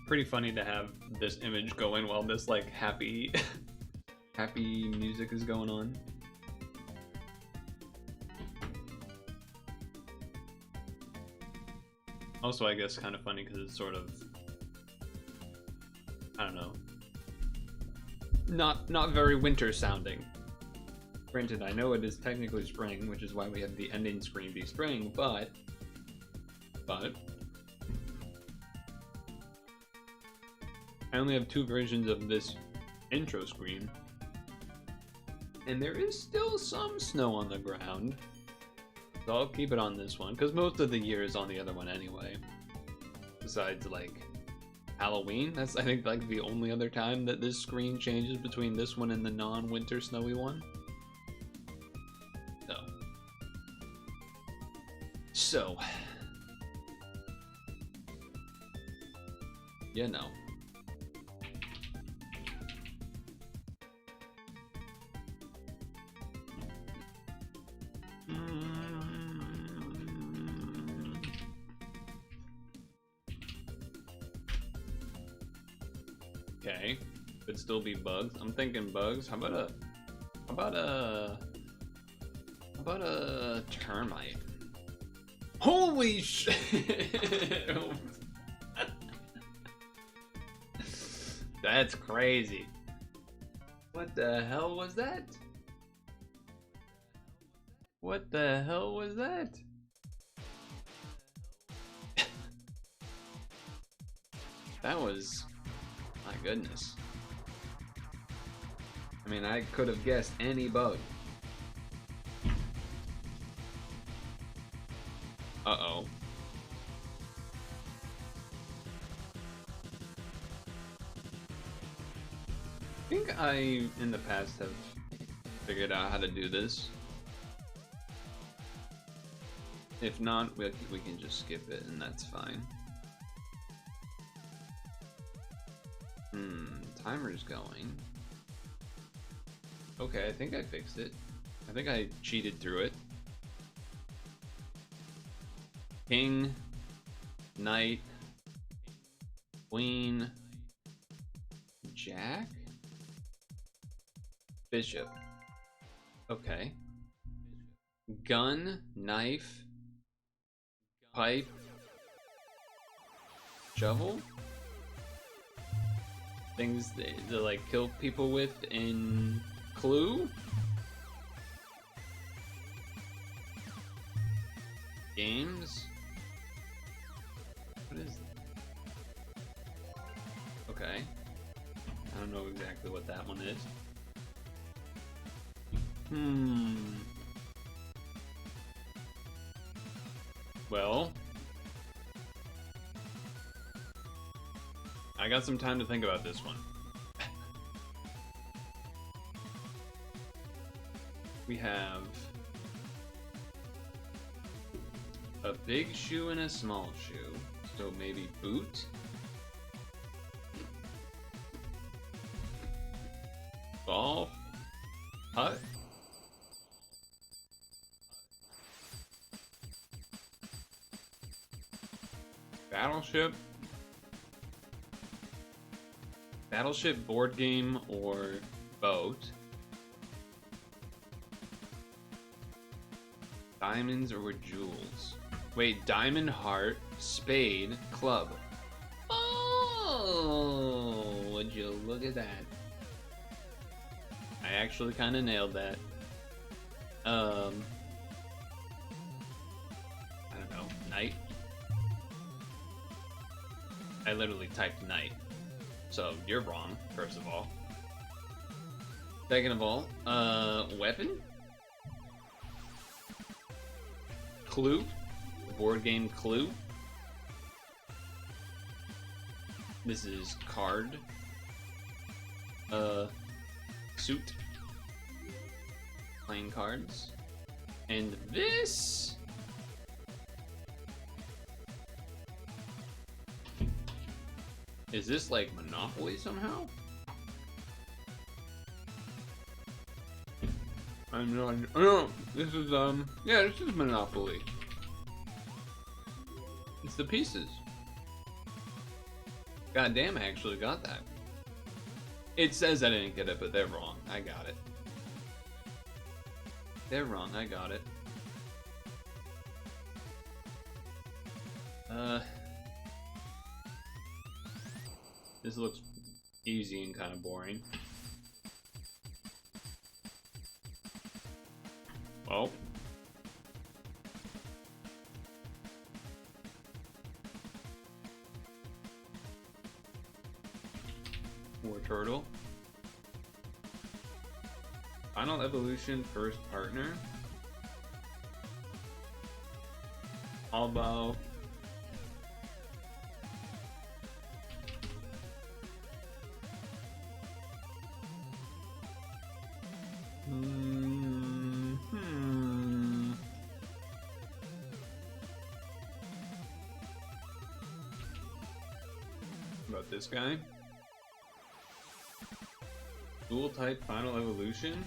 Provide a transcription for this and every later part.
pretty funny to have this image go in while this like happy happy music is going on. Also, I guess kind of funny because it's sort of, I don't know, not very winter sounding. Granted, I know it is technically spring, which is why we have the ending screen be spring, but I only have 2 versions of this intro screen, and there is still some snow on the ground, so I'll keep it on this one, because most of the year is on the other one anyway. Besides, like, Halloween, that's, I think, like, the only other time that this screen changes between this one and the non-winter snowy one. So, you know. Okay, could still be bugs. I'm thinking bugs. How about a termite? Holy shit! That's crazy. What the hell was that? What the hell was that? That was... my goodness. I mean, I could have guessed any bug. Uh-oh. I think I, in the past, have figured out how to do this. If not, we can just skip it, and that's fine. Timer's going. Okay, I think I fixed it. I think I cheated through it. King, knight, queen, jack, bishop. Okay. Gun, knife, pipe, shovel. Things to like kill people with in Clue. Games. What is that? Okay. I don't know exactly what that one is. Well, I got some time to think about this one. We have a big shoe and a small shoe, so maybe boot. Ball, hut, battleship, board game or boat, diamonds or jewels. Wait, diamond, heart, spade, club. Oh, would you look at that? I actually kind of nailed that. I don't know, knight? I literally typed knight. So you're wrong, first of all. Second of all, weapon? Clue? Board game Clue? This is card. Suit. Playing cards. And this... is this like Monopoly somehow? I'm not. Oh no, this is yeah, this is Monopoly. It's the pieces. God damn, I actually got that. It says I didn't get it, but they're wrong. I got it. They're wrong. I got it. This looks easy and kind of boring. Well. More turtle. Final evolution first partner. Albo. About this guy. Dual type final evolution.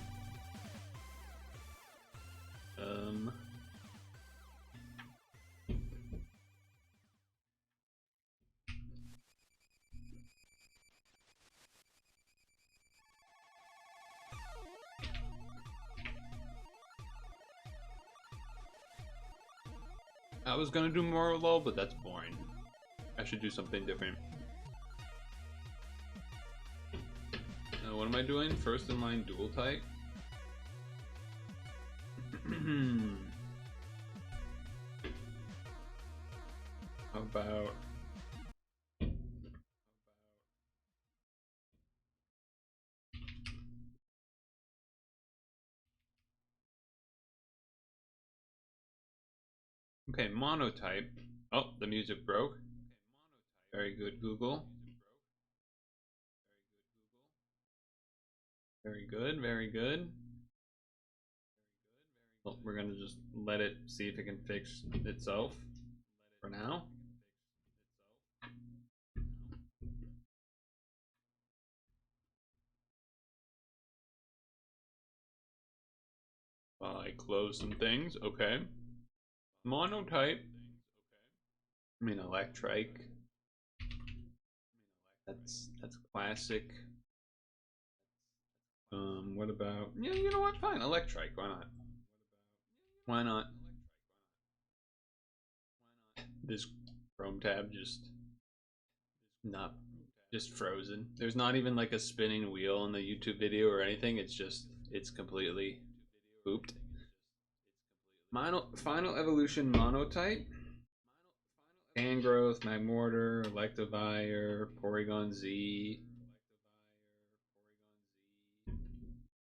I was gonna do more low, but that's boring. I should do something different. What am I doing? First in line dual type. How about okay, monotype. Oh, the music broke. Very good, Google. Very good, very good. Well, we're gonna just let it see if it can fix itself for now. While I close some things, okay. Monotype. I mean, electric. That's classic. What about? Yeah, you know what? Fine, electric. Why not? Why not? This Chrome tab just frozen. There's not even like a spinning wheel in the YouTube video or anything. It's completely pooped. Final evolution monotype. Hand growth, Magmortar, Electivire, Porygon Z,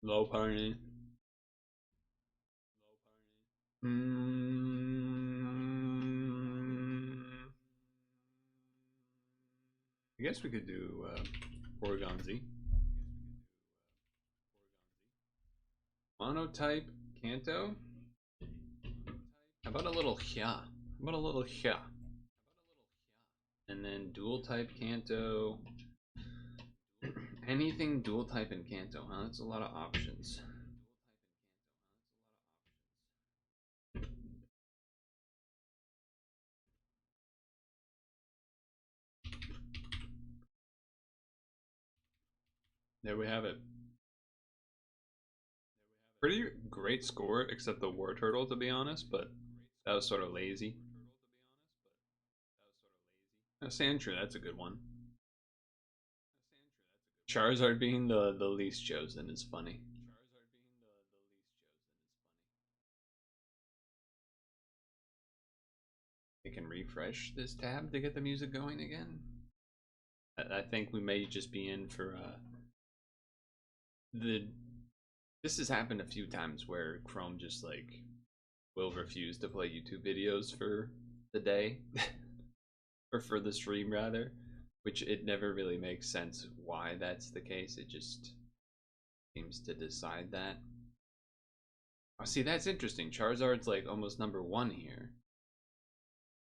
Low Party. I guess we could do Porygon Z. Monotype Kanto. How about a little Hya? How about a little Hya? And then dual type Kanto. Anything dual type in Kanto, huh? That's a lot of options. There we have it. Pretty great score, except the War Turtle, to be honest, but that was sort of lazy. Sandshrew, that's a good one. Charizard being the least chosen is funny. I can refresh this tab to get the music going again. I think we may just be in for this has happened a few times where Chrome just like will refuse to play YouTube videos for the day or for the stream rather, which it never really makes sense why that's the case. It just seems to decide that. Oh, see, that's interesting. Charizard's like almost #1 here,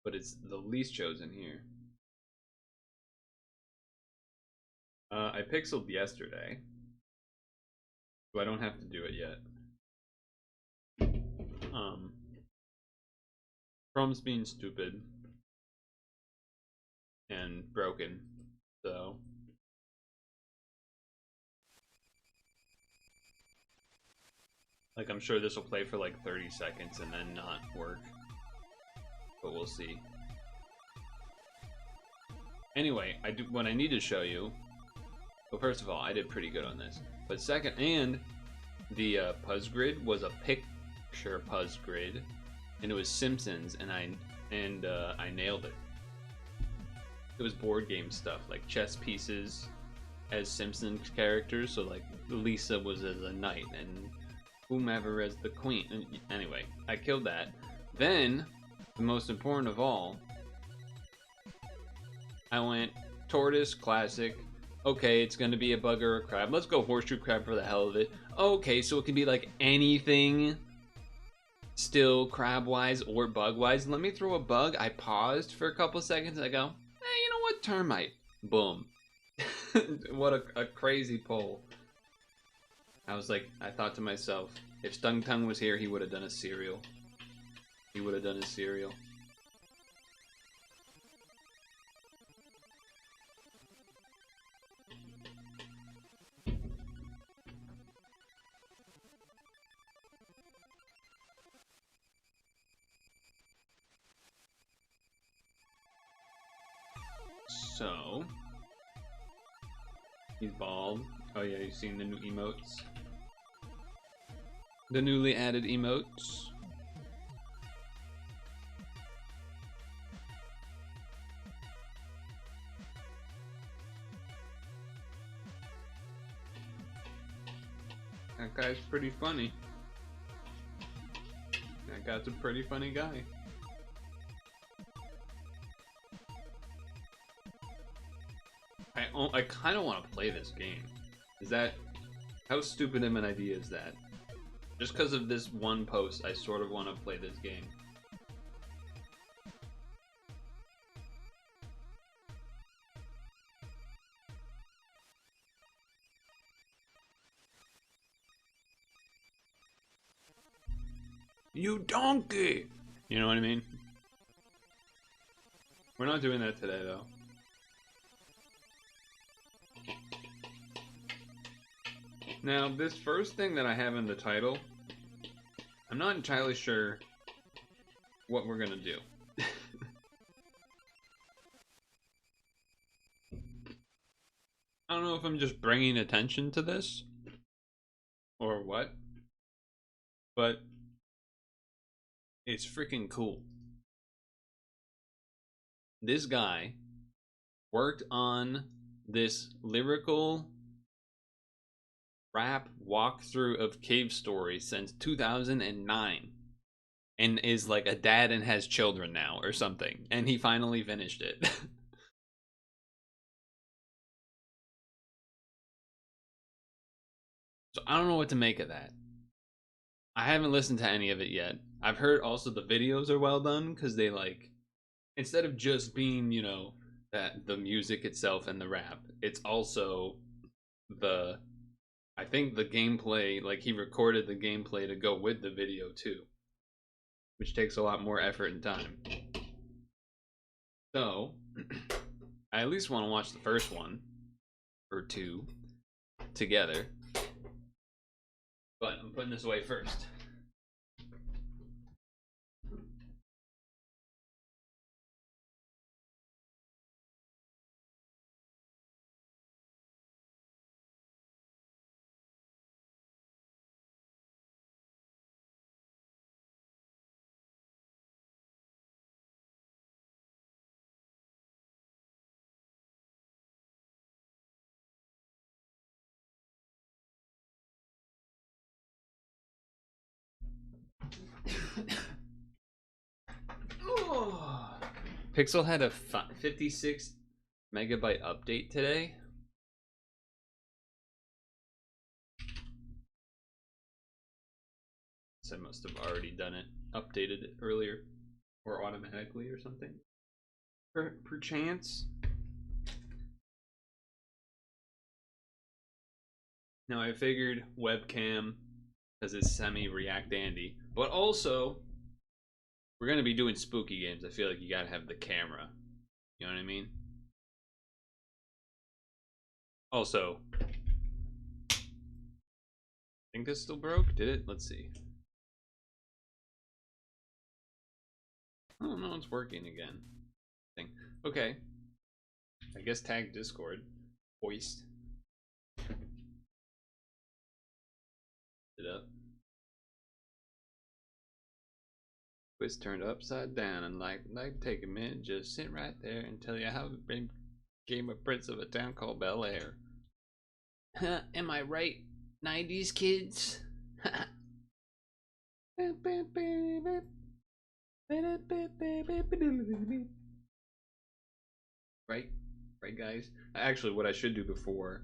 but it's the least chosen here. I pixeled yesterday, so I don't have to do it yet. Chrome's being stupid and broken. So like I'm sure this will play for like 30 seconds and then not work. But we'll see. Anyway, I do what I need to show you. Well, first of all, I did pretty good on this. But second, and the Puzz grid was a picture Puzz grid, and it was Simpsons, and I nailed it. It was board game stuff, like chess pieces as Simpsons characters. So like Lisa was as a knight, and whomever as the queen. And anyway, I killed that. Then, the most important of all, I went tortoise classic. Okay, it's gonna be a bug or a crab. Let's go horseshoe crab for the hell of it. Okay, so it can be like anything still crab-wise or bug-wise. Let me throw a bug. I paused for a couple seconds. I go, hey, you know what? Termite. Boom. What a crazy pull. I was like, I thought to myself, if Stung Tongue was here, he would have done a cereal. He would have done a cereal. So, he's bald. Oh yeah, you've seen the new emotes. The newly added emotes. That guy's pretty funny. That guy's a pretty funny guy. I kind of want to play this game. Is that... How stupid of an idea is that? Just because of this one post, I sort of want to play this game. You donkey! You know what I mean? We're not doing that today, though. Now, this first thing that I have in the title, I'm not entirely sure what we're gonna do. I don't know if I'm just bringing attention to this or what, but it's freaking cool. This guy worked on this lyrical rap walkthrough of Cave Story since 2009 and is like a dad and has children now or something, and he finally finished it. So I don't know what to make of that. I haven't listened to any of it yet. I've heard also the videos are well done because they like, instead of just being, you know, that the music itself and the rap, it's also the, I think the gameplay, like he recorded the gameplay to go with the video too, which takes a lot more effort and time. So, I at least want to watch the first one or two together, but I'm putting this away first. Oh. Pixel had a 56 megabyte update today. So I must have already done it, updated it earlier, or automatically or something. Perchance. Now I figured webcam, because it's semi-React Andy, but also we're gonna be doing spooky games. I feel like you gotta have the camera. You know what I mean? Also, I think this still broke. Did it? Let's see. Oh no, it's working again. Okay. I guess tag Discord. Hoist. It up. Twist turned upside down and like take a minute, just sit right there and tell you how it became a prince of a town called Bel Air. Am I right, 90s kids? Right? Right, guys? Actually, what I should do before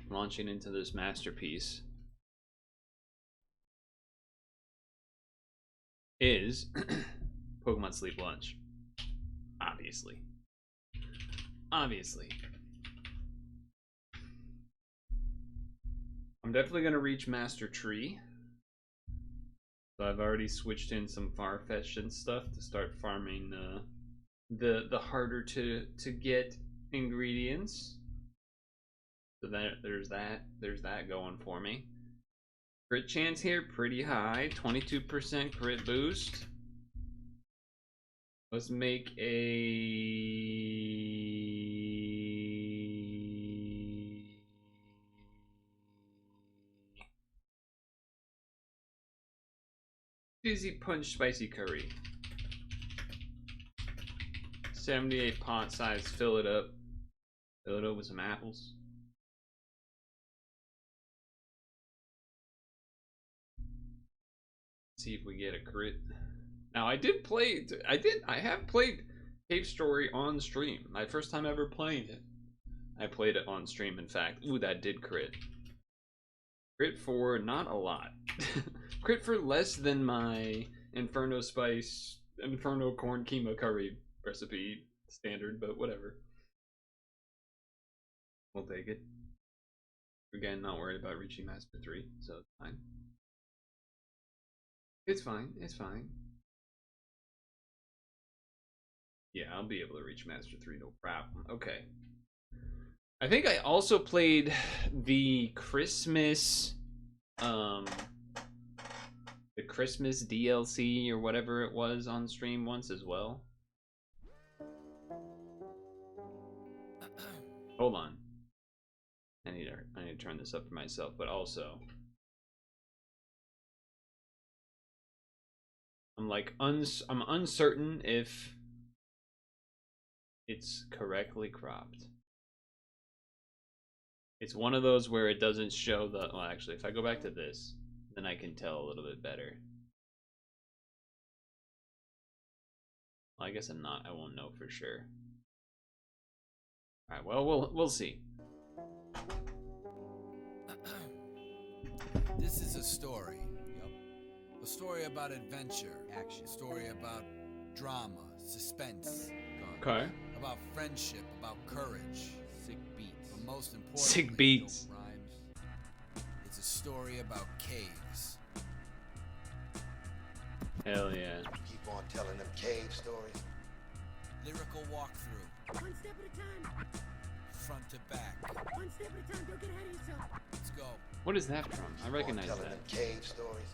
launching into this masterpiece is Pokemon Sleep Lunch. Obviously. Obviously. I'm definitely going to reach Master Tree. So I've already switched in some Farfetch'd and stuff to start farming the harder to get ingredients. So there's that going for me. Crit chance here pretty high, 22% crit boost. Let's make a Fizzy Punch Spicy Curry. 78 pot size, fill it up. Fill it up with some apples. See if we get a crit. Now I have played Cave Story on stream. My first time ever playing it. I played it on stream, in fact. Ooh, that did crit. Crit for not a lot. Crit for less than my Inferno Spice, Inferno Corn Keema Curry recipe standard, but whatever. We'll take it. Again, not worried about reaching Master 3, so it's fine. It's fine, it's fine. Yeah, I'll be able to reach Master 3, no problem. Okay. I think I also played the Christmas DLC or whatever it was on stream once as well. Hold on. I need to turn this up for myself, but also I'm like I'm uncertain if it's correctly cropped. It's one of those where it doesn't show the, well, actually, if I go back to this, then I can tell a little bit better. Well, I guess I won't know for sure. All right, well, we'll see. This is a story. Yep. A story about adventure, action. A story about drama, suspense. Okay. About friendship, about courage. Sick beats. But most importantly, sick beats. Rhymes. It's a story about caves. Hell yeah. Keep on telling them cave stories. Lyrical walkthrough. One step at a time. Front to back. One step at a time. Don't get ahead of yourself. Let's go. What is that from? I recognize telling that. them cave stories.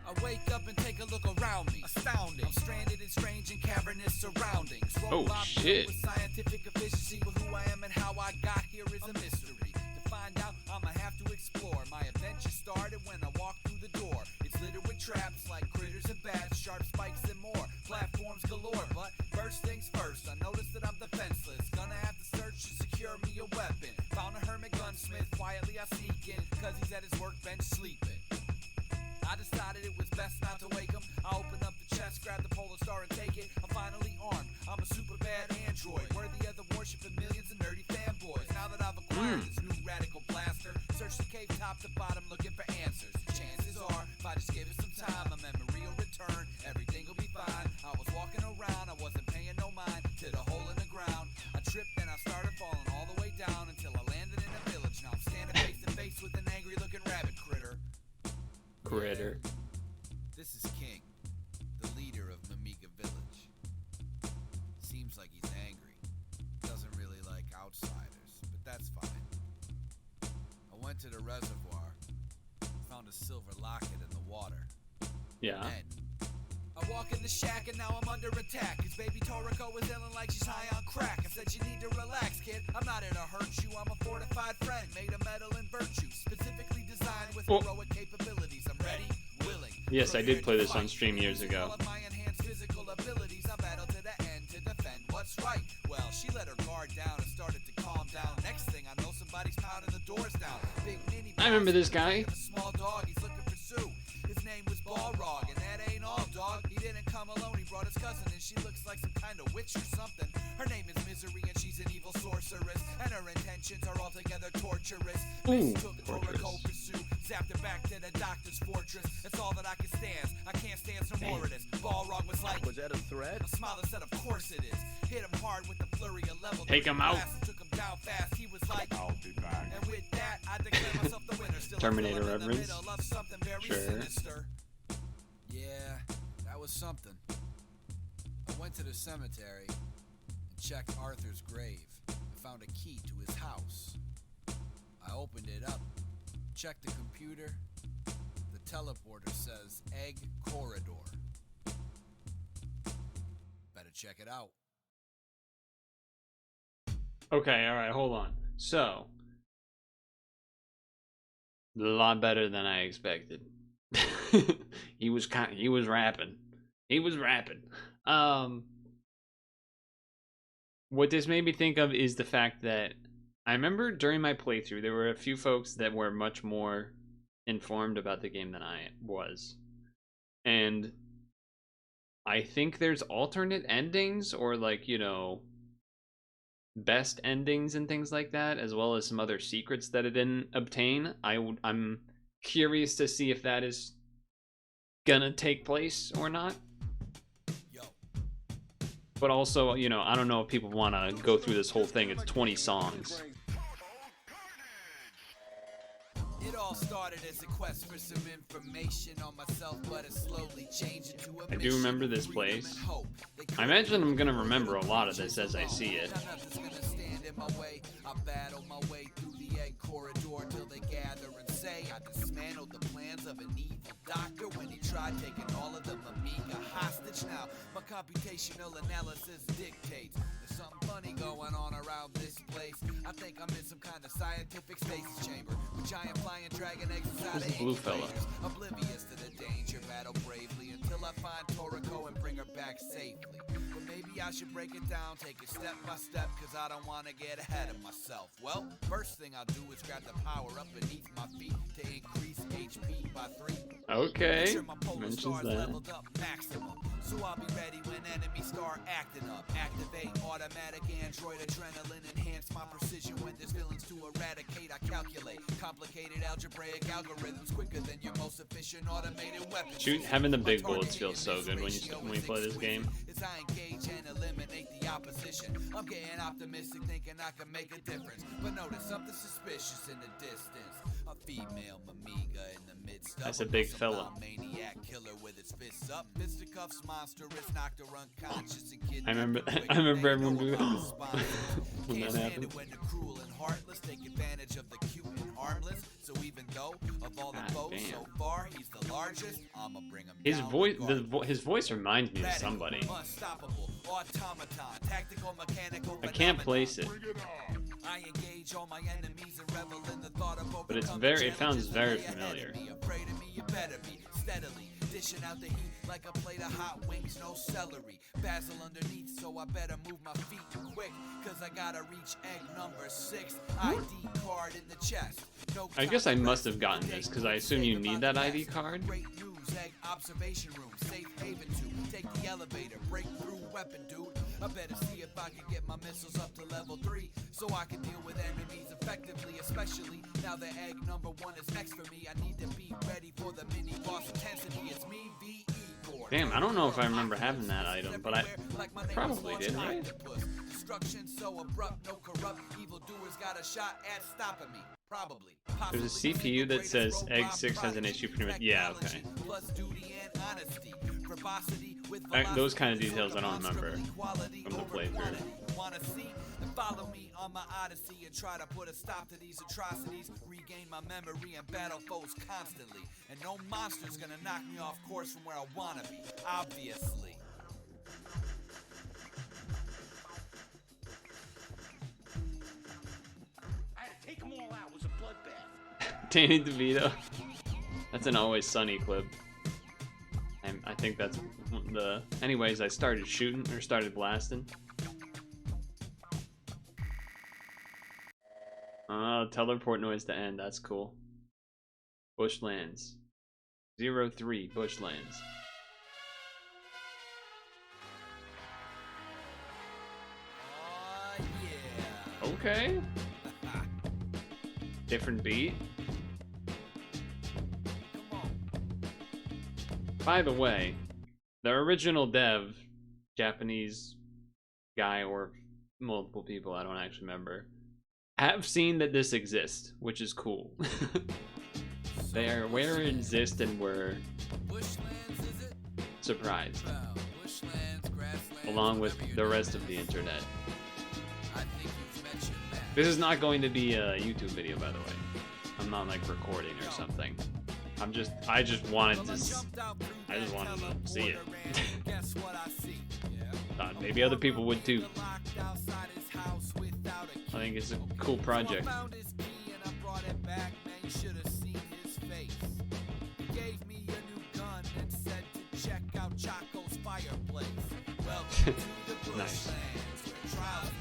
I wake up and take a look around me. Astounding. I'm stranded in strange and cavernous surroundings. Oh, shit. With scientific efficiency, with who I am and how I got here is a mystery. To find out, I'ma have to explore. My adventure started when I walked through the door. It's littered with traps like critters and bats, sharp spikes and more. Platforms galore, but first things first, I noticed that I'm defenseless. Gonna have to search to secure me a weapon. Found a hermit gunsmith, quietly I sneak in, cause he's at his workbench sleeping. I decided it was best not to wake him. I open up the chest, grab the polar star and take it. I'm finally armed, I'm a super bad android, worthy of the worship of millions of nerdy fanboys. Now that I've acquired this new radical blaster, search the cave top to bottom looking for answers. Chances are, if I just give it some time, a memory will return, everything will be fine. I was walking around, I wasn't paying no mind to the hole in the ground. I tripped and I started falling all the way down until I landed in a village. Now I'm standing face to face with an angry looking rabbit critter. This is King, the leader of Mimiga Village. Seems like he's angry. Doesn't really like outsiders, but that's fine. went to the reservoir, found a silver locket in the water. Yeah. Then, I walk in the shack and now I'm under attack. Cause baby Toriko was yelling like she's high on crack. I said you need to relax, kid. I'm not here to hurt you. I'm a fortified friend, made of metal and virtue. Specifically designed with heroic capabilities. I'm ready, willing. Yes, I did play this on stream years ago. All of my enhanced physical abilities, I battle to the end to defend what's right. Well, she let her guard down and started to calm down. Next thing I know, somebody's pounding the doors down. Big mini. I remember this guy. A small dog, he's looking for Sue. His name was Balrog, and that ain't all, dog. He didn't come alone, he brought his cousin, and she looks like some kind of witch or something. Her name is Misery, and she's an evil sorceress, and her intentions are altogether torturous. Ooh, Took Toriko pursuit, zapped her back to the doctor's fortress. That's all that I can stand. I can't stand some more of this. Balrog was like, Was that a threat? a smile that said, of course it is. Hit him hard with the flurry of level. Take him out. Took him down fast. He was like, I'll be back. and with that, I declare myself the winner. Still Terminator in the reference. middle of something very Sure. sinister. Yeah, that was something. I went to the cemetery and checked Arthur's grave and found a key to his house. I opened it up, checked the computer. The teleporter says Egg Corridor. Better check it out. Okay, alright, hold on. So, a lot better than I expected. he was rapping. He was rapping. What this made me think of is the fact that I remember during my playthrough there were a few folks that were much more informed about the game than I was. And I think there's alternate endings or like, you know, best endings and things like that, as well as some other secrets that it didn't obtain. I'm curious to see if that is gonna take place or not. Yo. But also, you know, I don't know if people want to go through this whole thing. It's 20 songs. It all started as a quest for some information on myself, but it slowly changed into a I do remember this place. I imagine I'm gonna remember a lot of this as I see it. Nothing's gonna stand in my way. I battle my way through the egg corridor till they gather and say I dismantled the plans of an evil doctor when he tried taking all of them Amiga hostage. Now my computational analysis dictates there's something funny going on around this place. I think I'm in some kind of scientific stasis chamber with giant flying dragon eggs inside Who's the blue fella? Oblivious to the danger, battle bravely until I find Toriko and bring her back safely. But maybe I should break it down, take it step by step, cause I don't wanna get ahead of myself. Well, first thing I'll do is grab the power up beneath my feet to increase HP by 3. Okay, Make sure my polar mentions stars that. leveled up maximum, so I'll be ready when enemies start acting up. Activate automatic android adrenaline, enhance my precision when there's villains to eradicate. I calculate complicated algebraic algorithms quicker than your most efficient automated weapon. Having the big bullets feels so good when you play this game. As I engage and eliminate the opposition, I'm getting optimistic, thinking I can make a difference. But notice something suspicious in the distance. A female Amiga in the midst of That's a big fella. maniac killer with his fists up, fisticuffs monstrous, knocked her unconscious and kidnapped I remember her quick. I remember They everyone know doing I'm responsible. when Can't that stand happened. it when the cruel and heartless take advantage of the cute and harmless. So even though of all the God foes damn. so far, he's the largest. I'ma bring him His down voice, regardless. his voice reminds me of Radical, somebody. Unstoppable, automaton, tactical, mechanical. I can't place it, I engage all my enemies and revel in the thought of but it's overcoming very, it sounds challenges very that lay ahead familiar. of me. Afraid of me, you better be steadily dishing out the heat like a plate of hot wings, no celery. Basil underneath, so I better move my feet quick, cause I gotta reach egg number 6. ID card in the chest. No I guess I time to must have rest. gotten this because I assume you need that ID card. Great news, egg observation room, safe haven to take the elevator, break through weapon, dude. I better see if I can get my missiles up to level 3 so I can deal with enemies effectively, especially now that egg number 1 is next for me. I need to be ready for the mini boss intensity. It's me, VE. Damn, I don't know if I remember having that item, but I probably did, right? Destruction so abrupt, no corrupt evildoers got a shot at stopping me. Probably. There's a CPU that says Egg 6 has an issue pretty much. Yeah, okay. Plus duty and honesty. Verbosity with Those kind of details I don't remember from the playthrough. Wanna see the Follow me on my odyssey and try to put a stop to these atrocities. Regain my memory and battle foes constantly. And no monster's gonna knock me off course from where I wanna be, obviously. I had to take them all out. It was a bloodbath. Danny DeVito. That's an Always Sunny clip. I think that's the... Anyways, I started shooting, or started blasting. Teleport noise to end, that's cool. Bushlands. 03 Bushlands. Yeah. Okay. Different beat. Come on. By the way, the original dev, Japanese guy or multiple people, I don't actually remember, have seen that this exists, which is cool. They are aware it exists and were Bushlands, is it? surprised, Well, bushlands, grasslands, along with whatever you the know rest it of the is. internet. I think you've mentioned that. This is not going to be a YouTube video, by the way. I'm not like recording or something. I just wanted to, I just wanted to see it. Guess what I see? Yeah. Thought maybe other people would too. I think it's a cool project. I found his key and I brought it back, man, you should have seen his face. He gave me a new gun and said to check out Chaco's fireplace. Welcome to the Nice. bushlands, where trials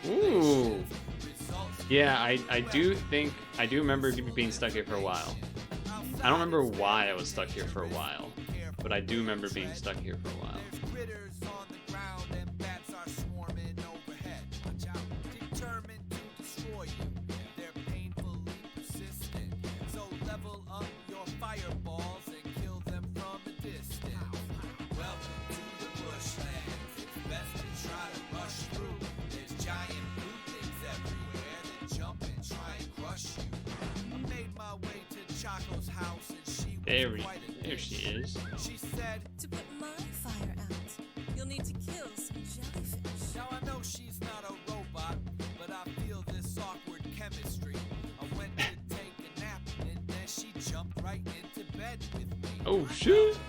and Ooh. tribulations results. Yeah, I do remember being stuck here for a while. I don't remember why I was stuck here for a while, but I do remember being stuck here for a while. There's critters on the ground and bats are swarming overhead. Watch out, determined to destroy you. They're painfully persistent. So level up your fireballs and kill them from a distance. Welcome to the bushlands. It's best to try to rush through. There's giant blue things everywhere that jump and try and crush you. I made my way to Chaco's house and she was quite a There dish. she is. She said, To put my fire out, you'll need to kill some jellyfish. now I know she's not a robot, but I feel this awkward chemistry. I went to take a nap, and then she jumped right into bed with me. Oh shoot! To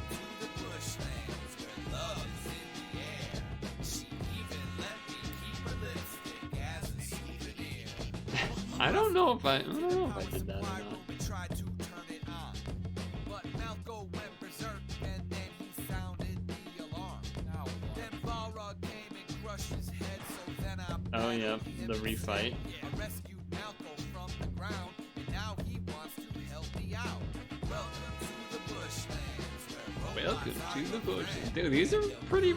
the bushlands, where love is in the air. She even let me keep her lipstick as a souvenir. I don't know if I did that or Supply not. room and tried to turn it on, but Malco went berserk, and then he sounded the alarm. Then Balrog came and crushed his head, so then I Oh yeah, battled him the instead. refight. I rescued Malco from the ground, and now he wants to help me out. Welcome to the bushlands, where Welcome robots to are the your bush. friends. Dude, these are pretty.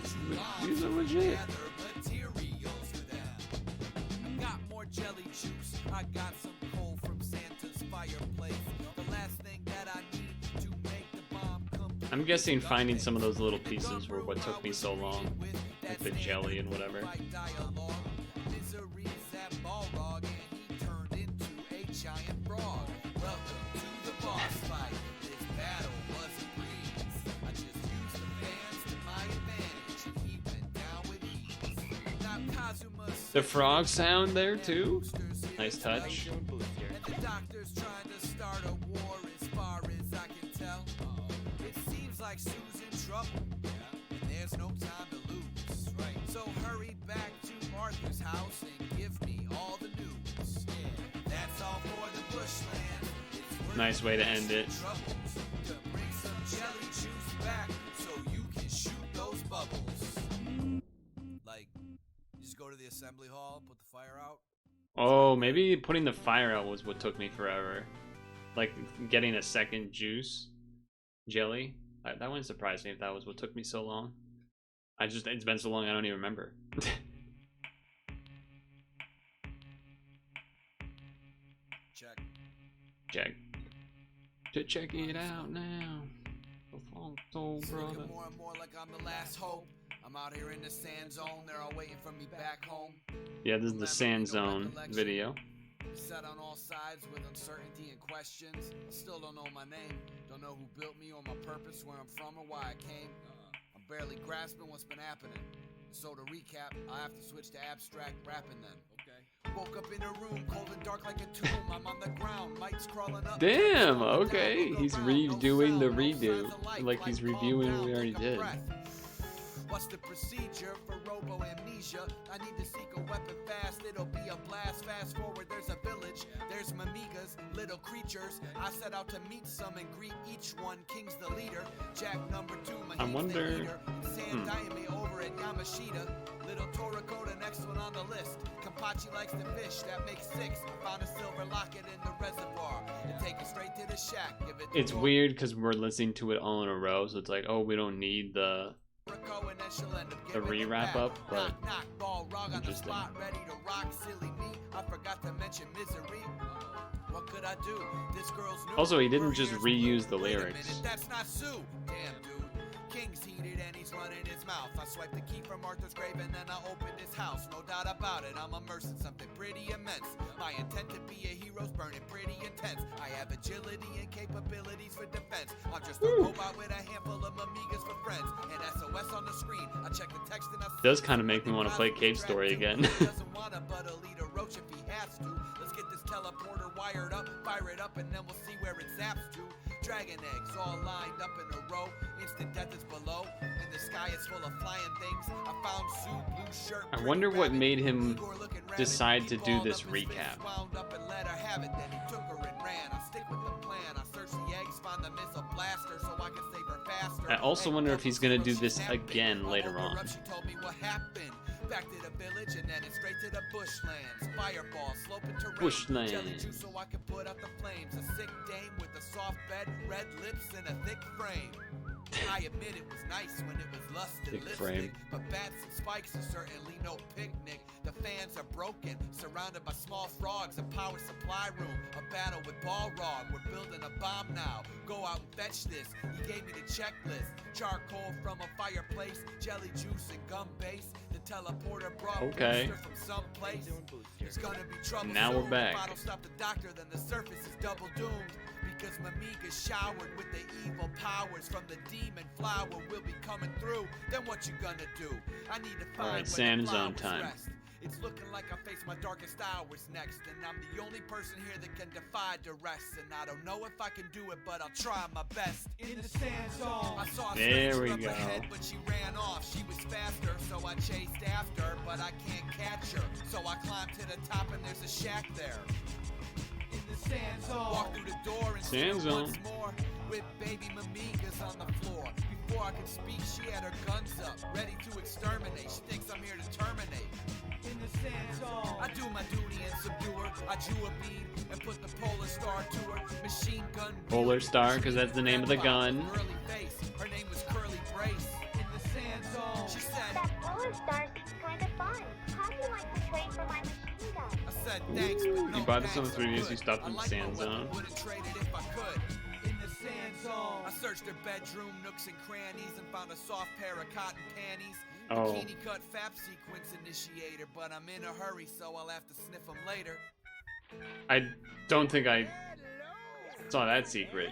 These are legit. Gather materials for them. I got more jelly juice. I got some coal from Santa's fireplace. The last thing that I need to make the bomb complete. I'm guessing finding some of those little pieces were what took me so long, like the jelly and whatever. Misery's at Balrog, and he turned into a giant frog. Welcome to the boss fight. This battle was a breeze. I just used the fans to my advantage, and he went down with ease. Now Kazuma The frog sound there too. Boosters here Nice to touch. And the doctor's trying to start a war as far as I can tell. It seems like Sue's in trouble. And there's no time to lose. Right. So hurry back to Arthur's house and give me all the news. Yeah. That's all for the bushland. It's worth Nice way to end it. troubles to bring some jelly juice back so you can shoot those bubbles. Like, just go to the assembly hall, put the fire out. Oh, maybe putting the fire out was what took me forever. Like getting a second juice jelly. That wouldn't surprise me if that was what took me so long. It's been so long I don't even remember. Check. Check. Check it out now. The funk soul It's brother. looking more and more like I'm the last hope. I'm out here in the sand zone. They're all waiting for me back home. Yeah, this is the Sand Zone video. Set on all sides with uncertainty and questions. I still don't know my name. Don't know who built me or my purpose, where I'm from or why I came. I'm barely grasping what's been happening. So to recap, I have to switch to abstract rapping then. Okay. Woke up in a room cold and dark like a tomb. I'm on the ground, mics crawling up. Damn, okay. He's redoing the redo. Like he's reviewing what we already did. What's the procedure for robo amnesia? I need to seek a weapon fast, it'll be a blast. Fast forward, there's a village, there's mamigas, little creatures. I set out to meet some and greet each one. King's the leader, Jack number 2, I wonder. the leader. San Daime over at Yamashita. Little Torakota, next one on the list. Kampachi likes to fish, that makes 6. I found a silver locket in the reservoir. And take it straight to the shack. Give it It's weird because we're listening to it all in a row, so it's like, oh, we don't need the re-wrap up, but interesting. Ready to rock, silly me. I forgot to mention misery. What could I do? This girl's new. Also, he didn't just reuse the lyrics. That's not Sue. Damn, dude. King's heated and he's running his mouth. I swiped the key from Arthur's grave and then I opened his house. No doubt about it, I'm immersed in something pretty immense. My intent to be a hero's burning pretty intense. I have agility and capabilities for defense. I'm just a robot with a handful of amigas for friends. And SOS on the screen. I check the text and I Does kind of make me want to play Cave Story again. Doesn't wanna, but he'll eat a roach if he has to. Let's get this teleporter wired up, fire it up, and then we'll see where it zaps to. Dragon eggs all lined up in a row. Instant death is below, and the sky is full of flying things. I found Sue, blue shirt. I wonder what made him decide to do this recap. Wound up and let her have it, then he took her and ran. I stick with the plan. I search the eggs, find the missile blaster so I can save her faster. I also wonder if he's gonna do this again later on. She told me what happened. Back to the village and then it's straight to the bushlands. Fireball, sloping terrain. Bushlands. Jelly juice so I can put out the flames. A sick dame with a soft bed, red lips and a thick frame. I admit it was nice when it was lust and lipstick, but bats and spikes are certainly no picnic. The fans are broken, surrounded by small frogs. A power supply room, a battle with Balrog. We're building a bomb now. Go out and fetch this. He gave me the checklist. Charcoal from a fireplace, jelly juice and gum base. The teleporter brought booster from someplace. There's gonna be trouble. Now soon. we're back. If I don't stop the doctor, then the surface is double doomed. Because Mamiga's showered with the evil powers from the demon flower will be coming through. Then what you gonna do? I need to find Alright, Sam Zone time. rest. It's looking like I face my darkest hours next, and I'm the only person here that can defy duress. And I don't know if I can do it, but I'll try my best. In the sand zone, I saw a there we up go. ahead, but she ran off. She was faster, so I chased after, but I can't catch her. So I climbed to the top, and there's a shack there. In the sand zone, walk through the door and Sand see zone. once more with baby Mamigas on the floor. Before I could speak, she had her guns up, ready to exterminate. She thinks I'm here to terminate. In the sand zone, I do my duty and subdue her. I drew a bead and put the polar star to her. Machine gun. Polar Star, because that's the name of the gun. Curly face. Her name was Curly Brace. In the sand zone, she said. That polar star seems kind of fun. How do you like to trade for my machine gun? I said thanks, but no You bought this on the thanks, 3DS, I you stopped would. in the I like sand my weapon, zone. wouldn't trade it if I could. In the sand zone, I searched her bedroom nooks and crannies and found a soft pair of cotton panties. Oh. Bikini cut fap sequence initiator, but I'm in a hurry, so I'll have to sniff them later. I don't think I saw that secret.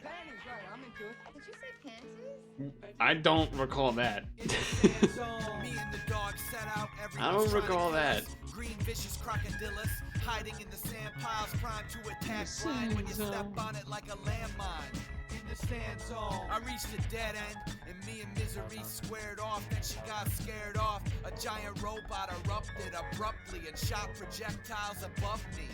Panties, right, I'm into it. Did you say panties? I don't recall that. In the sand zone, me and the dog set out. I don't recall that. Green vicious crocodilus hiding in the sand piles, primed to attack blind when you step on it like a landmine. In the sand zone, I reached a dead end, and me and Misery squared off. Then she got scared off. A giant robot erupted abruptly and shot projectiles above me.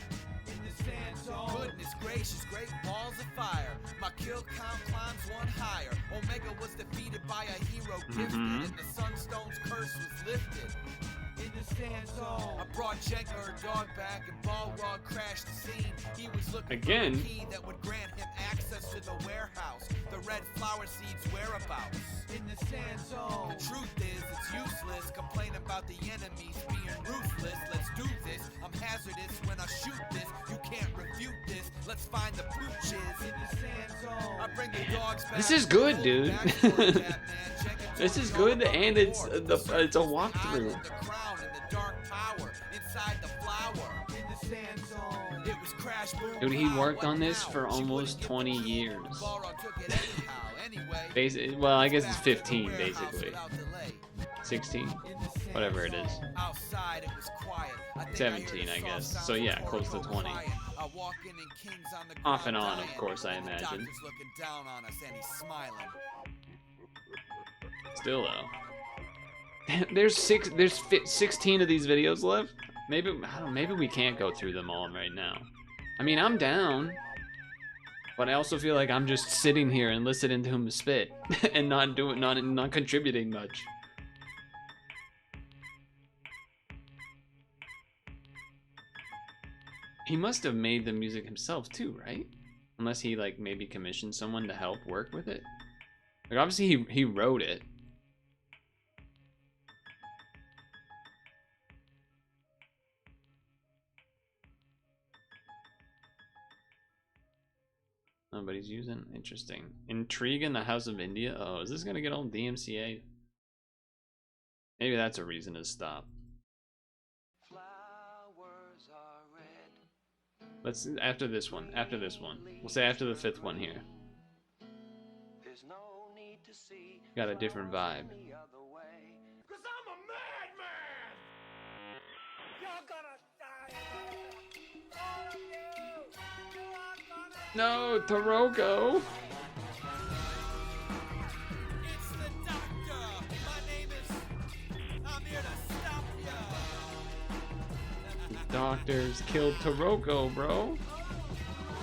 In the sand zone, goodness gracious, great balls of fire. My kill count climbs one higher. Omega was defeated by a hero gifted, and the Sunstone's curse was lifted. In the sand zone, I brought Jenga, her dog, back, and Balrog crashed the scene. He was looking Again. for a key that would grant him access to the warehouse, the red flower seeds whereabouts. In the sand zone, the truth is it's useless. Complain about the enemies being ruthless. Let's do this. I'm hazardous when I shoot this. You can't refute this. Let's find the pooches. In the sand zone, I bring the dogs back. This is good, dude. This This is good, and it's a walkthrough. The crown and the dark power inside the flower. In the sand zone, it was crash boom. Dude, he pow. worked What on this now? for She almost wouldn't give 20 the years. Balrog took it anyhow. Anyway, Well, I guess it's back to the 15, warehouse basically. without delay. 16. In the sand Whatever it is. Outside it was quiet. I think 17, I guess. So yeah, close to 20. I walk in and King's on the Off and ground on, of dying. course, I The imagine. doctor's looking down on us and he's smiling. Still though. There's 16 of these videos left. Maybe I don't know, maybe we can't go through them all right now. I mean, I'm down. But I also feel like I'm just sitting here and listening to him spit and not contributing much. He must have made the music himself too, right? Unless he like maybe commissioned someone to help work with it. Like obviously he wrote it. Oh, but he's using interesting. Intrigue in the House of India. Oh, is this gonna get all DMCA? Maybe that's a reason to stop. Let's after this one. After this one. We'll say after the 5th one here. Got a different vibe. Cause I'm a madman! You're gonna die! All of you! You are gonna No, Taroko. It's the doctor. My name is. I'm here to stop ya. Doctors killed Taroko, bro.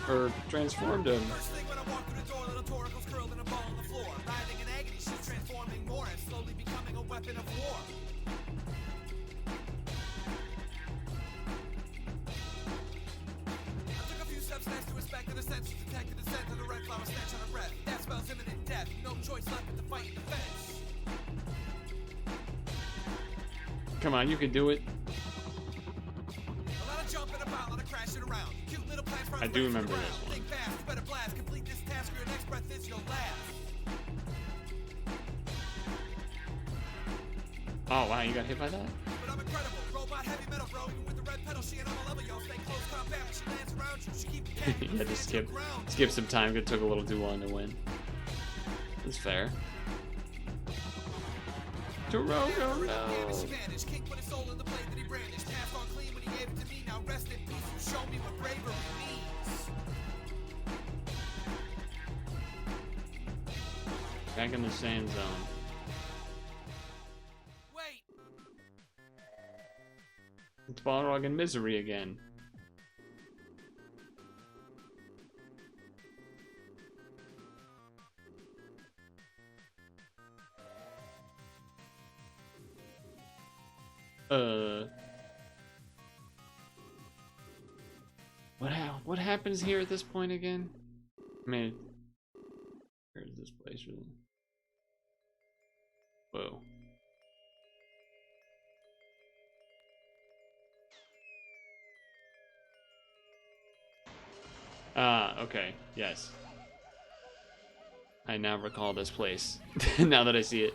Or transformed him. First thing when I walk through the door, little Toracle's curled in a ball on the floor. Writhing in agony, she's transforming more and slowly becoming a weapon of war. I took a few steps next to respect and the senses detected the scent of the red flower stench on her breath. That spells imminent death. No choice left but to fight in defense. Come on, you can do it. A lot of jumping about, a lot of crashing around. Cute little plans for I do remember this one. Think fast, you better blast. Complete this task or your next breath is your last. Oh wow, you got hit by that? But I'm incredible. Robot heavy metal, bro. Even with the red pedal, she ain't on my level, yo. Stay close combat when she lands around you. She keep you Yeah, just skip some time. It took a little too long to win. That's fair. Taroko, no. She vanished. King put his soul in the blade that he brandished. Passed on clean when he gave it to me. Now rest in peace. You show me what bravery means. Back in the sand zone. Wait. It's Balrog and Misery again. What happens here at this point again? I mean, where is this place really? Whoa. Ah, okay, yes. I now recall this place, now that I see it.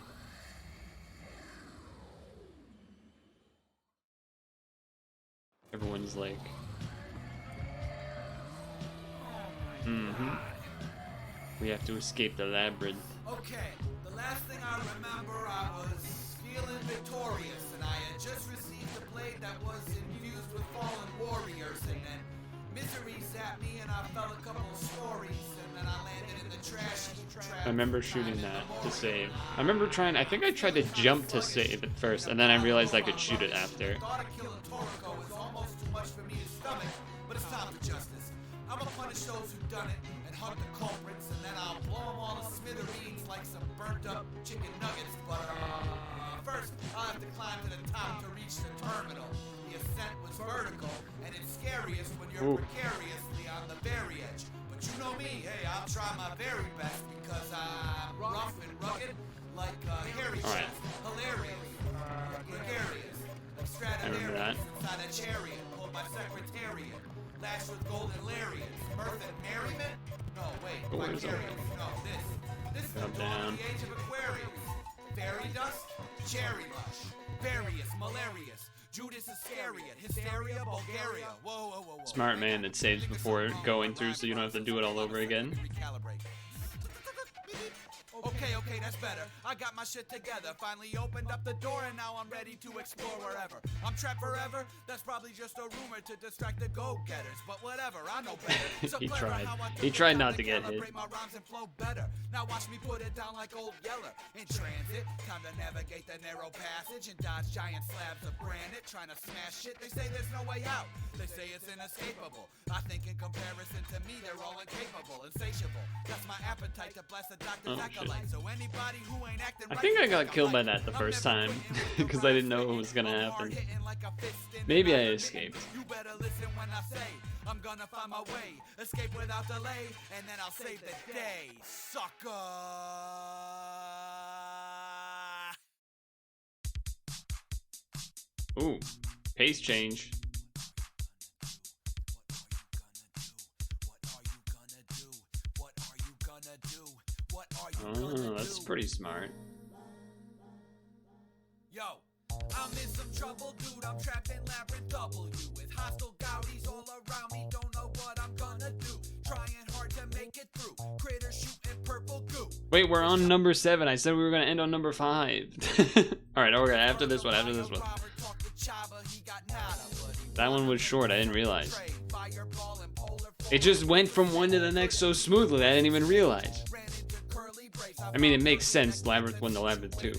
Everyone's like... We have to escape the labyrinth. Okay, the last thing I remember, I was feeling victorious, and I had just received a blade that was infused with fallen warriors, and then misery zapped me, and I fell a couple stories, and then I landed in the trash trap. I remember shooting that to save. I remember I think I tried to jump to save it first, and then I realized I could shoot it after. Thought of killing Toriko is almost too much for me to stomach, but it's time for justice. I'ma punish those who've done it, and hunt the culprits, and then I'll blow them all to smithereens like some burnt up chicken nuggets. But first, I'll have to climb to the top to reach the terminal. The ascent was vertical, and it's scariest when you're precariously on the very edge. But you know me, hey, I'll try my very best because I'm rough and rugged, like hairy chest, hilarious, gregarious, like Stradivarius inside a chariot, pulled by Secretariat, lashed with golden lariats, mirth and merriment. No, wait, vicarious. No, this is the dawn of the age of Aquarius. Fairy dust, cherry lush, various, malarious, Judas Iscariot, hysteria, Bulgaria. Whoa, whoa, whoa, whoa. Smart man that saves before going through so you don't have to do it all over again. Okay, that's better. I got my shit together. Finally opened up the door and now I'm ready to explore wherever. I'm trapped forever? That's probably just a rumor to distract the go-getters. But whatever, I know better. So He clever tried. how I He took tried the not time to get hit. calibrate my rhymes and flow better. Now watch me put it down like old Yeller. In transit, time to navigate the narrow passage and dodge giant slabs of granite. Trying to smash shit, they say there's no way out. They say it's inescapable. I think in comparison to me, they're all incapable, insatiable. That's my appetite to blast the doctor's acolyte. So anybody who ain't acting I right, think I you got think killed by I'm that the I'm first never time quitting because I didn't know what was gonna I'm happen. hard-hitting like a fist in Maybe I an iron escaped. mitten. You better listen when I say I'm gonna find my way, escape without delay, and then I'll save the day, sucker. Ooh, pace change. Oh, that's pretty smart. Yo, I'm in some trouble, dude. I'm trapped in Labyrinth W with hostile gouties all around me. Don't know what I'm gonna do. Trying hard to make it through. Critters shooting purple goo. Wait, we're on number 7. I said we were gonna end on number 5. Alright, okay, after this one, after this one. That one was short, I didn't realize. It just went from one to the next so smoothly, I didn't even realize. I mean, it makes sense, Labyrinth 1 to Labyrinth 2.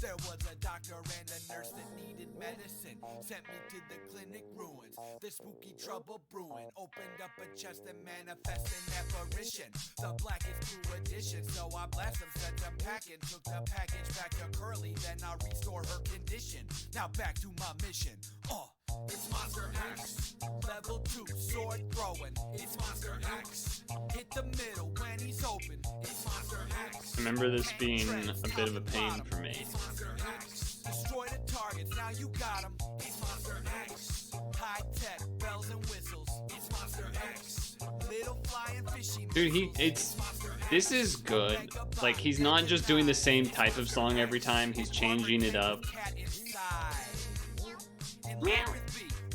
There was a doctor and a nurse that needed medicine. Sent me to the clinic ruins. The spooky trouble brewing. Opened up a chest and manifest an apparition. The blackest blue edition. So I blast them, sent them packing. Took the package back to Curly. Then I restore her condition. Now back to my mission. It's Monster X. Level 2, sword throwing. It's Monster X. Hit the middle when he's open. It's Monster X. I remember this being a bit of a pain for me. It's Monster X. Destroy the targets, now you got him. It's Monster X. High tech, bells and whistles. It's Monster X. Little flying fishy. Dude, this is good. Like, he's not just doing the same type of song every time, he's changing it up.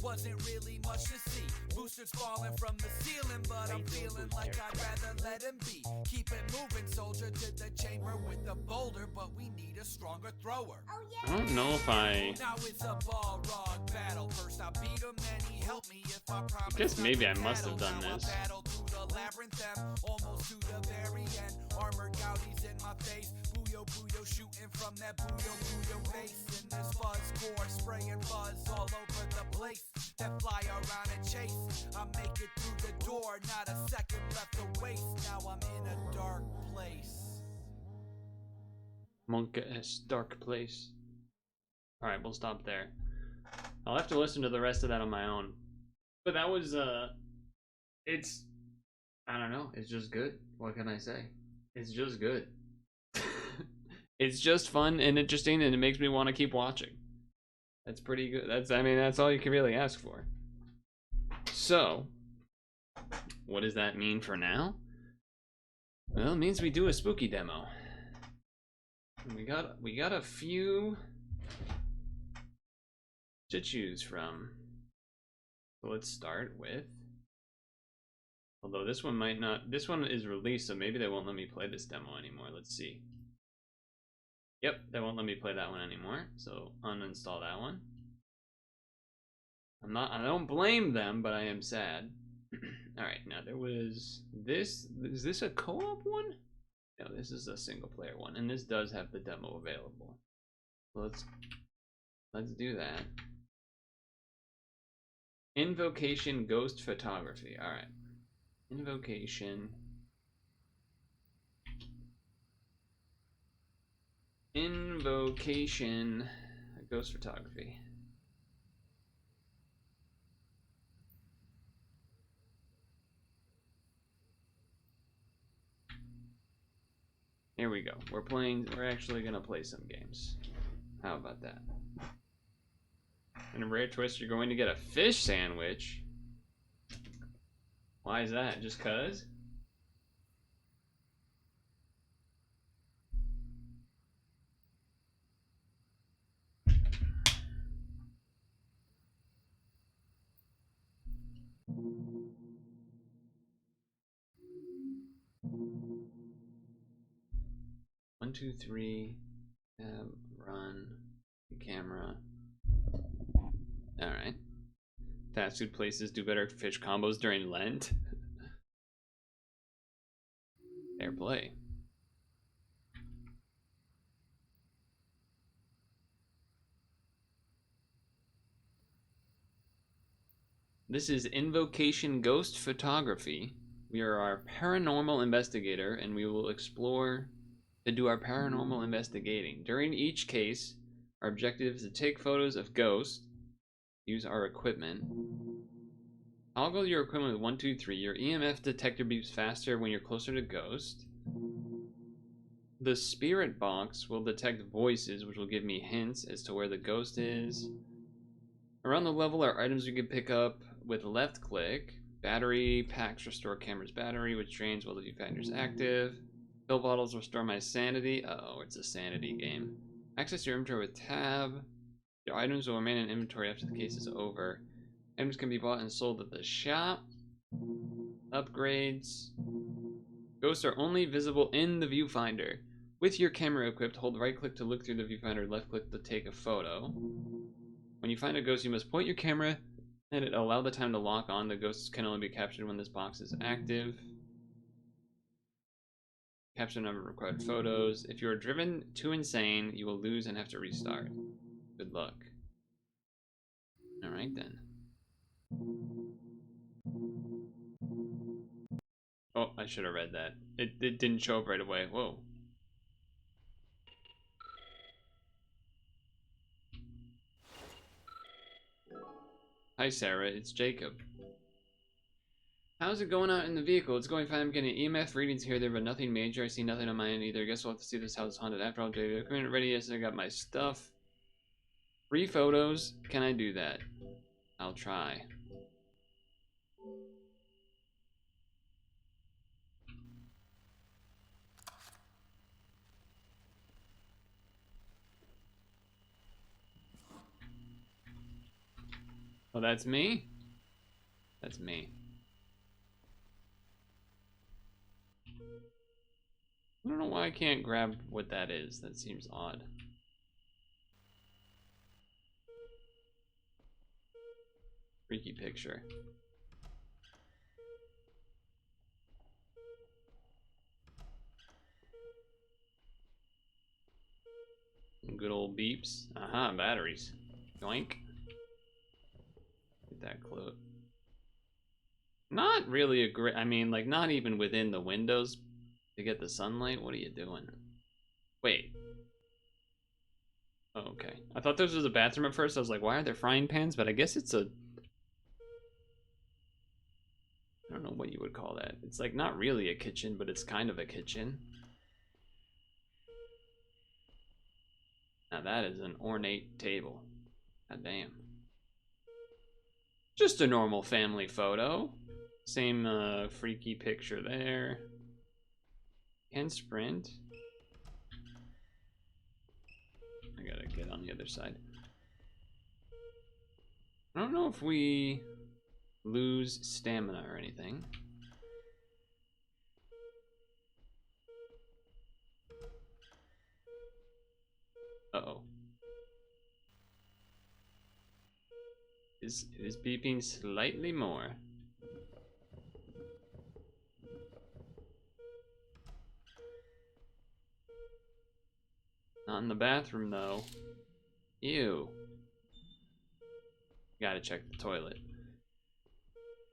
Wasn't really much to see. Boosters falling from the ceiling, but I'm feeling like I'd rather let him be. Keep it moving, soldier, to the chamber with the boulder, but we need a stronger thrower. I don't know if I... Now it's a ball rog battle. First I beat him, then he helped me. If I promise, I guess maybe I must have done this. battle through the labyrinth, almost to the very end. Armored gouties in my face. Booyo, booyo, shooting from that booyo, booyo base. In this fuzz core, spraying buzz all over the place. That fly around and chase. I make it through the door, not a second left to waste. Now I'm in a dark place. Monk-esque dark place. Alright, we'll stop there. I'll have to listen to the rest of that on my own. But that was, it's, I don't know, it's just good. What can I say? It's just good. It's just fun and interesting, and it makes me want to keep watching. That's pretty good. That's all you can really ask for. So, what does that mean for now? Well, it means we do a spooky demo. And we got a few to choose from. So let's start with, although this one might not, this one is released, so maybe they won't let me play this demo anymore. Let's see. Yep, they won't let me play that one anymore, so uninstall that one. I don't blame them, but I am sad. Alright, now there was this, is this a co-op one? No, this is a single player one, and this does have the demo available. So let's do that. Invocation Ghost Photography, alright. Invocation Ghost Photography. Here we go. We're actually gonna play some games. How about that? In a rare twist, you're going to get a fish sandwich. Why is that? Just cuz? 1, 2, 3. Tab, run, camera. Alright. Fast food places do better fish combos during Lent. Fair play. This is Invocation Ghost Photography. We are our paranormal investigator, and we will explore to do our paranormal investigating. During each case, our objective is to take photos of ghosts, use our equipment. Toggle your equipment with 1, 2, 3. Your EMF detector beeps faster when you're closer to ghost. The spirit box will detect voices, which will give me hints as to where the ghost is. Around the level are items you can pick up with left click. Battery packs restore camera's battery, which drains while the viewfinder is active. Pill bottles restore my sanity. Uh-oh, it's a sanity game. Access your inventory with tab. Your items will remain in inventory after the case is over. Items can be bought and sold at the shop. Upgrades. Ghosts are only visible in the viewfinder. With your camera equipped, hold right click to look through the viewfinder, left click to take a photo. When you find a ghost, you must point your camera and it allow the time to lock on. The ghosts can only be captured when this box is active. Capture a number of required photos. If you are driven too insane, you will lose and have to restart. Good luck. Alright then. Oh, I should have read that. It didn't show up right away. Whoa. Hi Sarah, it's Jacob. How's it going out in the vehicle? It's going fine. I'm getting EMF readings here, there, but nothing major. I see nothing on my end either. I guess we'll have to see this house is haunted after all. Equipment ready. Yes, I got my stuff. 3 photos. Can I do that? I'll try. Oh, that's me? That's me. I don't know why I can't grab what that is. That seems odd. Freaky picture. Some good old beeps. Aha, batteries. Yoink. Get that close. Not really a great, I mean, like, not even within the windows to get the sunlight. What are you doing? Wait. Oh, okay. I thought this was a bathroom at first. I was like, why are there frying pans? But I guess it's a... I don't know what you would call that. It's like not really a kitchen, but it's kind of a kitchen. Now that is an ornate table. God damn. Just a normal family photo. Same freaky picture there. Can sprint. I gotta get on the other side. I don't know if we lose stamina or anything. Uh-oh. It is beeping slightly more. Not in the bathroom, though. Ew. Gotta check the toilet.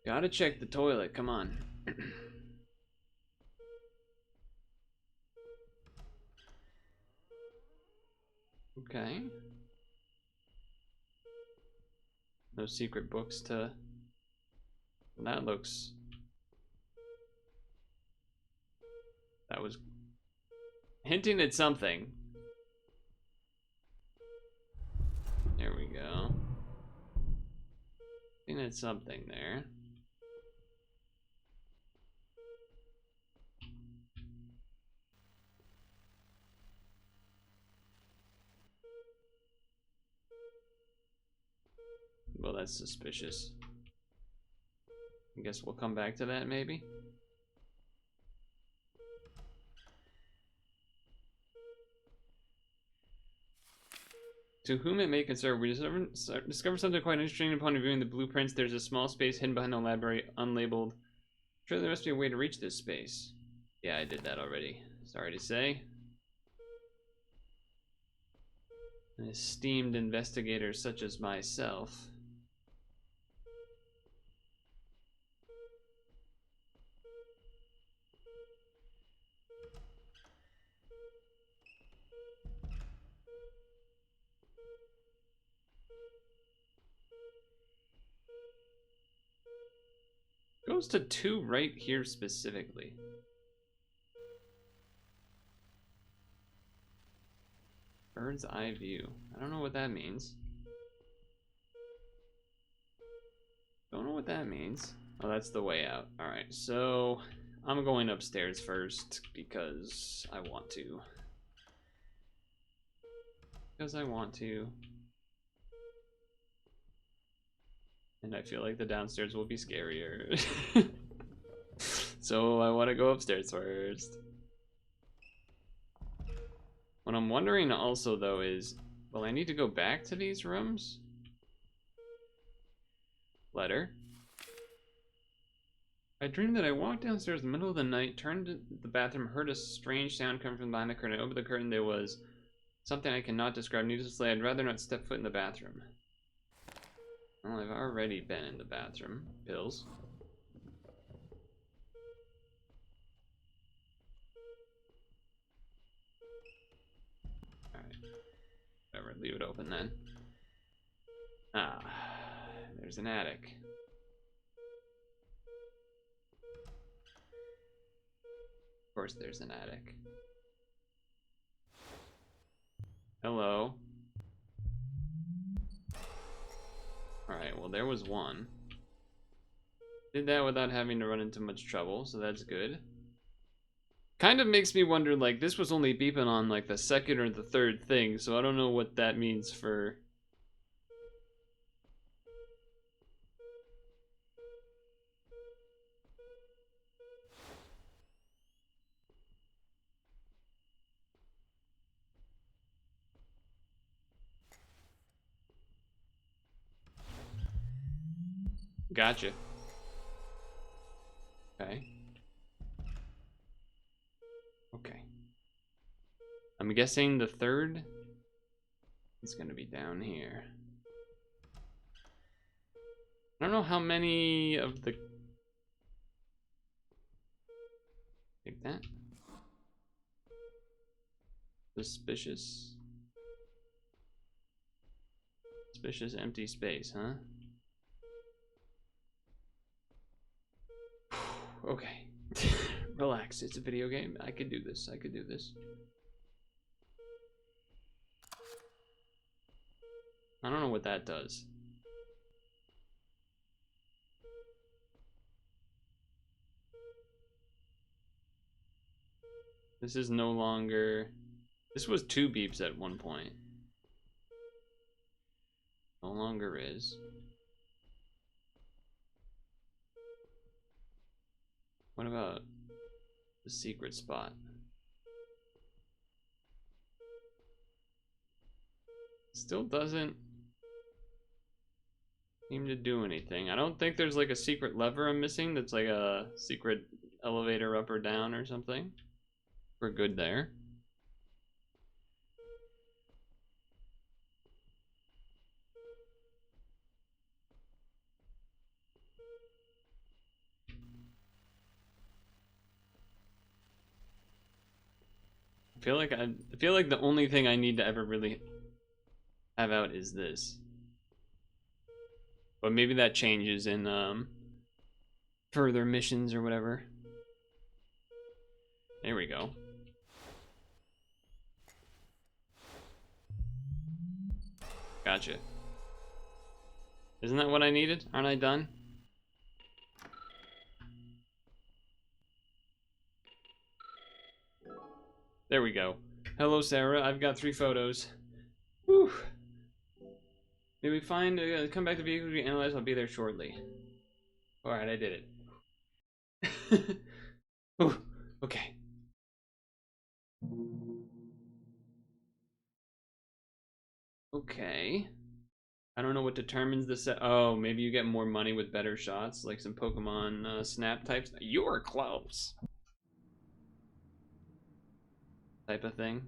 Gotta check the toilet, come on. Okay. No secret books to... That looks... That was... hinting at something. There we go. Hinting at something there. Well, that's suspicious. I guess we'll come back to that, maybe? To whom it may concern, we discover something quite interesting upon reviewing the blueprints. There's a small space hidden behind the library, unlabeled. Sure, there must be a way to reach this space. Yeah, I did that already. Sorry to say. An esteemed investigator such as myself. Goes to 2 right here specifically. Bird's eye view. I don't know what that means. Don't know what that means. Oh, that's the way out. Alright, so I'm going upstairs first because I want to. Because I want to. And I feel like the downstairs will be scarier. So I want to go upstairs first. What I'm wondering also though is, will I need to go back to these rooms? Letter. I dreamed that I walked downstairs in the middle of the night, turned to the bathroom, heard a strange sound coming from behind the curtain. I opened the curtain, there was something I cannot describe. Needless to say, I'd rather not step foot in the bathroom. Well, I've already been in the bathroom. Pills. Alright. Whatever, leave it open then. Ah, there's an attic. Of course there's an attic. Hello. Alright, well there was one. Did that without having to run into much trouble, so that's good. Kind of makes me wonder, like, this was only beeping on, like, the second or the third thing, so I don't know what that means for... Gotcha. Okay. Okay. I'm guessing the third is gonna be down here. I don't know how many of the... Take that. Suspicious. Suspicious empty space, huh? Okay. Relax, it's a video game. I could do this. I could do this. I don't know what that does. This is no longer... This was 2 beeps at one point. No longer is. What about the secret spot? Still doesn't seem to do anything. I don't think there's like a secret lever I'm missing that's like a secret elevator up or down or something. We're good there. I feel like the only thing I need to ever really have out is this. But maybe that changes in further missions or whatever. There we go. Gotcha. Isn't that what I needed? Aren't I done? There we go. Hello, Sarah. I've got 3 photos. Whew. May we find, come back to the vehicle to be analyzed? I'll be there shortly. Alright, I did it. Ooh, okay. Okay. Okay. I don't know what determines the set. Oh, maybe you get more money with better shots, like some Pokemon snap types. You were close. Type of thing.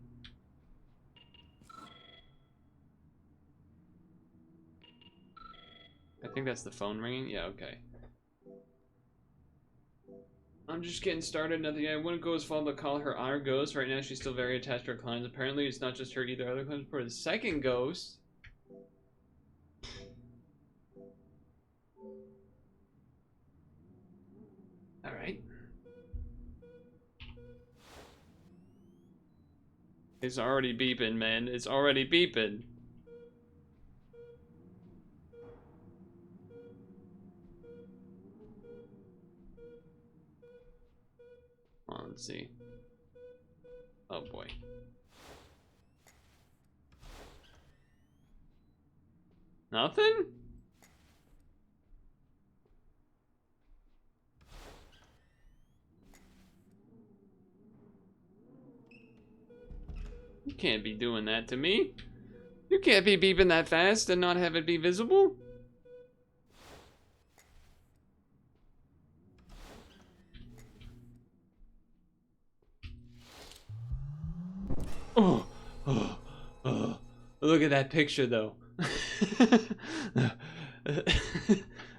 I think that's the phone ringing. Yeah, okay. I'm just getting started. Nothing. I wouldn't go as far to call her our ghost. Right now, she's still very attached to her clients. Apparently, it's not just her either. Other clients report the second ghost. All right. It's already beeping, man. It's already beeping. Come on, let's see. Oh boy. Nothing? You can't be doing that to me. You can't be beeping that fast and not have it be visible. Oh, oh, oh. Look at that picture though.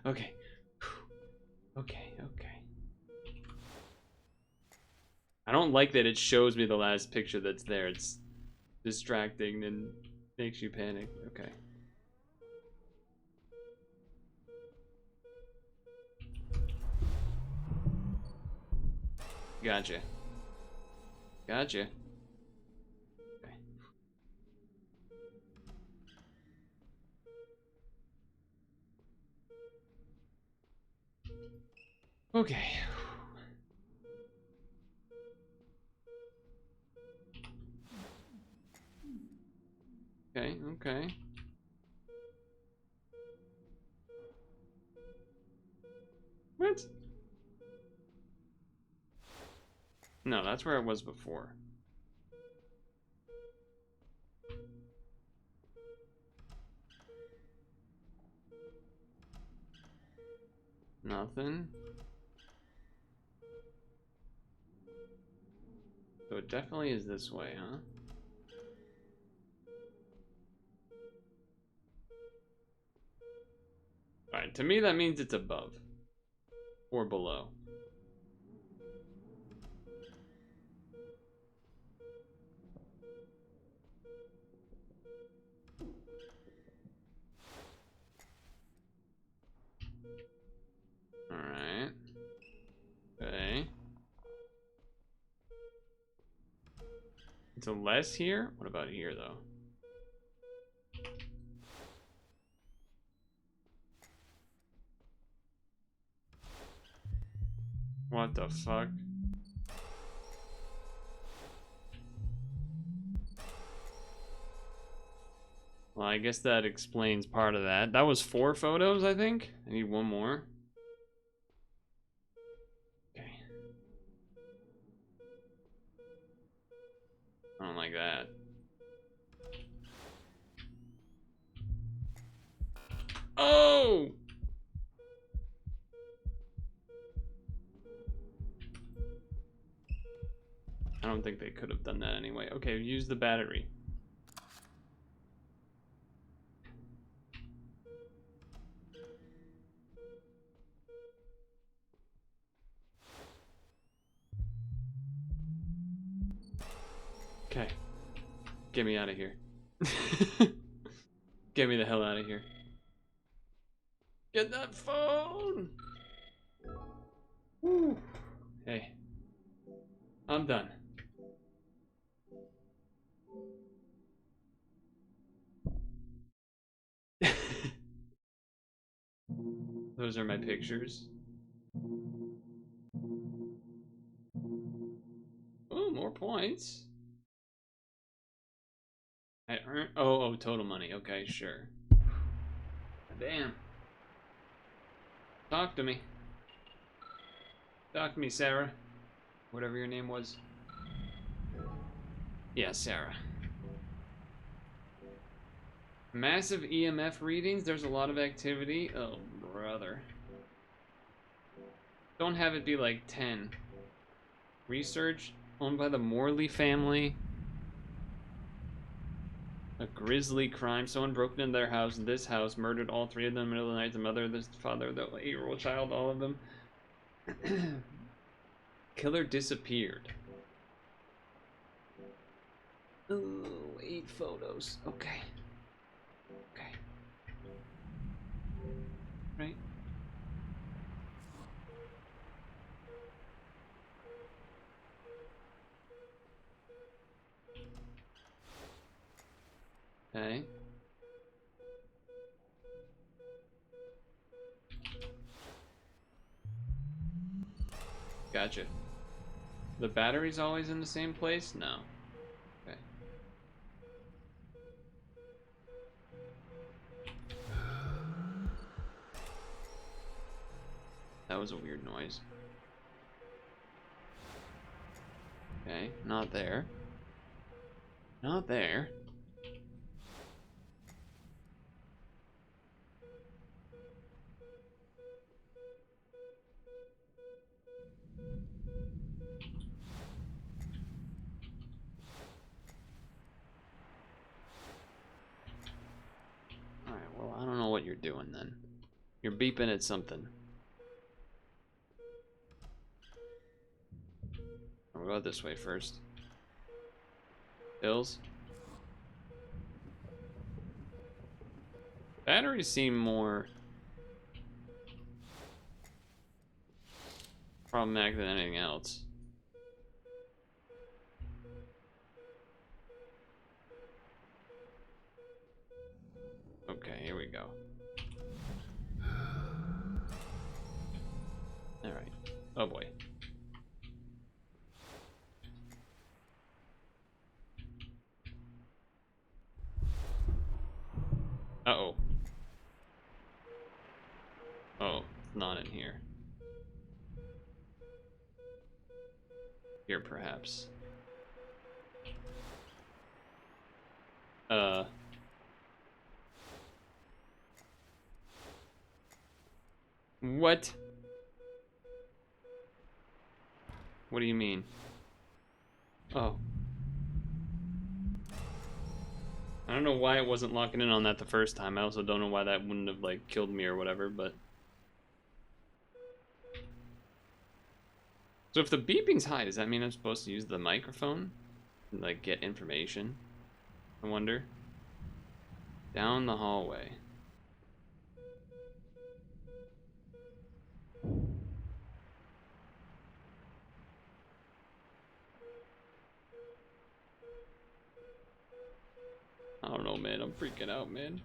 Okay. Okay, okay. I don't like that it shows me the last picture that's there. It's distracting and makes you panic. Okay. Gotcha. Gotcha. Okay. Okay. Okay, okay. What? No, that's where it was before. Nothing. So it definitely is this way, huh? Alright, to me that means it's above. Or below. Alright. Okay. It's a less here? What about here, though? What the fuck? Well, I guess that explains part of that. That was 4 photos, I think? I need one more. Okay. I don't like that. Oh! I don't think they could have done that anyway. Okay, use the battery. Okay. Get me out of here. Get me the hell out of here. Get that phone! Woo. Hey. I'm done. Those are my pictures. Oh, more points. I earned. Oh, total money. Okay, sure. Damn. Talk to me. Talk to me, Sarah. Whatever your name was. Yeah, Sarah. Massive EMF readings. There's a lot of activity. Oh, brother. Don't have it be like 10. Research owned by the Morley family. A grisly crime. Someone broke into their house, this house, murdered all three of them in the middle of the night. The mother, the father, the 8-year-old child, all of them. Killer disappeared. Ooh, 8 photos. Okay. Okay. Right. Okay. Gotcha. The battery's always in the same place? No. Okay. That was a weird noise. Okay, not there. Not there. Alright, well, I don't know what you're doing then. You're beeping at something. We'll go this way first. Dles? Batteries seem more problematic than anything else. Okay, here we go. Alright. Oh boy. Uh-oh. Oh, not in here. Here, perhaps. What? What do you mean? Oh. I don't know why it wasn't locking in on that the first time. I also don't know why that wouldn't have, like, killed me or whatever, but... So if the beeping's high, does that mean I'm supposed to use the microphone? And, like, get information? I wonder. Down the hallway. I don't know, man. I'm freaking out, man.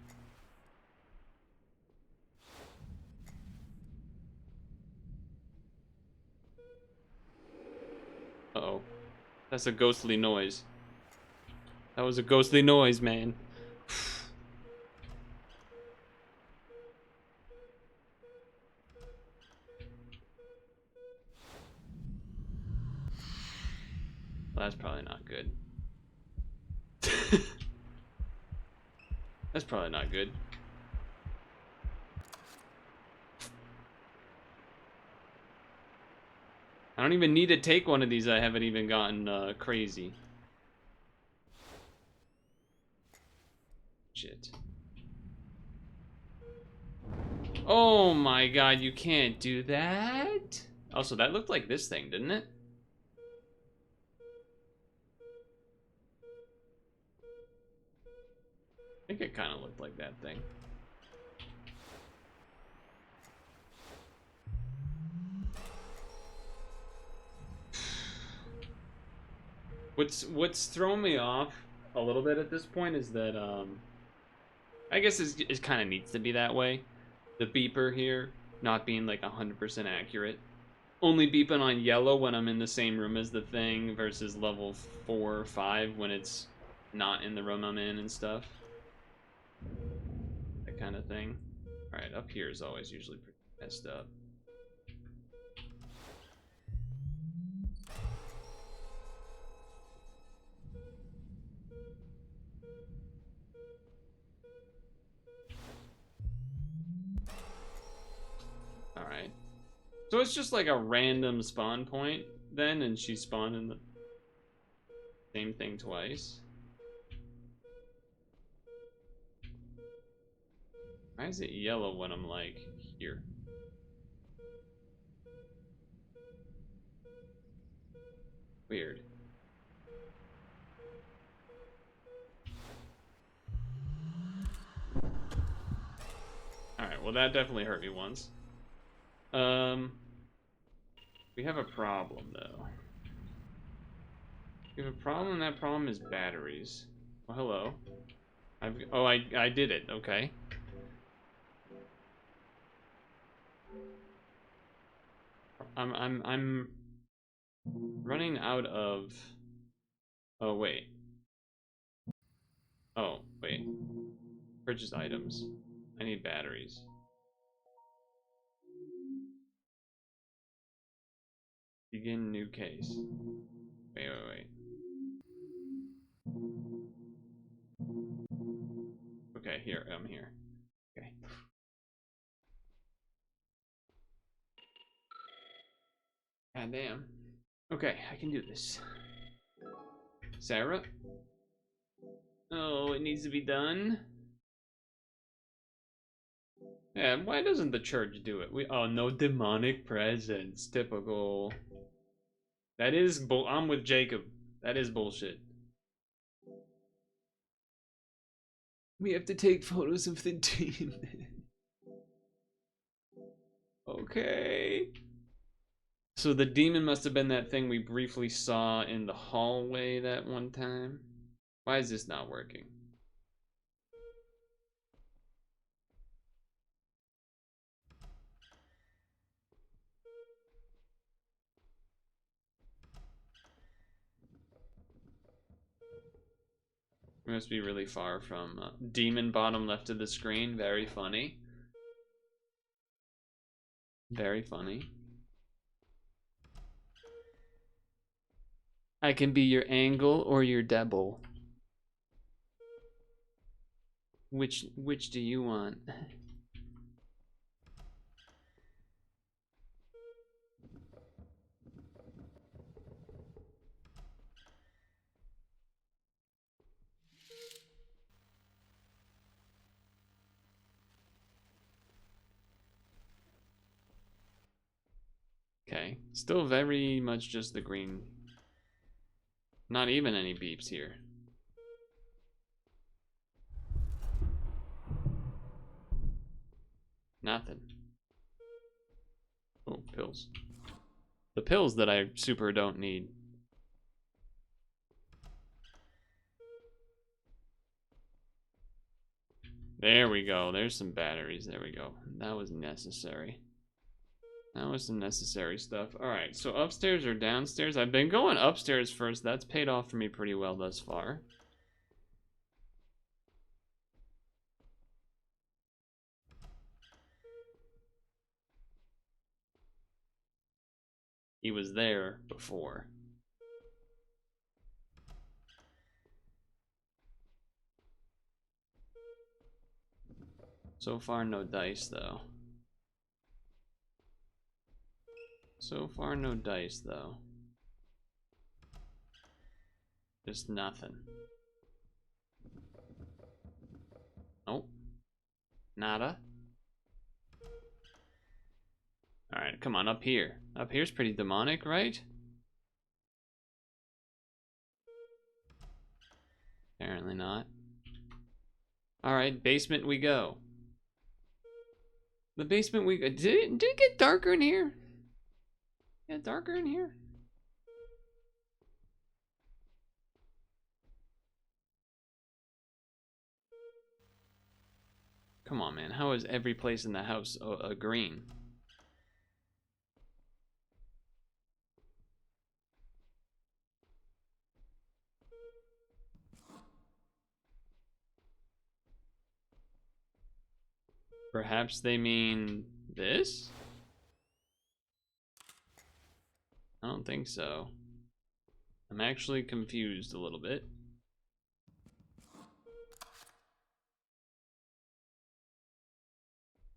Uh-oh. That's a ghostly noise. That was a ghostly noise, man. Well, that's probably not good. That's probably not good. I don't even need to take one of these. I haven't even gotten crazy. Shit. Oh my god, you can't do that? Also, that looked like this thing, didn't it? I think it kind of looked like that thing. What's thrown me off a little bit at this point is that I guess it kind of needs to be that way. The beeper here not being like 100% accurate. Only beeping on yellow when I'm in the same room as the thing versus level 4 or 5 when it's not in the room I'm in and stuff. That kind of thing. Alright, up here is always usually pretty messed up. Alright. So it's just like a random spawn point then, and she spawned in the same thing twice. Why is it yellow when I'm like here? Weird. Alright, well that definitely hurt me once. We have a problem though. We have a problem, and that problem is batteries. Oh, hello. I did it, okay. I'm running out of. Oh wait. Oh wait. Purchase items. I need batteries. Begin new case. Wait. Okay, here, I'm here. Okay. God damn. Okay, I can do this. Sarah? Oh, it needs to be done. Yeah, why doesn't the church do it? Oh, no demonic presence. Typical. That is I'm with Jacob. That is bullshit. We have to take photos of the demon. Okay. So the demon must have been that thing we briefly saw in the hallway that one time. Why is this not working? We must be really far from demon bottom left of the screen. Very funny. Very funny. I can be your angle or your devil. Which do you want? Okay, still very much just the green. Not even any beeps here. Nothing. Oh, pills. The pills that I super don't need. There we go. There's some batteries. There we go. That was necessary. That was some necessary stuff. Alright, so upstairs or downstairs? I've been going upstairs first. That's paid off for me pretty well thus far. He was there before. So far, no dice, though. So far, no dice, though. Just nothing. Nope. Nada. Alright, come on, up here. Up here's pretty demonic, right? Apparently not. Alright, basement we go. The basement we go. Did it get darker in here? Yeah, darker in here? Come on, man. How is every place in the house a green? Perhaps they mean this? I don't think so. I'm actually confused a little bit.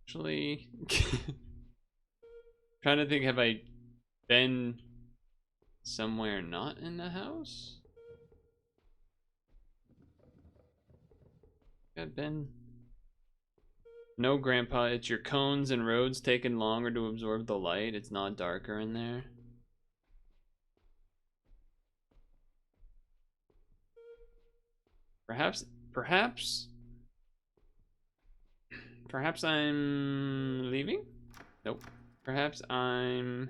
Actually, Trying to think, have I been somewhere not in the house? I've been... No, Grandpa, it's your cones and roads taking longer to absorb the light. It's not darker in there. Perhaps I'm leaving? Nope. Perhaps I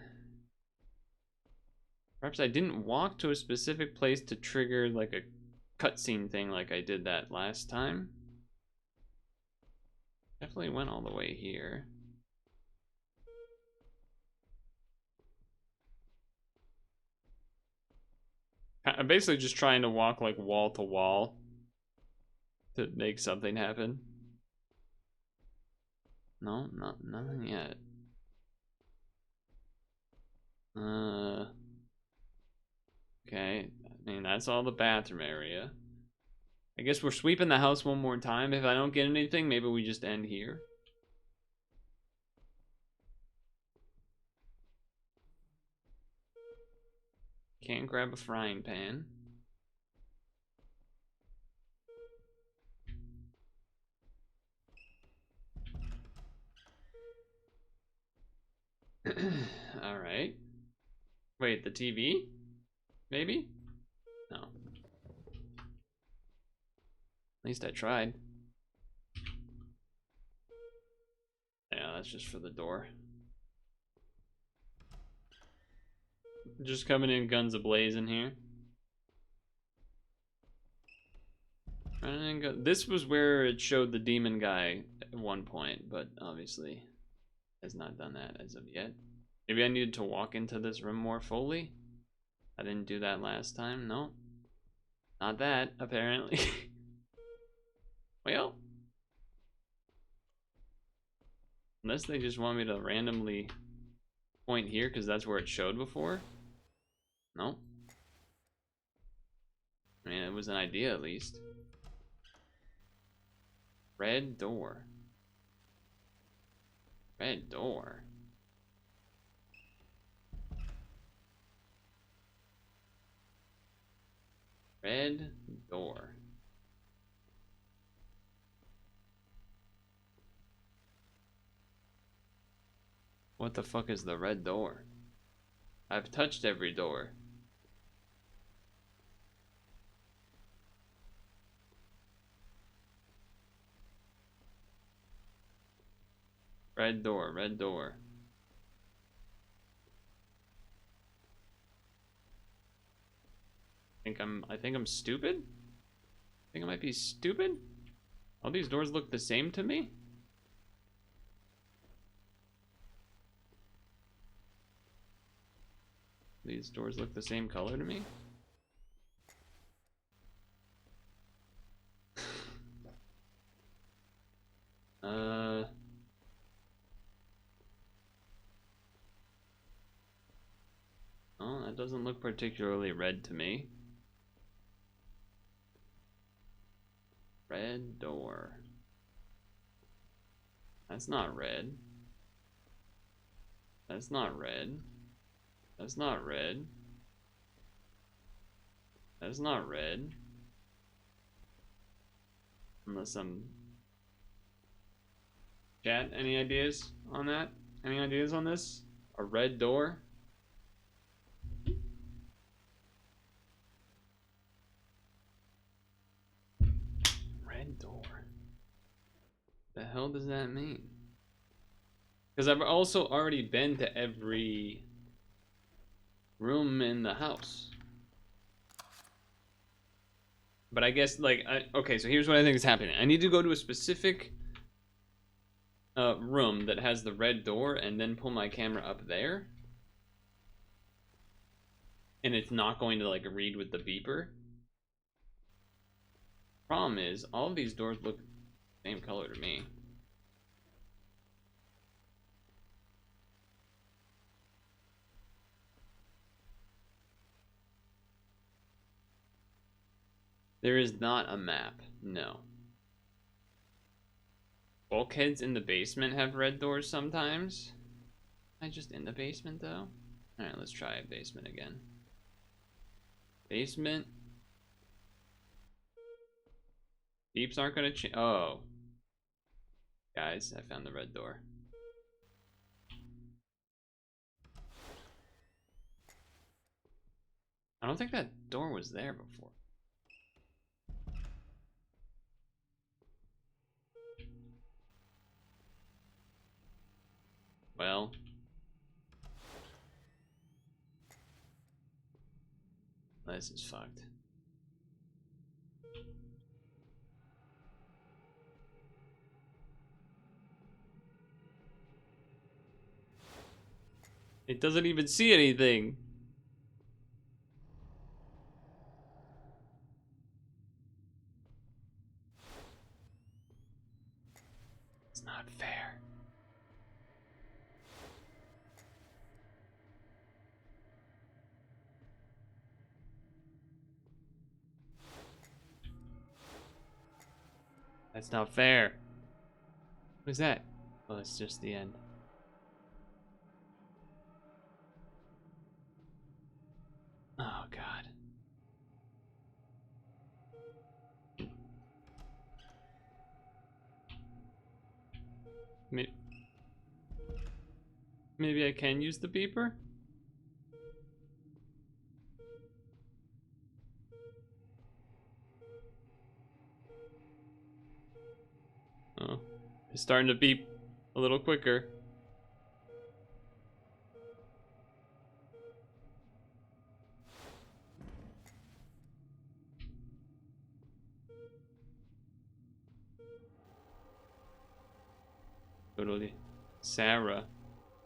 didn't walk to a specific place to trigger like a cutscene thing like I did that last time. Definitely went all the way here. I'm basically just trying to walk like wall to wall to make something happen. No, nothing yet. Okay, I mean that's all the bathroom area. I guess we're sweeping the house one more time. If I don't get anything, maybe we just end here. Can't grab a frying pan. All right. Wait, the TV? Maybe? No. At least I tried. Yeah, that's just for the door. Just coming in guns a-blazing here. This was where it showed the demon guy at one point, but obviously has not done that as of yet. Maybe I needed to walk into this room more fully. I didn't do that last time. No. Not that, apparently. Well. Unless they just want me to randomly point here because that's where it showed before. No. I mean, it was an idea at least. Red door. Red door. Red door. What the fuck is the red door? I've touched every door. Red door, red door. I think I'm stupid? I think I might be stupid? All these doors look the same to me? These doors look the same color to me? Oh, that doesn't look particularly red to me. Red door. That's not red. That's not red. That's not red. That's not red. Unless I'm... Chat, any ideas on that? Any ideas on this? A red door? Red door. The hell does that mean? Because I've also already been to every room in the house. But I guess, like, okay, so here's what I think is happening. I need to go to a specific room that has the red door and then pull my camera up there. And it's not going to, like, read with the beeper. Problem is, all of these doors look the same color to me. There is not a map, no. Bulkheads in the basement have red doors sometimes. I just in the basement though? Alright, let's try basement again. Basement. Beeps aren't gonna change. Oh. Guys, I found the red door. I don't think that door was there before. Well. This is fucked. It doesn't even see anything. It's not fair. That's not fair. What is that? Oh, it's just the end. Oh, God. Maybe I can use the beeper? Oh, it's starting to beep a little quicker. Totally. Sarah.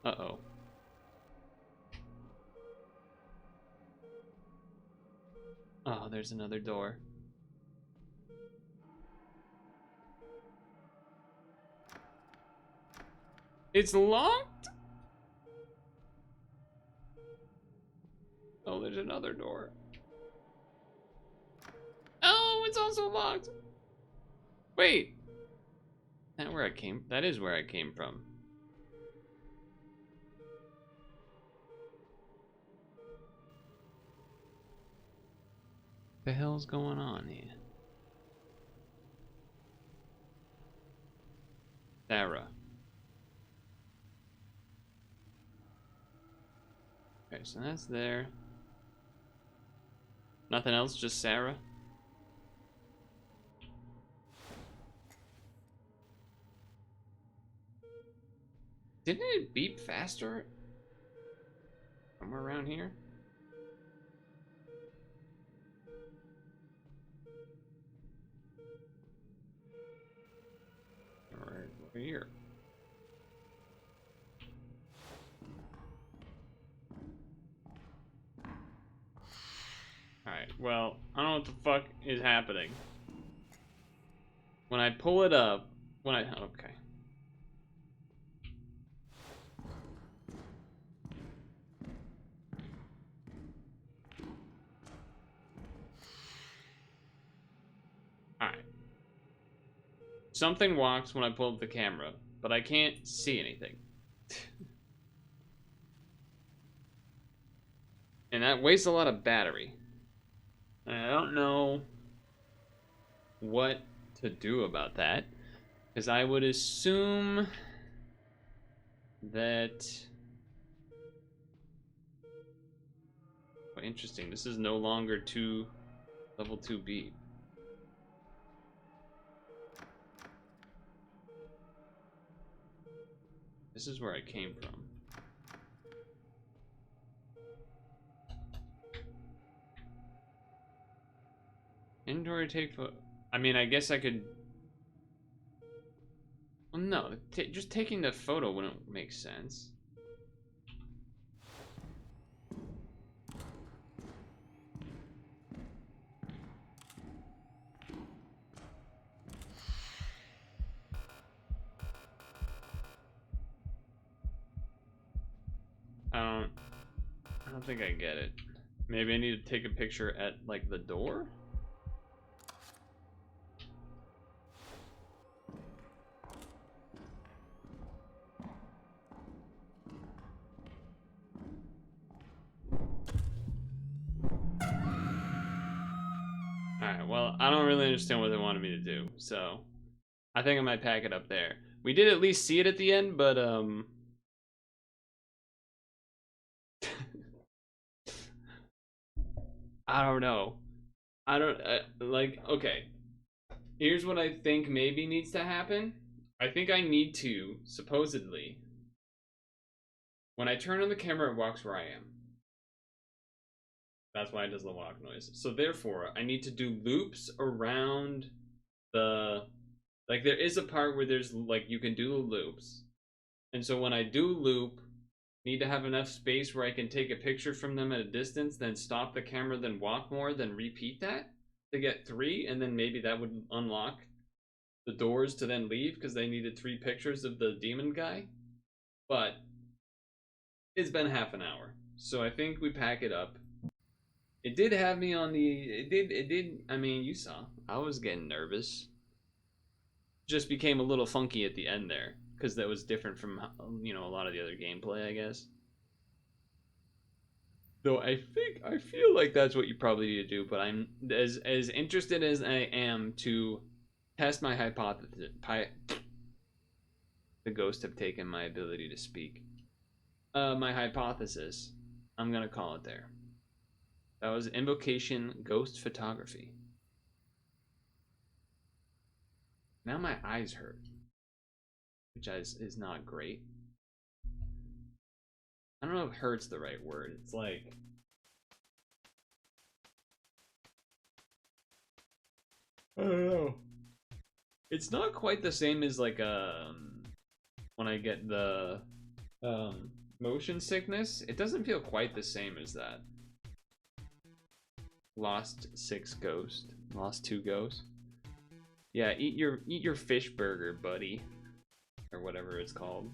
Uh-oh. Oh, there's another door. It's locked? Oh, there's another door. Oh, it's also locked. Wait. That where I came? That is where I came from. The hell's going on here? Sarah. Okay, so that's there. Nothing else, just Sarah. Didn't it beep faster? Somewhere around here? Or here? Alright, well, I don't know what the fuck is happening. When I pull it up, okay. Alright. Something walks when I pull up the camera, but I can't see anything. And that wastes a lot of battery. And I don't know what to do about that, because I would assume that... Oh, interesting, this is no longer level 2 beep. This is where I came from. Inventory take photo. I mean, I guess I could... Well, no, just taking the photo wouldn't make sense. I don't think I get it. Maybe I need to take a picture at, like, the door? Alright, well, I don't really understand what they wanted me to do, so I think I might pack it up there. We did at least see it at the end, but I don't know. I don't like. Okay, here's what I think maybe needs to happen. I think I need to supposedly, when I turn on the camera, it walks where I am. That's why it does the walk noise. So therefore, I need to do loops around the, like there is a part where there's like you can do the loops. And so when I do loop, need to have enough space where I can take a picture from them at a distance, then stop the camera, then walk more, then repeat that to get 3, and then maybe that would unlock the doors to then leave because they needed 3 pictures of the demon guy. But it's been half an hour, so I think we pack it up. It did have me on the. It did. I mean, you saw. I was getting nervous. Just became a little funky at the end there because that was different from a lot of the other gameplay, I guess. Though I feel like that's what you probably need to do. But I'm as interested as I am to test my hypothesis. The ghosts have taken my ability to speak. My hypothesis. I'm gonna call it there. That was Invocation Ghost Photography. Now my eyes hurt, which is not great. I don't know if hurt's the right word. It's like, I don't know. It's not quite the same as like when I get the motion sickness. It doesn't feel quite the same as that. Lost 6 ghosts. Lost 2 ghosts. Yeah, eat your fish burger, buddy, or whatever it's called.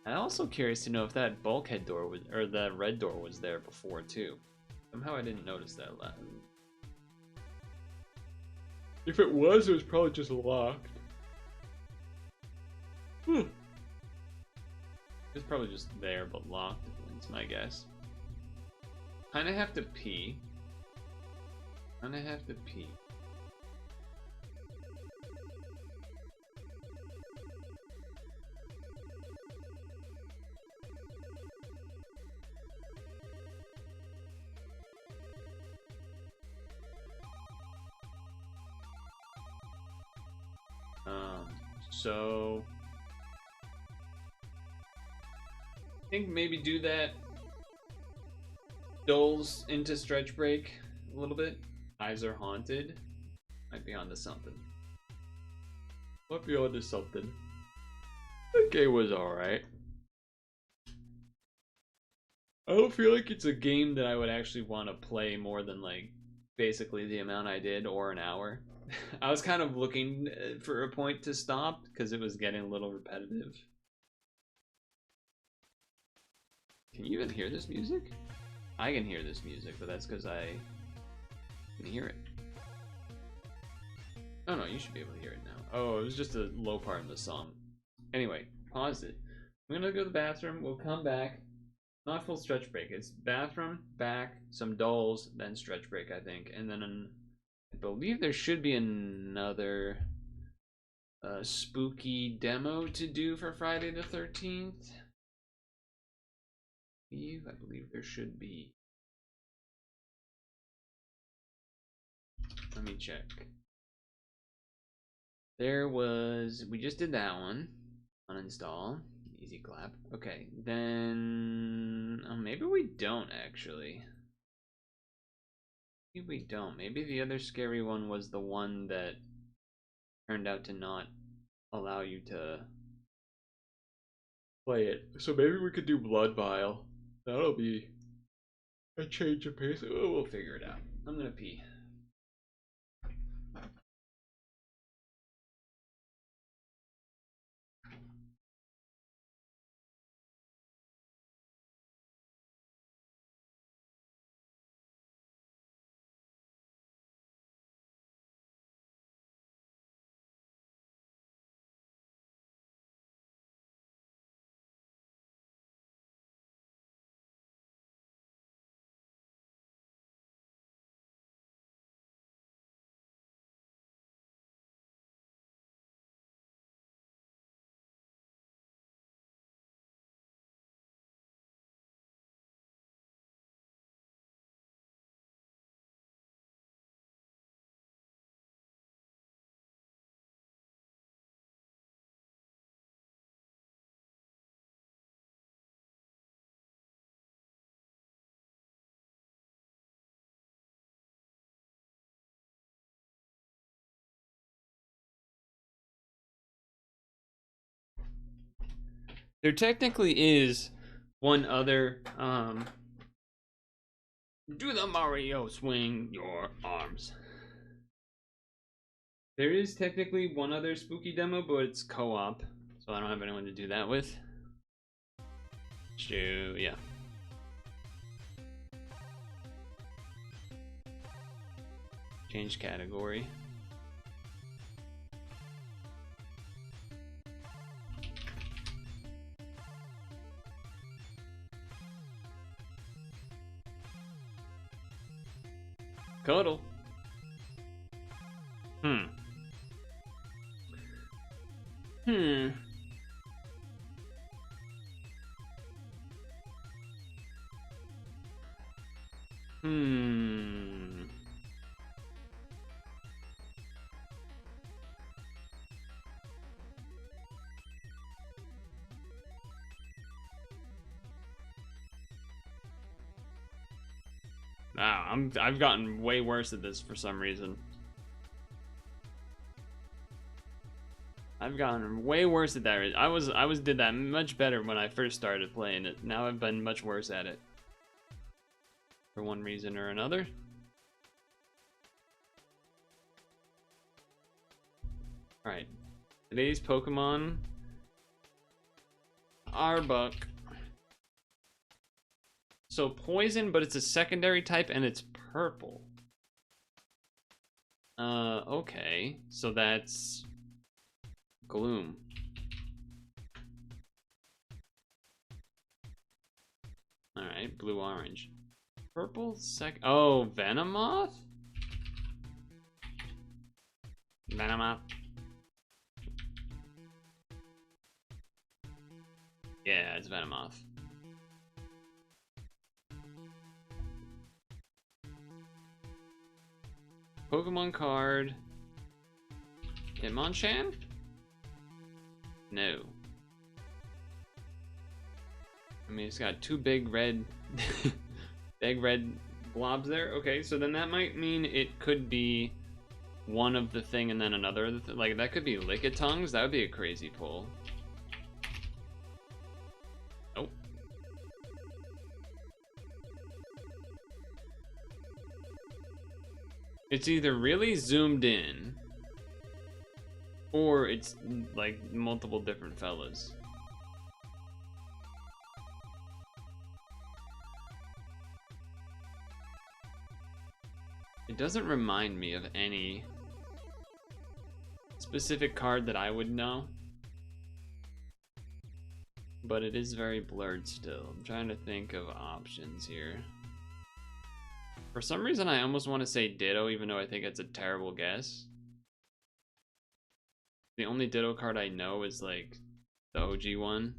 I'm also curious to know if that bulkhead door was, or that red door was there before too. Somehow I didn't notice that last. If it was probably just locked. It's probably just there but locked. That's my guess. Kinda have to pee. So I think maybe do that Dles into stretch break a little bit. Eyes are haunted. Might be onto something. The game was alright. I don't feel like it's a game that I would actually want to play more than like basically the amount I did, or an hour. I was kind of looking for a point to stop because it was getting a little repetitive. Can you even hear this music? I can hear this music, but that's because I can hear it. Oh no, you should be able to hear it now. Oh, it was just a low part in the song. Anyway, pause it. I'm gonna go to the bathroom. We'll come back. Not full stretch break. It's bathroom, back, some dolls, then stretch break, I think. And then I believe there should be another spooky demo to do for Friday the 13th. I believe there should be. Let me check. There was, we just did that one. Uninstall. Easy clap. Okay, then maybe we don't actually. Maybe we don't. Maybe the other scary one was the one that turned out to not allow you to play it. So maybe we could do Blood Vial. That'll be a change of pace. Oh, we'll figure it out. I'm gonna pee. There technically is one other, do the Mario swing your arms. There is technically one other spooky demo, but it's co-op, so I don't have anyone to do that with. So, yeah. Change category. Cuddle. Hmm. Wow, I've gotten way worse at this for some reason. I've gotten way worse at that. I did that much better when I first started playing it. Now I've been much worse at it. For one reason or another. Alright. Today's Pokemon Arbok. So poison, but it's a secondary type and it's purple. Okay. So that's Gloom. Alright, blue orange. Purple oh, Venomoth? Venomoth. Yeah, it's Venomoth. Pokemon card. Hitmonchan? No. I mean, it's got two big red big red blobs there. Okay, so then that might mean it could be one of the thing and then another. Like, that could be Lickitungs. That would be a crazy pull. Nope. It's either really zoomed in, or it's like multiple different fellas. It doesn't remind me of any specific card that I would know, but it is very blurred still. I'm trying to think of options here. For some reason, I almost want to say Ditto, even though I think it's a terrible guess. The only Ditto card I know is like the OG one.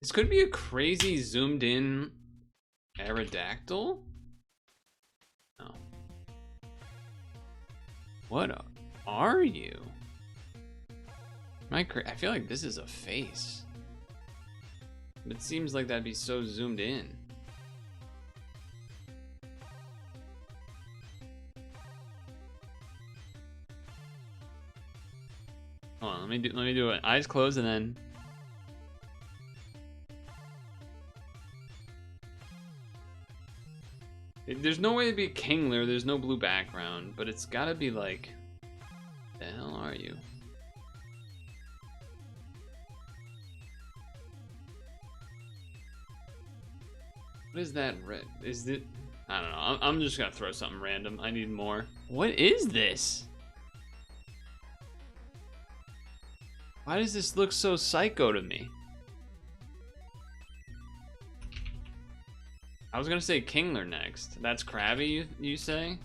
This could be a crazy zoomed in Aerodactyl? No. What are you? I feel like this is a face. It seems like that'd be so zoomed in. Hold on, let me do it. Eyes closed and then. There's no way to be Kingler. There's no blue background, but it's gotta be like. The hell are you? What is that red? Is it? I don't know. I'm just gonna throw something random. I need more. What is this? Why does this look so psycho to me? I was gonna say Kingler next. That's Krabby, you say?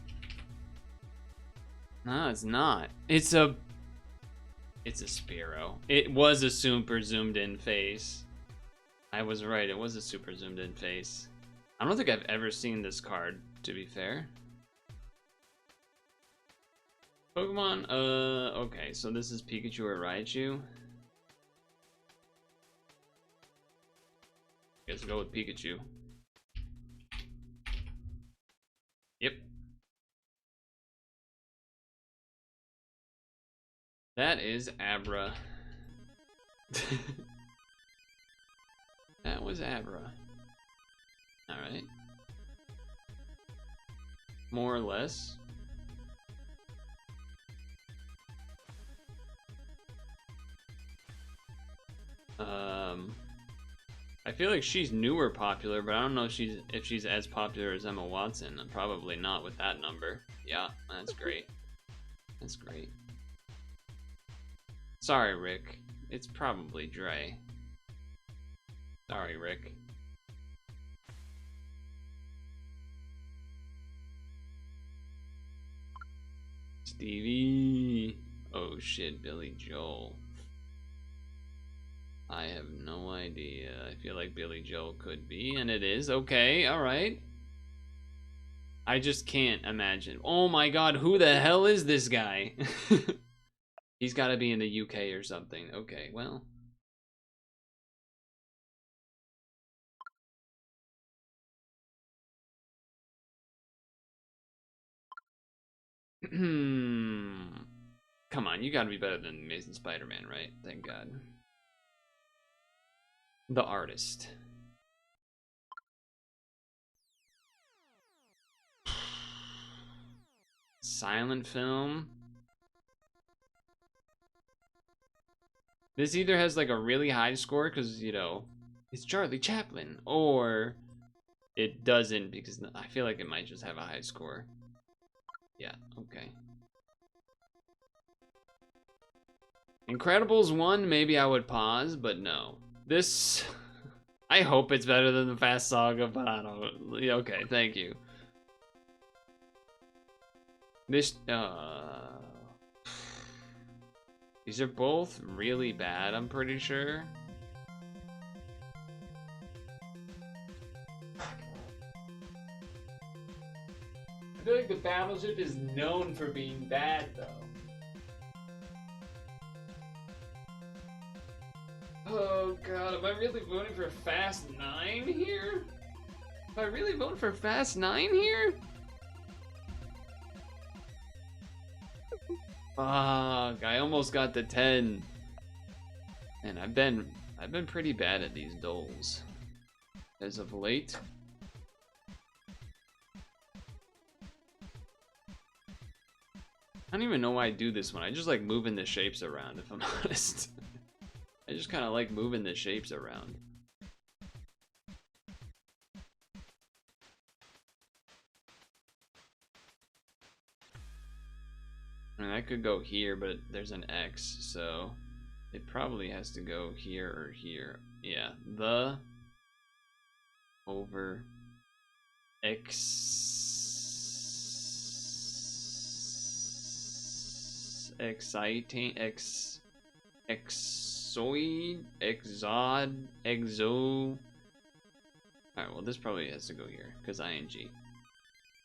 No, it's not. It's a Spearow. It was a super zoomed in face. I was right. It was a super zoomed in face. I don't think I've ever seen this card, to be fair. Pokemon, okay, so this is Pikachu or Raichu. Guess we'll go with Pikachu. Yep. That is Abra. That was Abra. Alright. More or less. I feel like she's newer popular, but I don't know if she's as popular as Emma Watson. Probably not with that number. Yeah, that's great. That's great. Sorry, Rick. It's probably Dre. Sorry, Rick. Stevie. Oh shit, Billy Joel. I have no idea. I feel like Billy Joel could be, and it is. Okay, alright. I just can't imagine. Oh my god, who the hell is this guy? He's gotta be in the UK or something. Okay, well. Come on, you gotta be better than Amazing Spider-Man, right? Thank God. The artist. Silent film. This either has like a really high score because, you know, it's Charlie Chaplin, or it doesn't because I feel like it might just have a high score. Yeah, okay. Incredibles 1, maybe I would pause, but no. This, I hope it's better than the Fast Saga, but I don't. Okay, thank you. This, these are both really bad, I'm pretty sure. I feel like the Battleship is known for being bad, though. Oh god, am I really voting for Fast 9 here? Am I really voting for Fast 9 here? Fuck, I almost got to 10. And I've been pretty bad at these doles as of late. I don't even know why I do this one. I just like moving the shapes around, if I'm honest. I just kind of like moving the shapes around. I mean, I could go here, but there's an X, so it probably has to go here or here. Yeah, the over exciting exoid exod exo. Alright, well this probably has to go here because ing.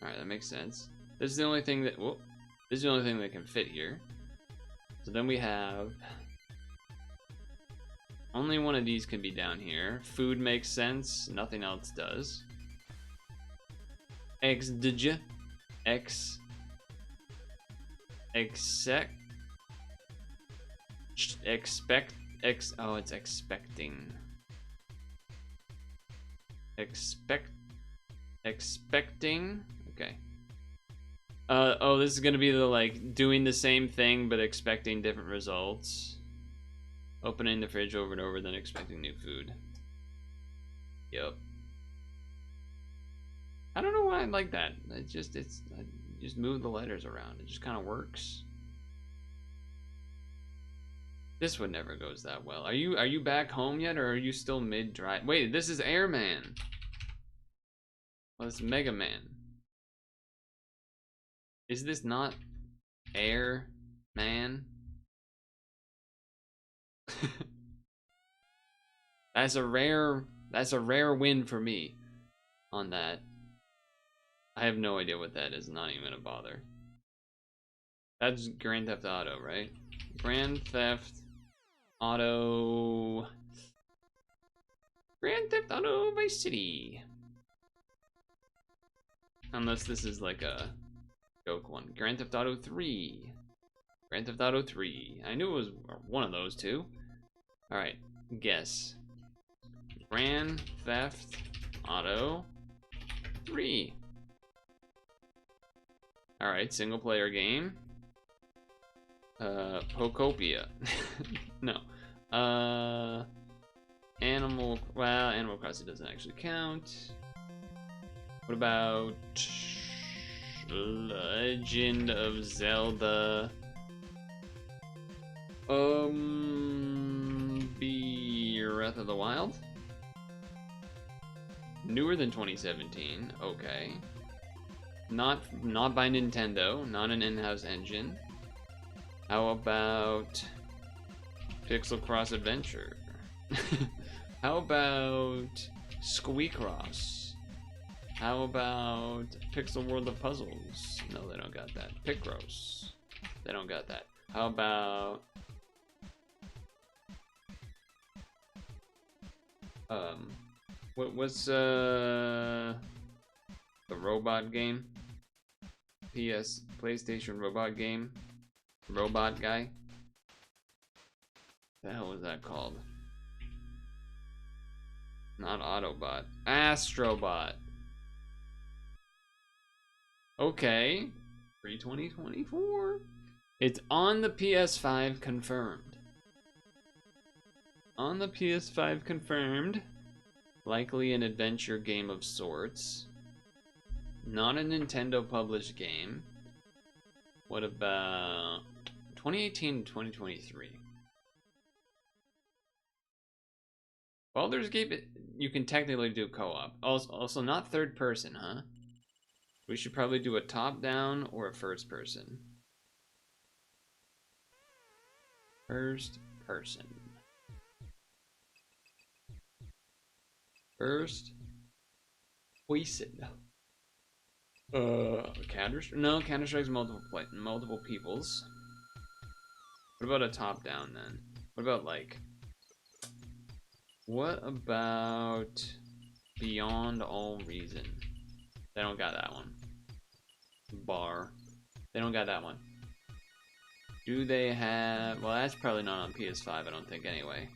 Alright, that makes sense. This is the only thing that this is the only thing that can fit here. So then we have only one of these can be down here. Food makes sense, nothing else does. Exdj x exec expect x oh it's expecting expecting okay. Oh, this is gonna be the like doing the same thing but expecting different results. Opening the fridge over and over, then expecting new food. Yep. I don't know why I like that. I just move the letters around. It just kind of works. This one never goes that well. Are you back home yet, or are you still mid-drive? Wait, this is Airman. Well, it's Mega Man. Is this not Air Man? That's a rare win for me on that. I have no idea what that is. Not even gonna bother. That's Grand Theft Auto, right? Grand Theft Auto Vice City. Unless this is like a joke one. Grand Theft Auto 3. Grand Theft Auto 3. I knew it was one of those two. Alright, guess. Grand Theft Auto 3. Alright, single player game. Pocopia. No. Animal Crossing doesn't actually count. What about Legend of Zelda? Breath of the Wild? Newer than 2017. Okay. Not by Nintendo, not an in-house engine. How about Picross Adventure? How about CiniCross? How about Pixel World of Puzzles? No, they don't got that. Picross. They don't got that. How about what's the robot game? PlayStation robot game? Robot guy? The hell was that called? Not Autobot. Astrobot. Okay. Pre-2024. It's on the PS5 confirmed. On the PS5 confirmed. Likely an adventure game of sorts. Not a Nintendo published game. What about 2018 to 2023? Baldur's Gate, you can technically do co-op. Also not third person, huh? We should probably do a top-down or a first person. First person. First person. Counter-Strike's multiple peoples. What about a top-down then? What about Beyond All Reason? They don't got that one. Bar. They don't got that one. Do they have... Well, that's probably not on PS5, I don't think, anyway.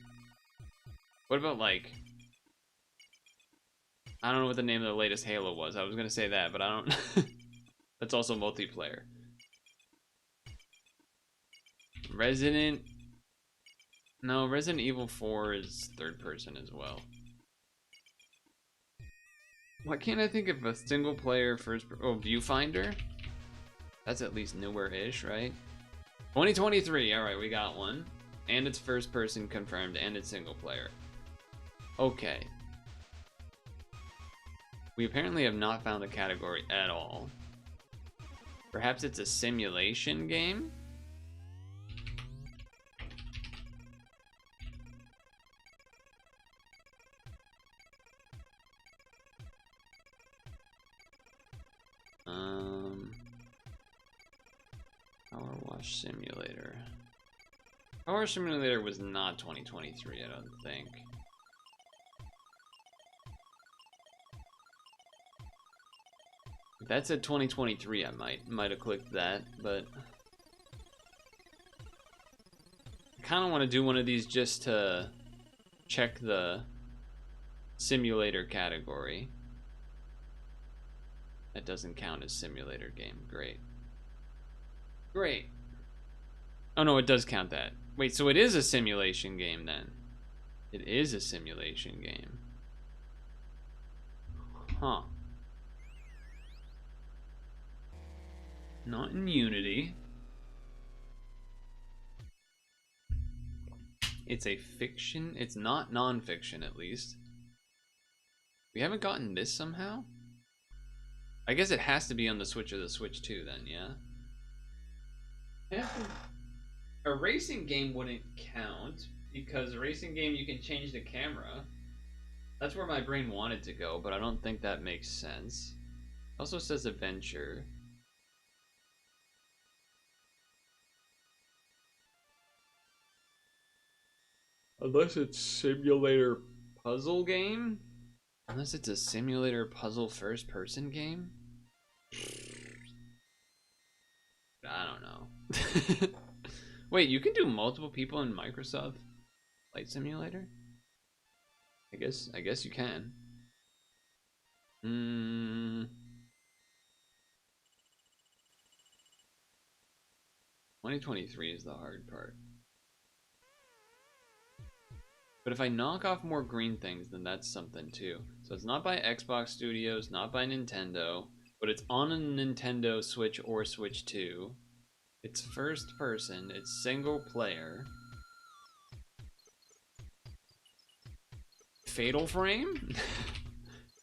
What about, I don't know what the name of the latest Halo was. I was gonna say that, but I don't... That's also multiplayer. Resident Evil 4 is third person as well. Why can't I think of a single player Viewfinder? That's at least newer-ish, right? 2023, alright, we got one. And it's first person confirmed, and it's single player. Okay. We apparently have not found a category at all. Perhaps it's a simulation game? Power Wash Simulator. Power Simulator was not 2023, I don't think. If that said 2023, I might have clicked that, but I kind of want to do one of these just to check the simulator category. That doesn't count as simulator game. Great. Great. Oh no, it does count that. Wait, so it is a simulation game then. It is a simulation game. Huh. Not in Unity. It's a fiction. It's not non-fiction, at least. We haven't gotten this somehow? I guess it has to be on the Switch or the Switch 2 then, yeah? A racing game wouldn't count, because a racing game you can change the camera. That's where my brain wanted to go, but I don't think that makes sense. It also says adventure. Unless it's simulator puzzle game? Unless it's a simulator puzzle first person game? I don't know. Wait, you can do multiple people in Microsoft Light simulator? I guess you can. 2023 is the hard part. But if I knock off more green things, then that's something too. So it's not by Xbox Studios, not by Nintendo, but it's on a Nintendo Switch or Switch 2. It's first person, it's single player. Fatal Frame?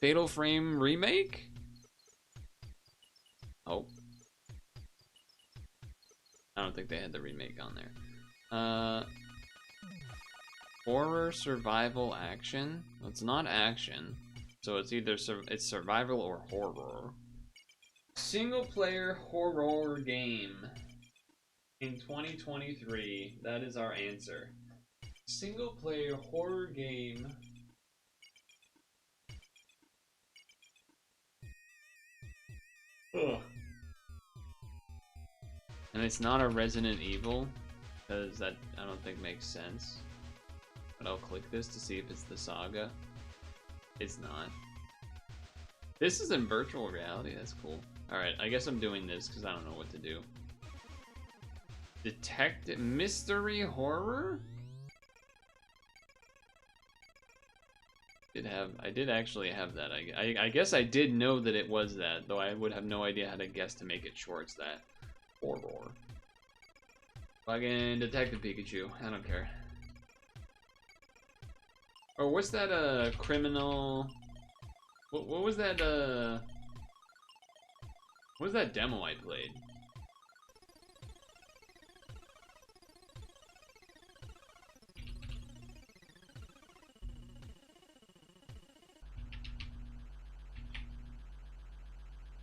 Fatal Frame remake? Oh. I don't think they had the remake on there. Horror survival action? Well, it's not action, so it's either it's survival or horror. Single player horror game in 2023. That is our answer. Single player horror game. Ugh. And it's not a Resident Evil, because that I don't think makes sense. But I'll click this to see if it's the Saga. It's not. This is in virtual reality, that's cool. Alright, I guess I'm doing this because I don't know what to do. Detective mystery horror? I did actually have that. I guess I did know that it was that, though I would have no idea how to guess to make it sure it's that. Horror. Fucking Detective Pikachu. I don't care. Or what's that criminal? What was that what was that demo I played?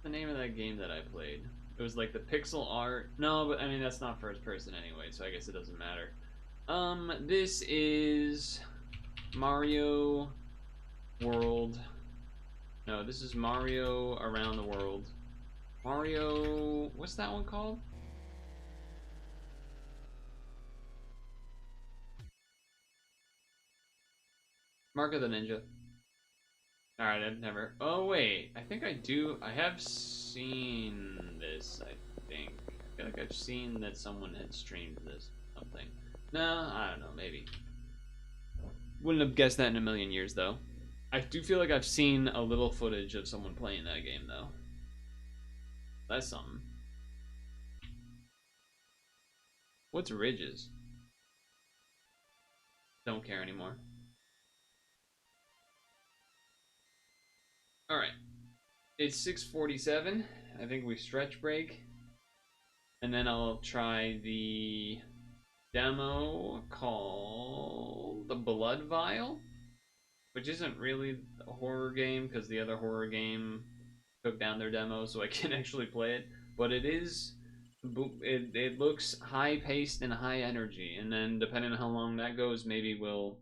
The name of that game that I played. It was like the pixel art. No, but I mean that's not first person anyway, so I guess it doesn't matter. This is Mario World. No, this is Mario Around the World. Mario, what's that one called? Mark of the Ninja. Alright, I've never... Oh, wait. I think I do... I have seen this, I think. I feel like I've seen that someone had streamed this. Something. No, I don't know. Maybe. Wouldn't have guessed that in a million years, though. I do feel like I've seen a little footage of someone playing that game, though. That's something. What's Ridges? Don't care anymore. Alright. It's 6:47. I think we stretch break. And then I'll try the demo called The Blood Vial, which isn't really a horror game because the other horror game took down their demo so I can actually play it. But it is... It looks high-paced and high energy. And then depending on how long that goes, maybe we'll...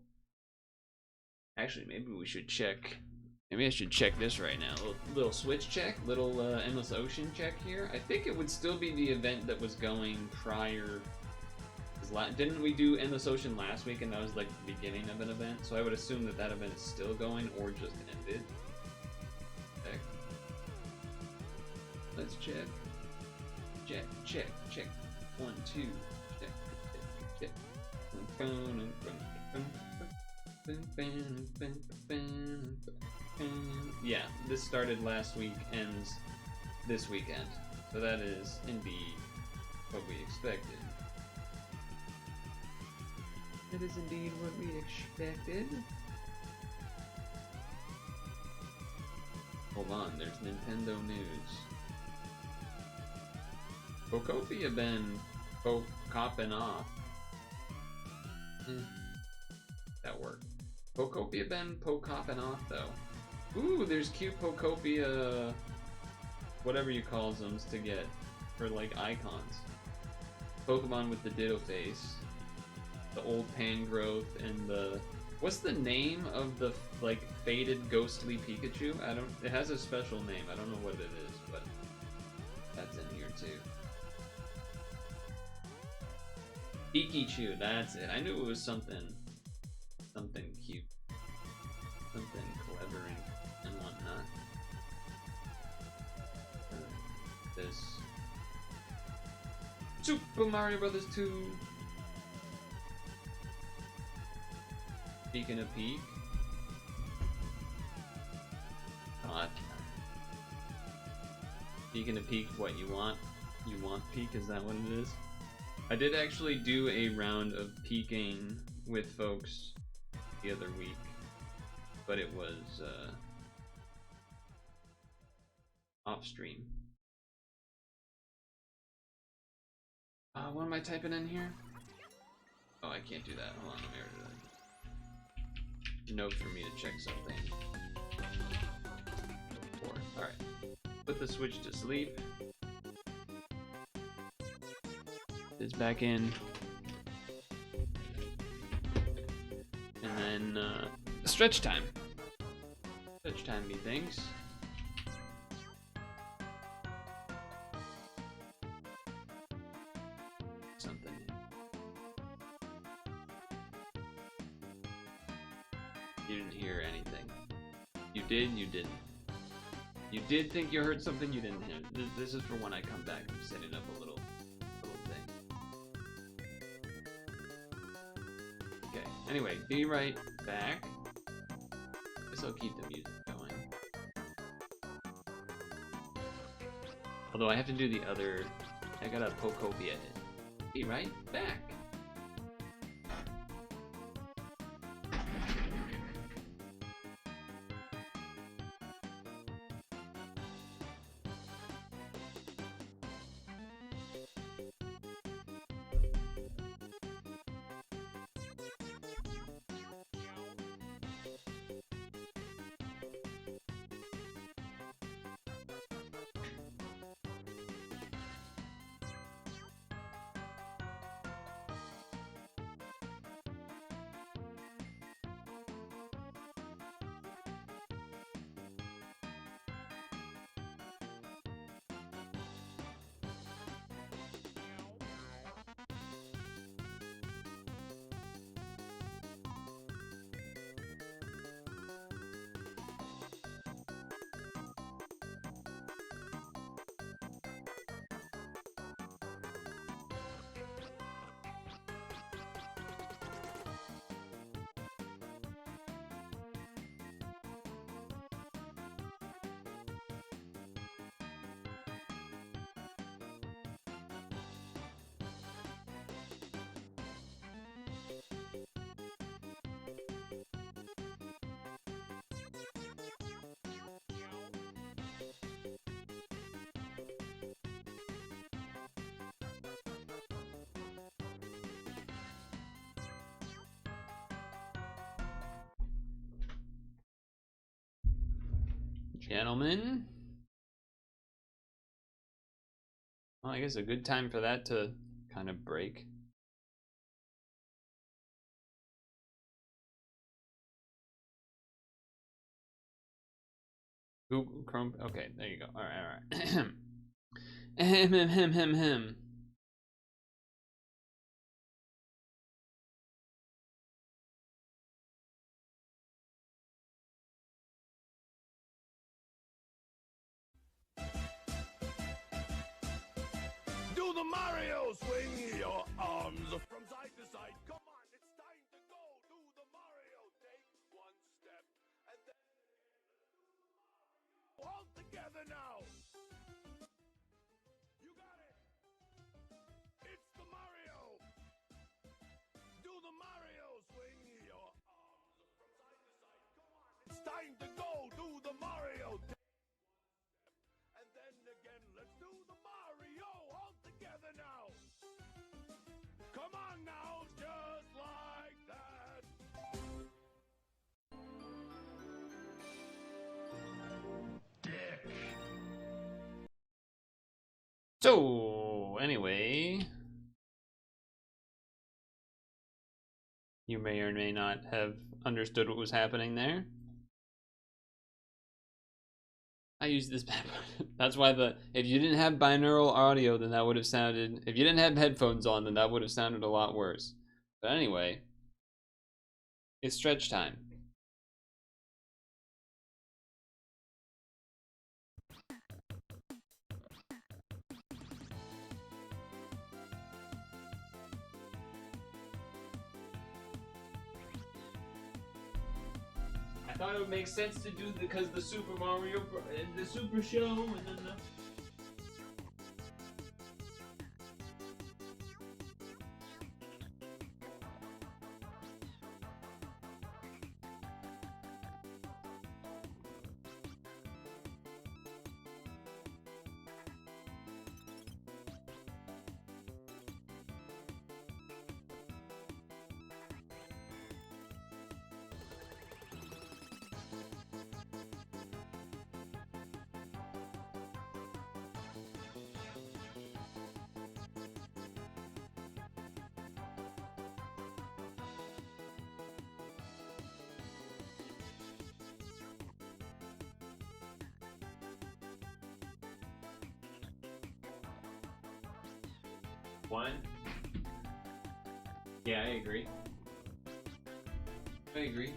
Actually, maybe we should check... Maybe I should check this right now. Little switch check, little Endless Ocean check here. I think it would still be the event that was going prior. Didn't we do Endless Ocean last week and that was like the beginning of an event? So I would assume that that event is still going or just ended. Check. Let's check. Check, check, check. 1, 2. Check, check, check. Yeah, this started last week, ends this weekend. So that is indeed what we expected. That is indeed what we expected. Hold on, there's Nintendo news. Pocopia been copping off. That worked. Pocopia been copping off though. Ooh, there's cute Pocopia, whatever you call them, to get for like icons. Pokemon with the Ditto face, the old Pangrowth, and the what's the name of the like faded ghostly Pikachu? It has a special name. I don't know what it is, but that's in here too. Pikachu, that's it. I knew it was something Super Mario Brothers 2. Speaking of peak. God. Speaking of peak, what you want? You want peak? Is that what it is? I did actually do a round of peaking with folks the other week, but it was off stream. What am I typing in here? Oh, I can't do that. Hold on, let me do that. Note for me to check something. 4. Alright. Put the Switch to sleep. It's back in. And then, stretch time. Stretch time, methinks. Something. You didn't hear anything. You did, you didn't. You did think you heard something, you didn't hear. This is for when I come back. I'm setting up a little thing. Okay, anyway, be right back. Guess I'll keep the music going. Although I have to do the other, I gotta Pocobia it. Be right back. Gentlemen. Well, I guess a good time for that to kind of break. Google Chrome. Okay, there you go. All right, all right. Ahem. Do the Mario swing your arms from side to side. Come on, it's time to go. Do the Mario. Take one step and then all together now. You got it. It's the Mario. Do the Mario swing your arms from side to side. Come on, it's time to go. Do the Mario. And then again, let's do the Mario all together now. Come on now, just like that. So, anyway, you may or may not have understood what was happening there. I use this bad one. That's why if you didn't have binaural audio, then that would have sounded, if you didn't have headphones on, then that would have sounded a lot worse. But anyway, it's stretch time. I thought it would make sense to do because the Super Mario, the Super Show, and then the. One. Yeah, I agree. I agree.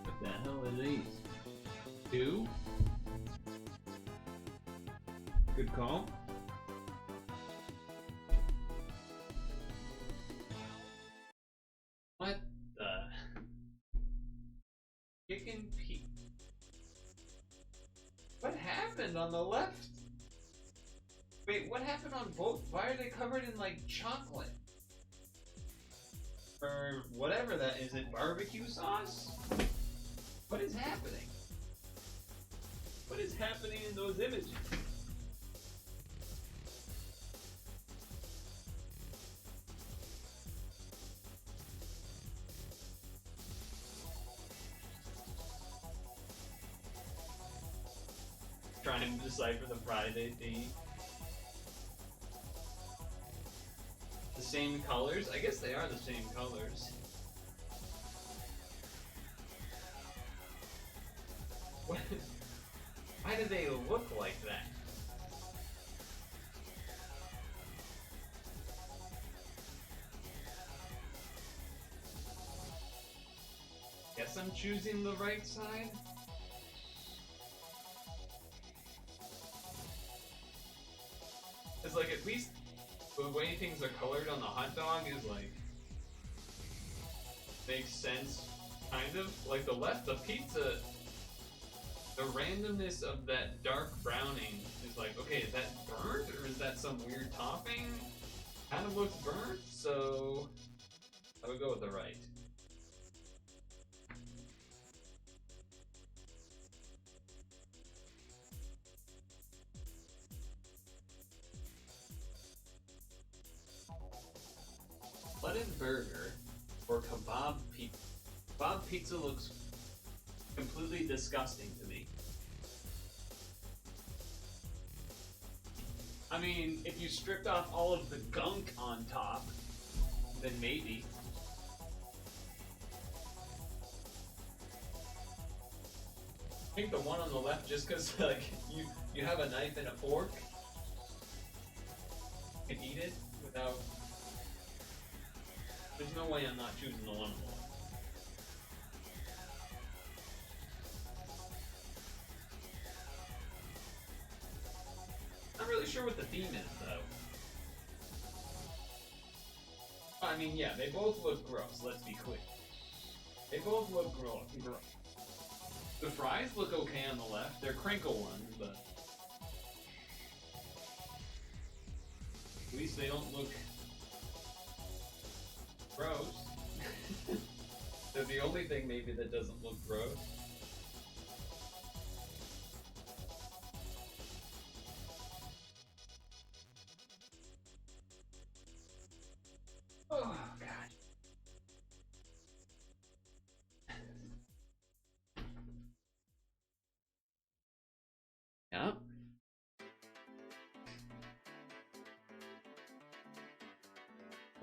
What the hell are these? Two? Good call. What the? Chicken Pete. What happened on the left? Wait, what happened on both? Why are they covered in like chocolate? Or whatever that is, it barbecue sauce? What is happening? What is happening in those images? Trying to decipher the Friday theme. The same colors? I guess they are the same colors. What? Why do they look like that? Guess I'm choosing the right side? It's like at least the way things are colored on the hot dog is like makes sense, kind of. Like the left, the pizza, the randomness of that dark browning is like, okay, is that burnt or is that some weird topping? Kind of looks burnt, so I would go with the right. Button burger or kebab pizza. Kebab pizza looks completely disgusting to me. I mean, if you stripped off all of the gunk on top, then maybe. I think the one on the left, just because like you have a knife and a fork, you can eat it without. There's no way I'm not choosing the one on the left. Not really sure what the theme is, though. I mean, yeah, they both look gross, let's be clear. They both look gross. The fries look okay on the left. They're crinkle ones, but at least they don't look gross. They're the only thing maybe that doesn't look gross.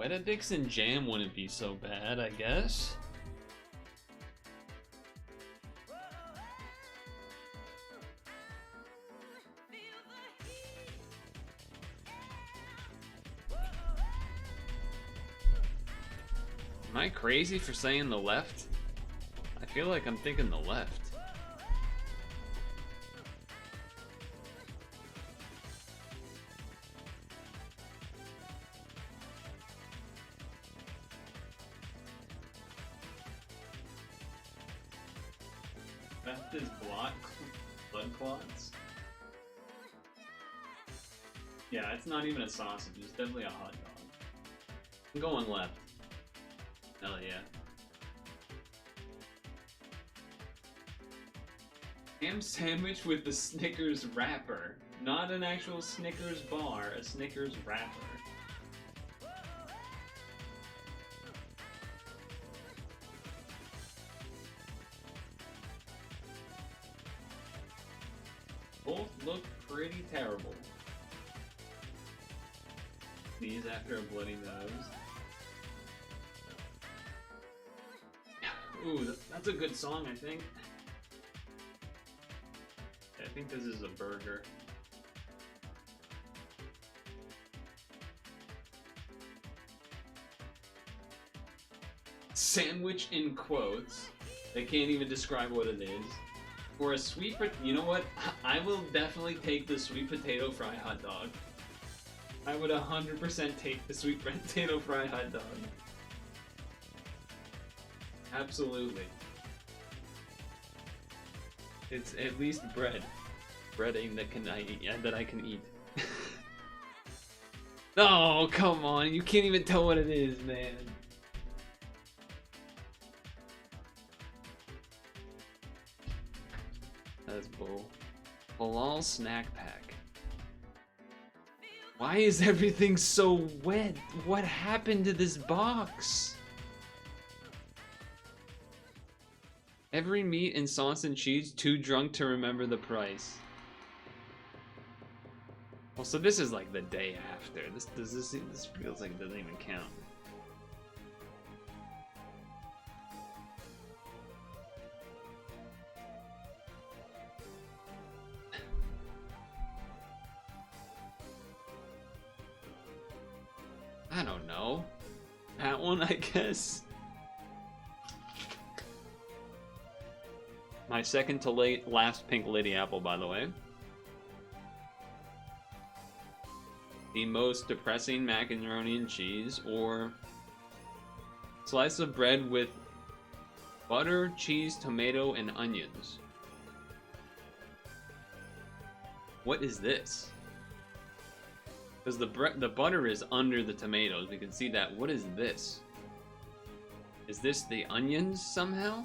Wettadix and jam wouldn't be so bad, I guess. Am I crazy for saying the left? I feel like I'm thinking the left. Left is blood clots. Yeah, it's not even a sausage, it's definitely a hot dog. I'm going left. Hell yeah. Ham sandwich with the Snickers wrapper. Not an actual Snickers bar, a Snickers wrapper. Both look pretty terrible. Sneeze after a bloody nose. Ooh, that's a good song, I think. I think this is a burger. Sandwich in quotes. They can't even describe what it is. For a sweet you know what? I will definitely take the sweet potato fry hot dog. I would 100% take the sweet potato fry hot dog. Absolutely. It's at least bread. Breading that I can eat. Oh, come on. You can't even tell what it is, man. That's bull. Halal snack pack. Why is everything so wet? What happened to this box? Every meat and sauce and cheese, too drunk to remember the price. Well, so this is like the day after. This feels like it doesn't even count. I don't know. That one, I guess. My second to last pink lady apple, by the way. The most depressing macaroni and cheese, or slice of bread with butter, cheese, tomato, and onions. What is this? Because the butter is under the tomatoes. We can see that. What is this? Is this the onions somehow?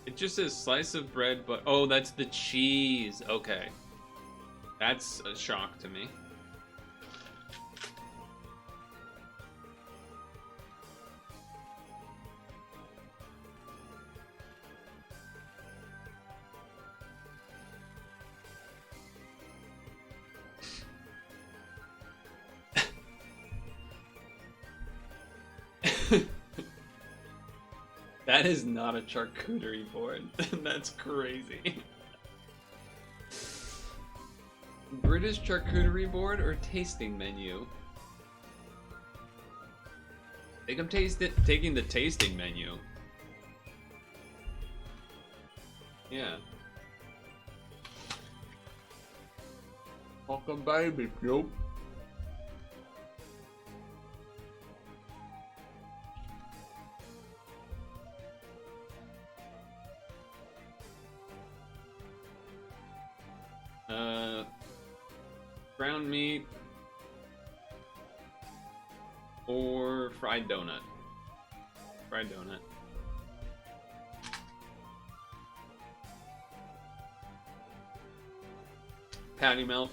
It just says slice of bread, but oh, that's the cheese. Okay. That's a shock to me. That is not a charcuterie board. That's crazy. British charcuterie board or tasting menu? I think I'm taking the tasting menu. Yeah. Fuck a baby, yo. Ground meat or fried donut. Fried donut. Patty melt.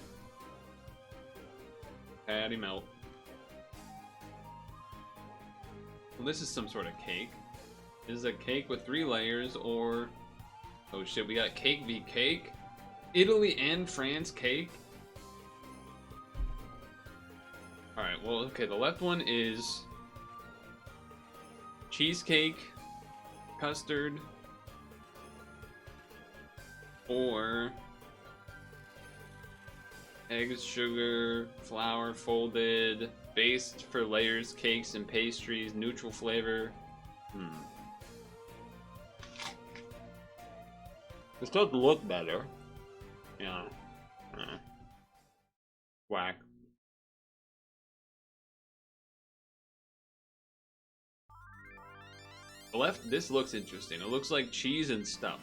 Patty melt. Well, this is some sort of cake. This is a cake with 3 layers, or... Oh shit, we got cake v cake? Italy and France cake? Alright, well, okay, the left one is... cheesecake, custard, or... eggs, sugar, flour, folded, based for layers, cakes, and pastries, neutral flavor. This does look better. Yeah. Whack. The left, this looks interesting. It looks like cheese and stuff.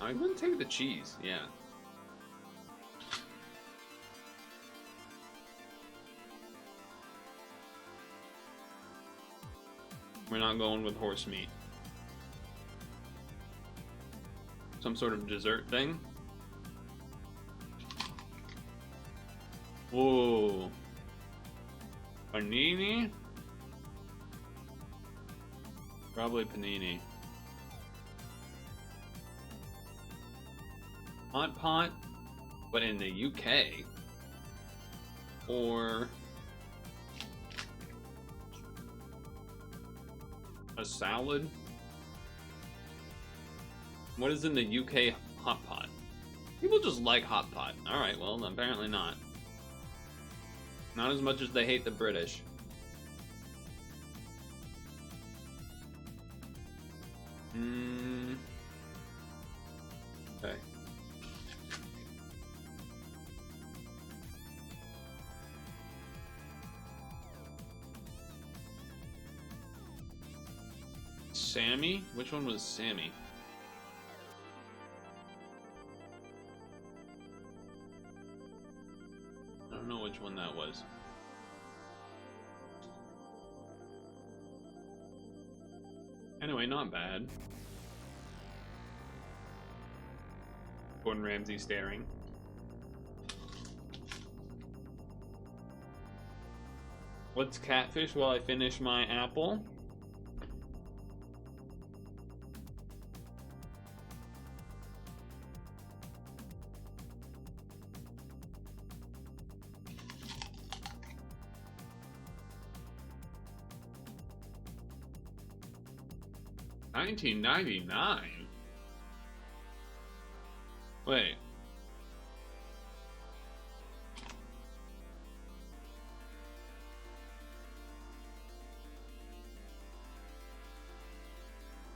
I'm gonna take the cheese, yeah. We're not going with horse meat. Some sort of dessert thing. Whoa. Panini? Probably panini. Hot pot, but in the UK. Or a salad. What is in the UK hot pot? People just like hot pot. Alright, well, apparently not. Not as much as they hate the British. Okay. Sammy? Which one was Sammy? I don't know which one that was. Anyway, not bad. Gordon Ramsay staring. What's catfish while I finish my apple? $19.99. Wait.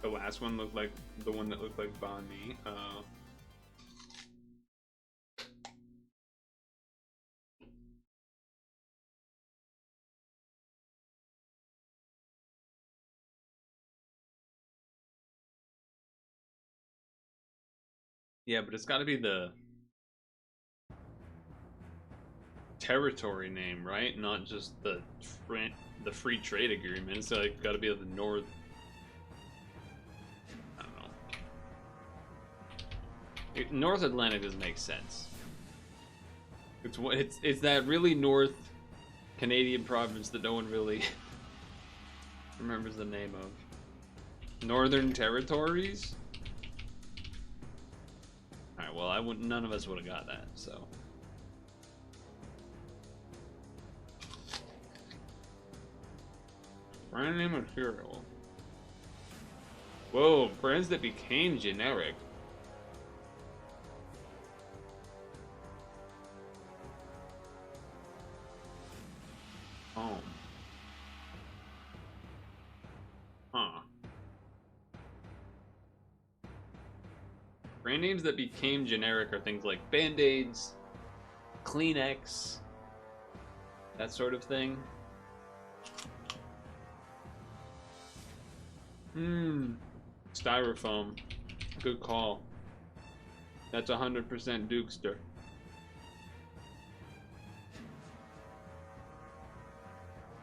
The last one looked like the one that looked like banh mi. Yeah, but it's got to be the territory name, right? Not just the free trade agreement. It's like got to be the North. I don't know. North Atlantic doesn't make sense. It's that really North Canadian province that no one really remembers the name of. Northern Territories. Alright, well, none of us would have got that, so. Brand name material. Whoa, brands that became generic. Oh. Huh. Brand names that became generic are things like Band-Aids, Kleenex, that sort of thing. Styrofoam. Good call. That's 100% Dukester.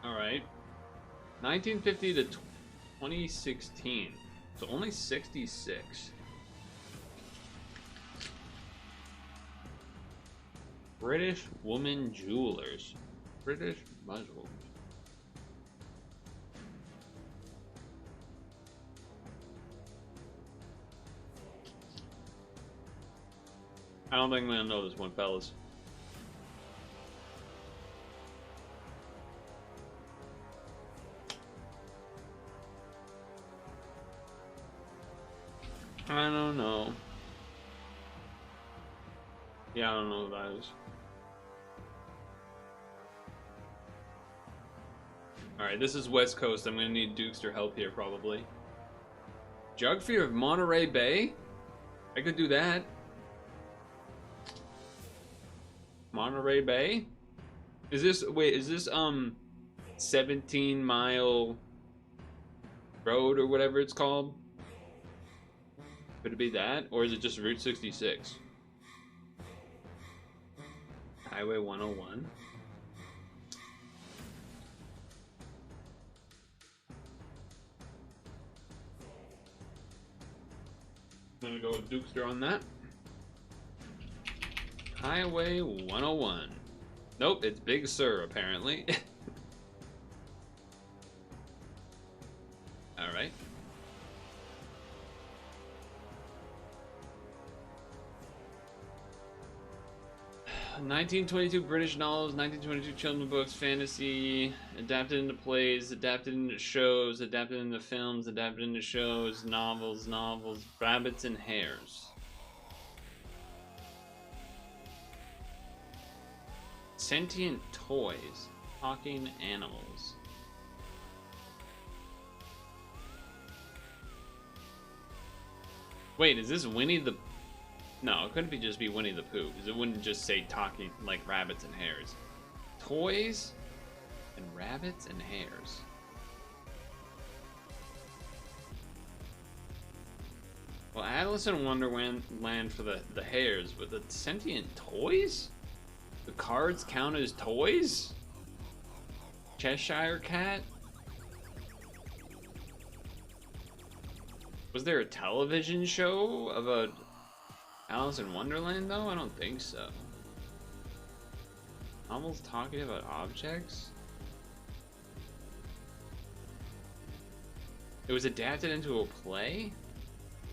Alright. 1950 to 2016. So only 66. British woman jewelers. British muzzle. I don't think I'm gonna know this one, fellas. I don't know. Yeah, I don't know who that is. Alright, this is West Coast. I'm gonna need Dukester help here, probably. Geography of Monterey Bay? I could do that. Monterey Bay? Is this, wait, is this, 17-mile road or whatever it's called? Could it be that? Or is it just Route 66? Highway 101. I'm gonna go with Dukester on that. Highway 101. Nope, it's Big Sur, apparently. Alright. 1922 British novels, 1922 children's books, fantasy, adapted into plays, adapted into shows, adapted into films, adapted into shows, novels, rabbits and hares. Sentient toys, talking animals. Wait, is this Winnie the... No, it couldn't just be Winnie the Pooh, because it wouldn't just say talking like rabbits and hares. Toys and rabbits and hares. Well, Alice in Wonderland for the hares, but the sentient toys? The cards count as toys? Cheshire Cat? Was there a television show of a Alice in Wonderland though? I don't think so. Novels talking about objects? It was adapted into a play?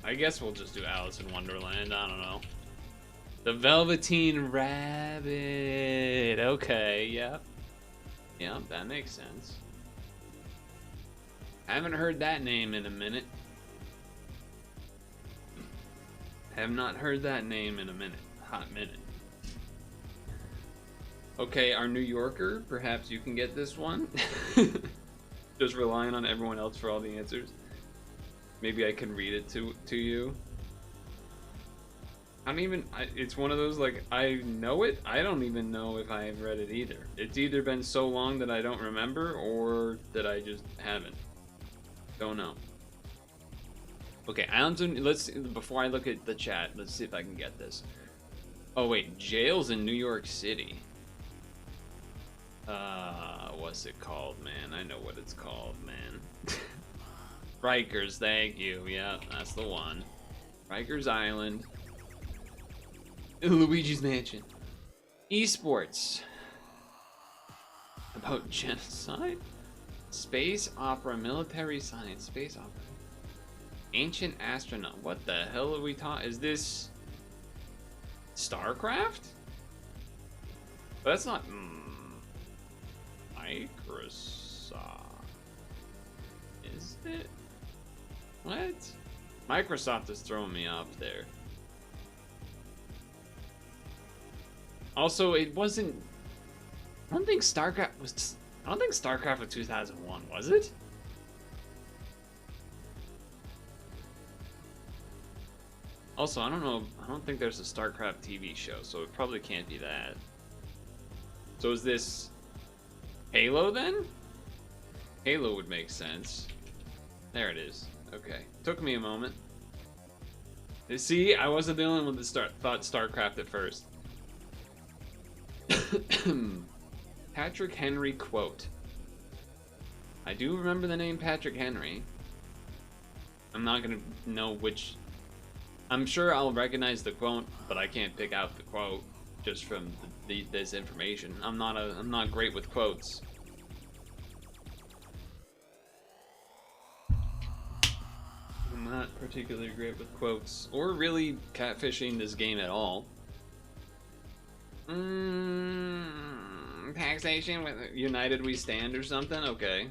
I guess we'll just do Alice in Wonderland, I don't know. The Velveteen Rabbit. Okay, yep. Yep, that makes sense. I haven't heard that name in a minute. Have not heard that name in a minute. Hot minute. Okay, our New Yorker, perhaps you can get this one. Just relying on everyone else for all the answers. Maybe I can read it to you. I don't even, it's one of those, like, I know it, I don't even know if I've read it either. It's either been so long that I don't remember, or that I just haven't. Don't know. Okay, let's, before I look at the chat, let's see if I can get this. Oh wait, jails in New York City. What's it called, man? I know what it's called, man. Rikers, thank you, yeah, that's the one. Rikers Island. Luigi's Mansion. Esports. About genocide? Space opera, military science, space opera. Ancient astronaut. What the hell are we talking? Is this StarCraft? But that's not Microsoft. Is it? What? Microsoft is throwing me off there. Also, it wasn't. I don't think StarCraft was 2001, was it? Also, I don't know. I don't think there's a StarCraft TV show, so it probably can't be that. So is this Halo then? Halo would make sense. There it is. Okay. Took me a moment. See, I wasn't the only one that thought StarCraft at first. Patrick Henry quote. I do remember the name Patrick Henry. I'm not gonna know which. I'm sure I'll recognize the quote, but I can't pick out the quote just from this information. I'm not great with quotes. I'm not particularly great with quotes, or really catfishing this game at all. Taxation with United We Stand or something? Okay.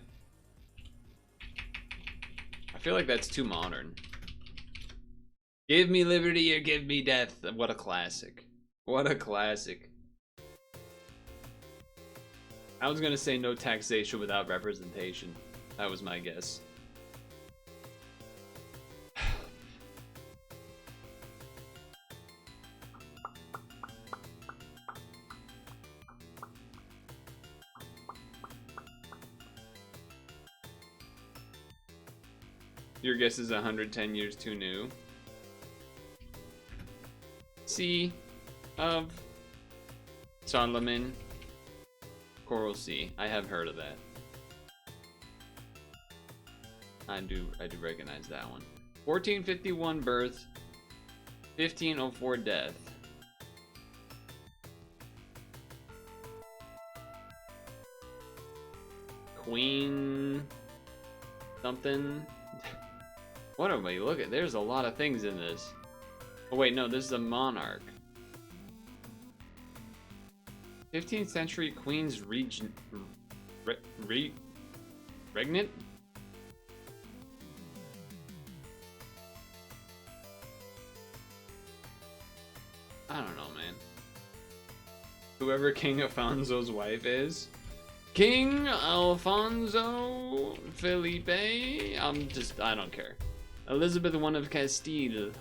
I feel like that's too modern. Give me liberty or give me death. What a classic. What a classic. I was gonna say no taxation without representation. That was my guess. Your guess is 110 years too new. Sea of Solomon. Coral Sea. I have heard of that. I do recognize that one. 1451 birth. 1504 death. Queen something. What am I looking? There's a lot of things in this. Oh wait, no, this is a monarch. 15th century queen's regnant? I don't know, man. Whoever King Alfonso's wife is. King Alfonso Felipe? I don't care. Elizabeth I of Castile.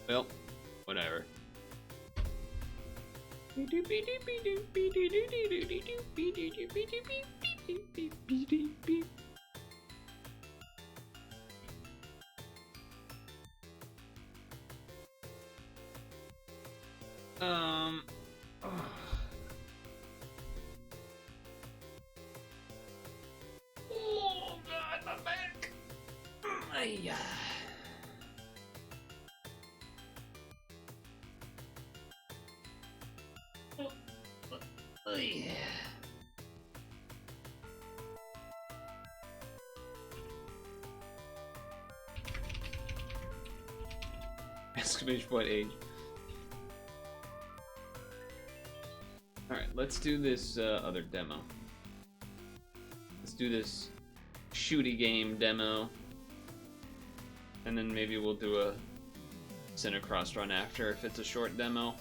Well, whatever. Oh God, my back. Ay. Ay. Exclamation point age. Alright, let's do this other demo. Let's do this shooty game demo. And then maybe we'll do a CiniCross run after if it's a short demo.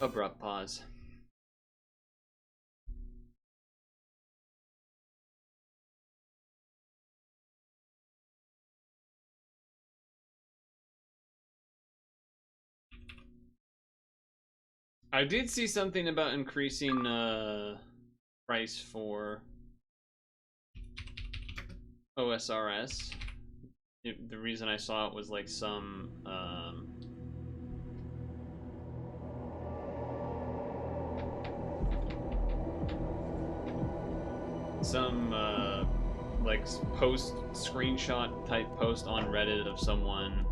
Abrupt pause. I did see something about increasing price for OSRS. The reason I saw it was like some like post screenshot type post on Reddit of someone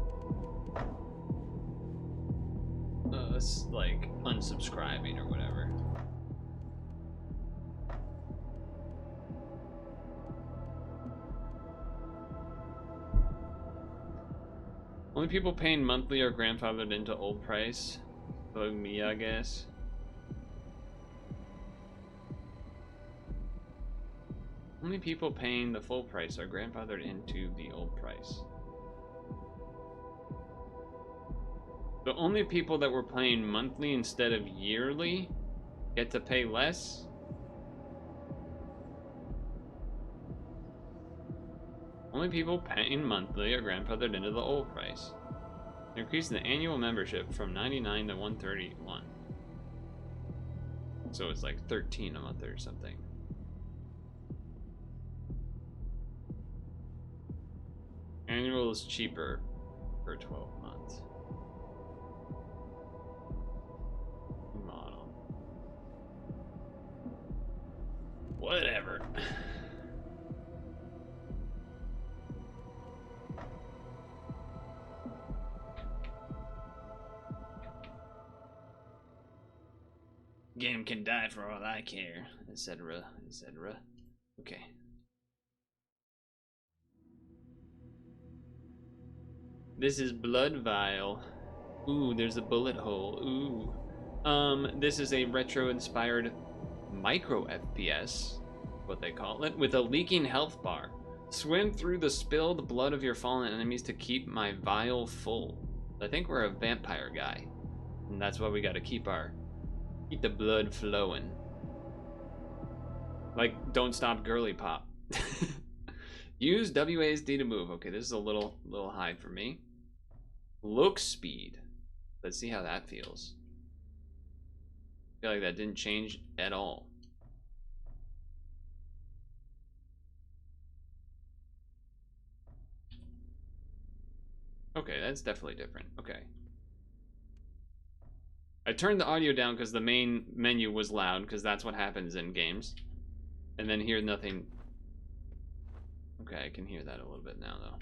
like unsubscribing or whatever. Only people paying monthly are grandfathered into old price. Like me, I guess. Only people paying the full price are grandfathered into the old price. The only people that were paying monthly instead of yearly get to pay less? Only people paying monthly are grandfathered into the old price. They're increasing the annual membership from $99 to $131. So it's like $13 a month or something. Annual is cheaper for 12 months. Model. Whatever. Anyone can die for all I care, etc., etc. Okay. This is Blood Vial. Ooh, there's a bullet hole. Ooh. This is a retro-inspired micro FPS, what they call it, with a leaking health bar. Swim through the spilled blood of your fallen enemies to keep my vial full. I think we're a vampire guy, and that's why we gotta keep the blood flowing. Like, don't stop girly pop. Use WASD to move. Okay, this is a little high for me. Look speed. Let's see how that feels. I feel like that didn't change at all. Okay, that's definitely different. Okay. I turned the audio down because the main menu was loud, because that's what happens in games. And then hear nothing. Okay, I can hear that a little bit now, though.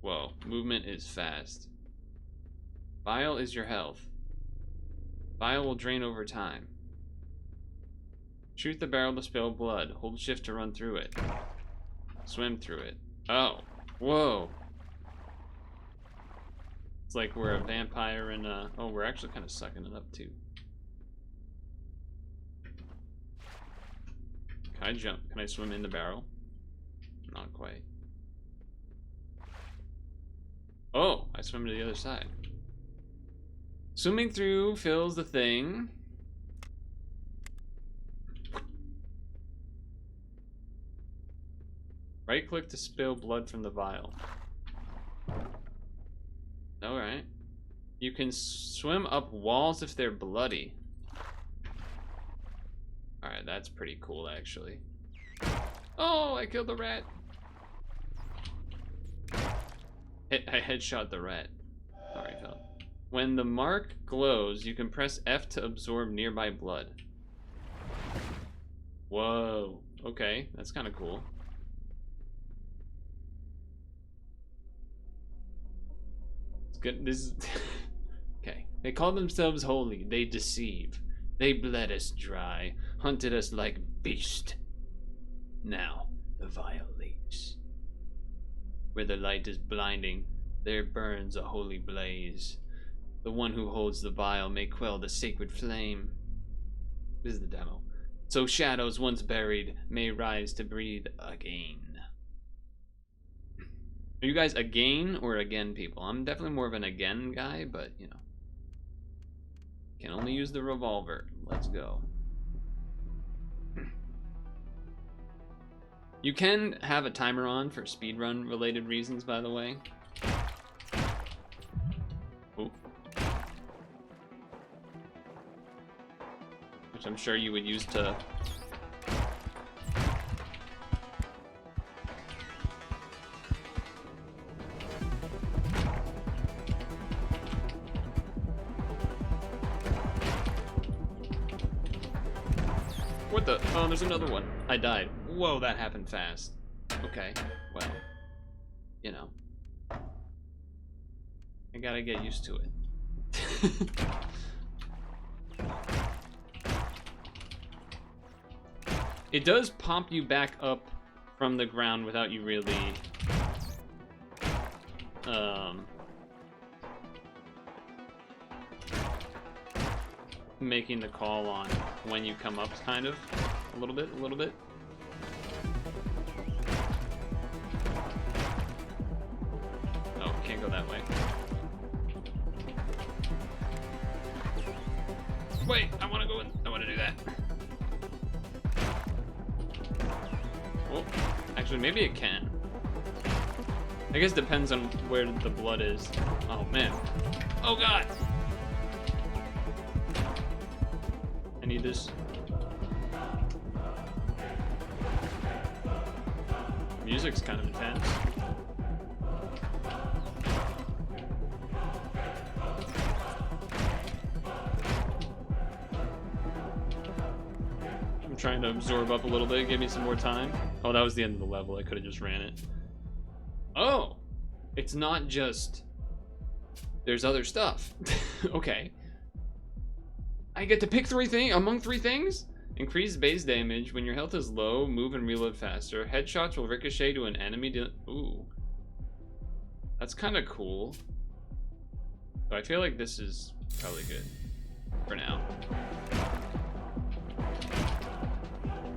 Whoa, movement is fast. Vial is your health. Vial will drain over time. Shoot the barrel to spill blood. Hold shift to run through it. Swim through it. Oh, whoa. It's like we're a vampire and oh, we're actually kind of sucking it up too. Can I jump? Can I swim in the barrel? Not quite. Oh, I swim to the other side. Swimming through fills the thing. Right click to spill blood from the vial. Alright. You can swim up walls if they're bloody. Alright, that's pretty cool actually. Oh, I killed the rat. I headshot the rat. Sorry, fella. When the mark glows, you can press F to absorb nearby blood. Whoa. Okay, that's kind of cool. It's good. This is okay. They call themselves holy. They deceive. They bled us dry, hunted us like beast. Now the vial leaks. Where the light is blinding, there burns a holy blaze. The one who holds the vial may quell the sacred flame. This is the demo. So shadows once buried may rise to breathe again. Are you guys again or again people? I'm definitely more of an again guy, but you know. Can only use the revolver. Let's go. You can have a timer on for speedrun related reasons, by the way. Ooh. Which I'm sure you would use to... What the? Oh, there's another one. I died. Whoa, that happened fast. Okay, well, you know. I gotta get used to it. It does pump you back up from the ground without you really making the call on when you come up, kind of. A little bit. Oh, can't go that way. Wait, I want to go in. I want to do that. Oh, actually, maybe it can. I guess it depends on where the blood is. Oh, man. Oh, God. I need this. Music's kind of intense. I'm trying to absorb up a little bit, give me some more time. Oh, that was the end of the level. I could have just ran it. Oh! It's not just... There's other stuff. Okay. I get to pick among three things? Increase base damage. When your health is low, move and reload faster. Headshots will ricochet to an enemy. Ooh. That's kind of cool. So I feel like this is probably good for now.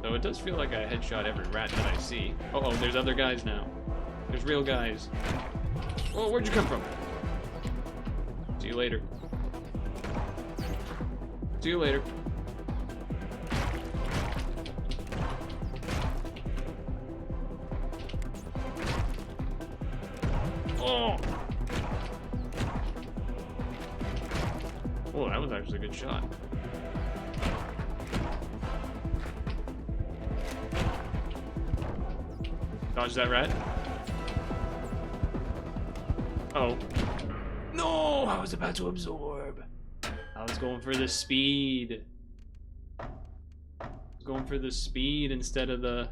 Though it does feel like I headshot every rat that I see. Uh-oh, there's other guys now. There's real guys. Oh, where'd you come from? See you later. See you later. Oh! Oh, that was actually a good shot. Dodge that rat. Oh. No! I was about to absorb. I was going for the speed. I was going for the speed instead of the...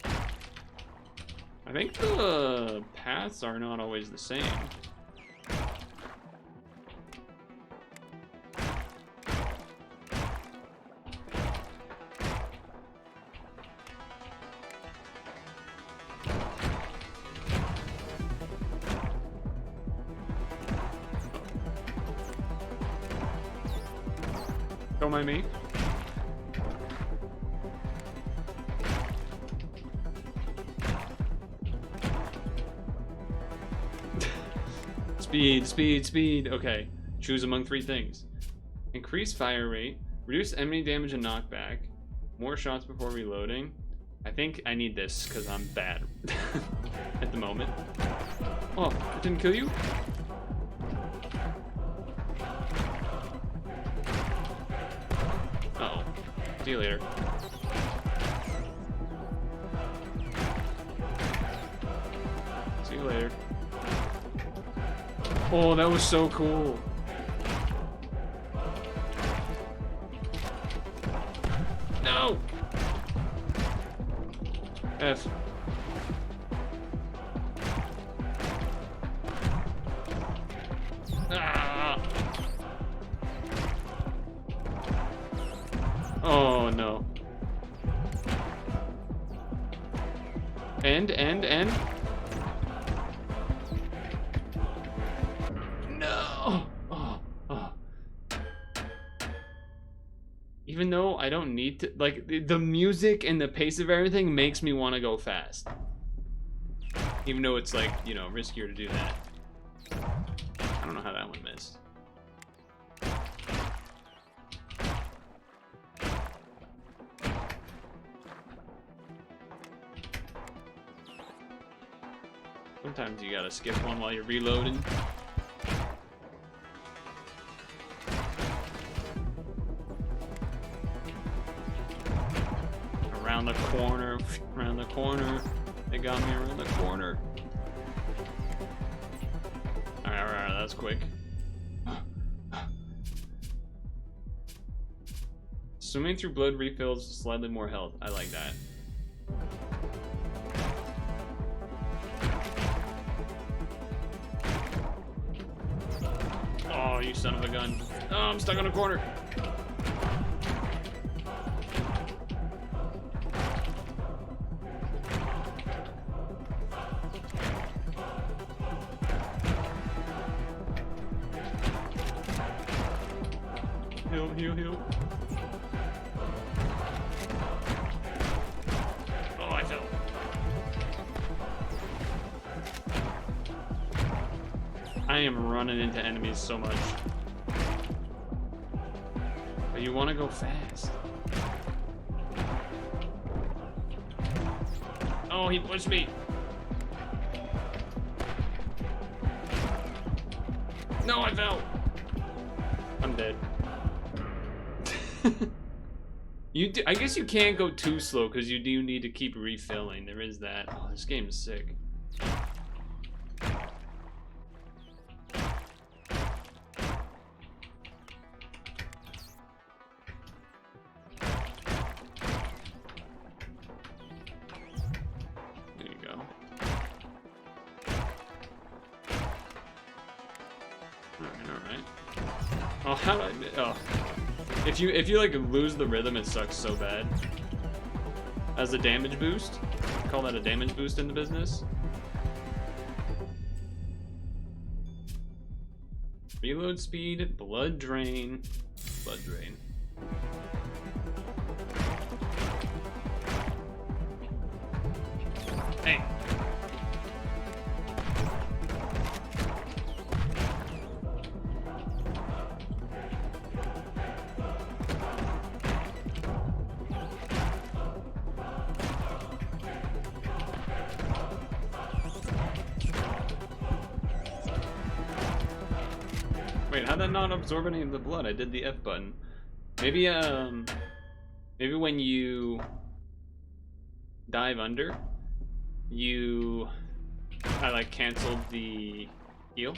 I think the paths are not always the same. Don't mind me. Speed, speed, speed. Okay. Choose among three things. Increase fire rate. Reduce enemy damage and knockback. More shots before reloading. I think I need this because I'm bad at the moment. Oh, it didn't kill you? Uh-oh. See you later. See you later. Oh, that was so cool. No! F. Ah! Oh, no. End. No! Oh. Even though I don't need to, like, the music and the pace of everything makes me want to go fast. Even though it's, like, you know, riskier to do that. I don't know how that one missed. Sometimes you gotta skip one while you're reloading. Around the corner, around the corner. They got me around the corner. Alright, that was quick. Swimming through blood refills slightly more health. I like that. Oh, you son of a gun. Oh, I'm stuck on a corner. Heal. Oh, I fell. I am running into enemies so much. But you want to go fast. Oh, he pushed me. No, I fell. I'm dead. I guess you can't go too slow because you do need to keep refilling. There is that. Oh, this game is sick. There you go. Alright. Oh, how do I... Oh. If you like lose the rhythm, it sucks so bad. As a damage boost. Call that a damage boost in the business. Reload speed, blood drain. Blood drain. Hey. Wait, how'd that not absorb any of the blood? I did the F button. Maybe maybe when you dive under, I like canceled the heal.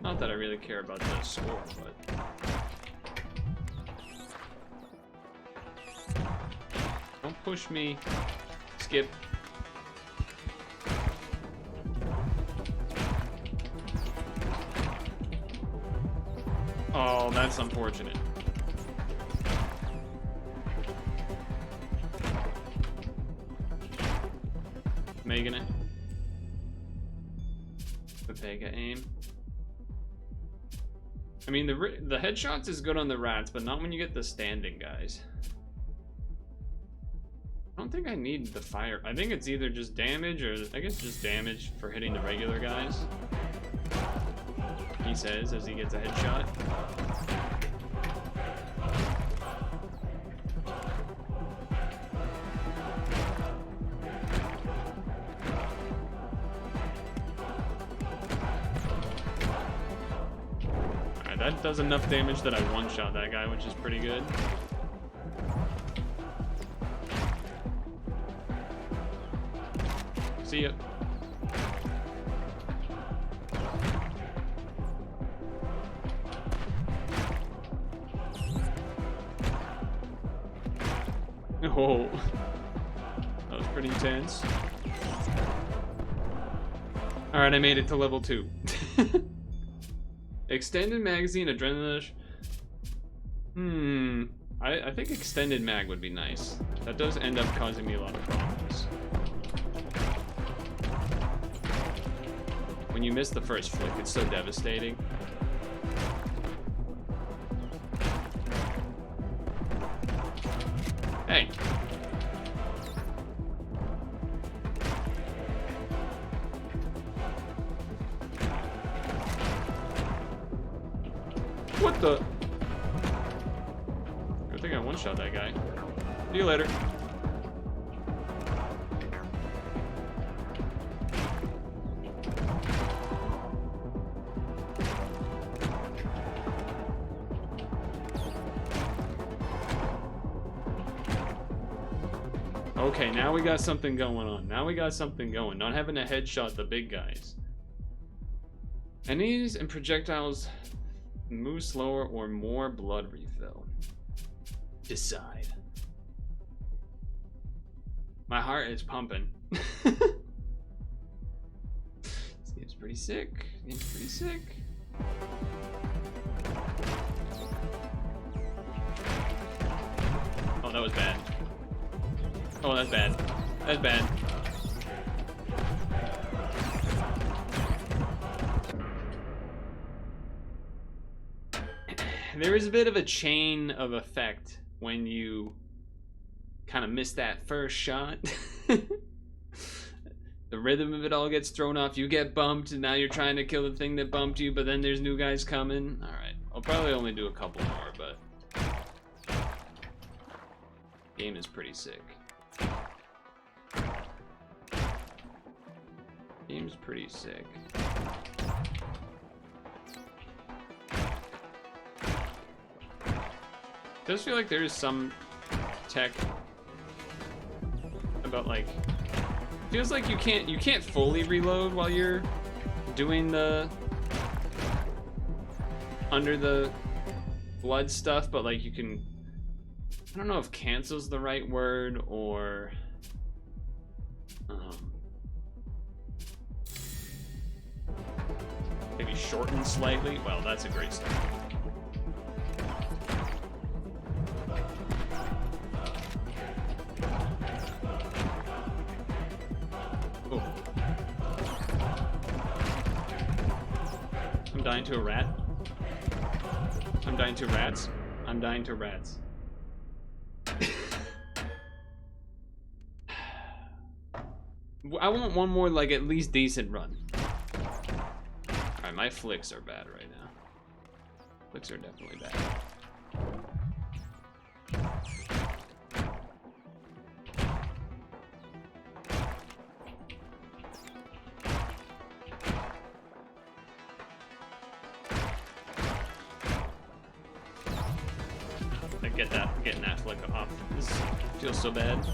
Not that I really care about the score, but don't push me. Skip. Oh, that's unfortunate. Making it. The Vega aim. I mean, the headshots is good on the rats, but not when you get the standing guys. I don't think I need the fire. I think it's either just damage or I guess just damage for hitting the regular guys. He says as he gets a headshot. Alright, that does enough damage that I one-shot that guy, which is pretty good. See ya. Oh, that was pretty intense. All right, I made it to level 2. Extended magazine, adrenaline. I think extended mag would be nice. That does end up causing me a lot of problems. When you miss the first flick, it's so devastating. Hey. What the? Good thing I one-shot that guy. See you later. Okay, now we got something going on. Now we got something going. Not having to headshot the big guys. Enemies and projectiles move slower or more blood refill. Decide. My heart is pumping. This game's pretty sick. This game's pretty sick. Oh, that was bad. Oh, that's bad. That's bad. There is a bit of a chain of effect when you kind of miss that first shot. The rhythm of it all gets thrown off. You get bumped, and now you're trying to kill the thing that bumped you, but then there's new guys coming. Alright, I'll probably only do a couple more, but... game is pretty sick. Game's pretty sick. Does feel like there is some tech about like feels like you can't fully reload while you're doing the under the blood stuff, but like you can, I don't know if cancel's the right word or shortened slightly. Well, that's a great start. Oh. I'm dying to a rat. I'm dying to rats. I'm dying to rats. I want one more, like, at least decent run. Alright, my flicks are bad right now. Flicks are definitely bad. Getting that flick off. This feels so bad.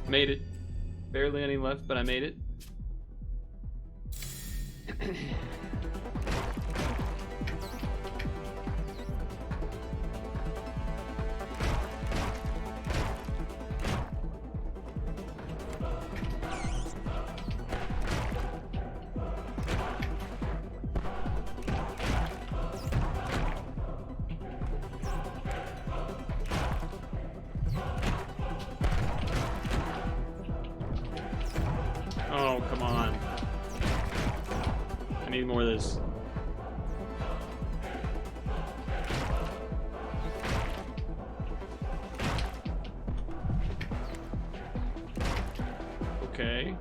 Made it. Barely any left, but I made it. Oh, come on. I need more of this. Okay.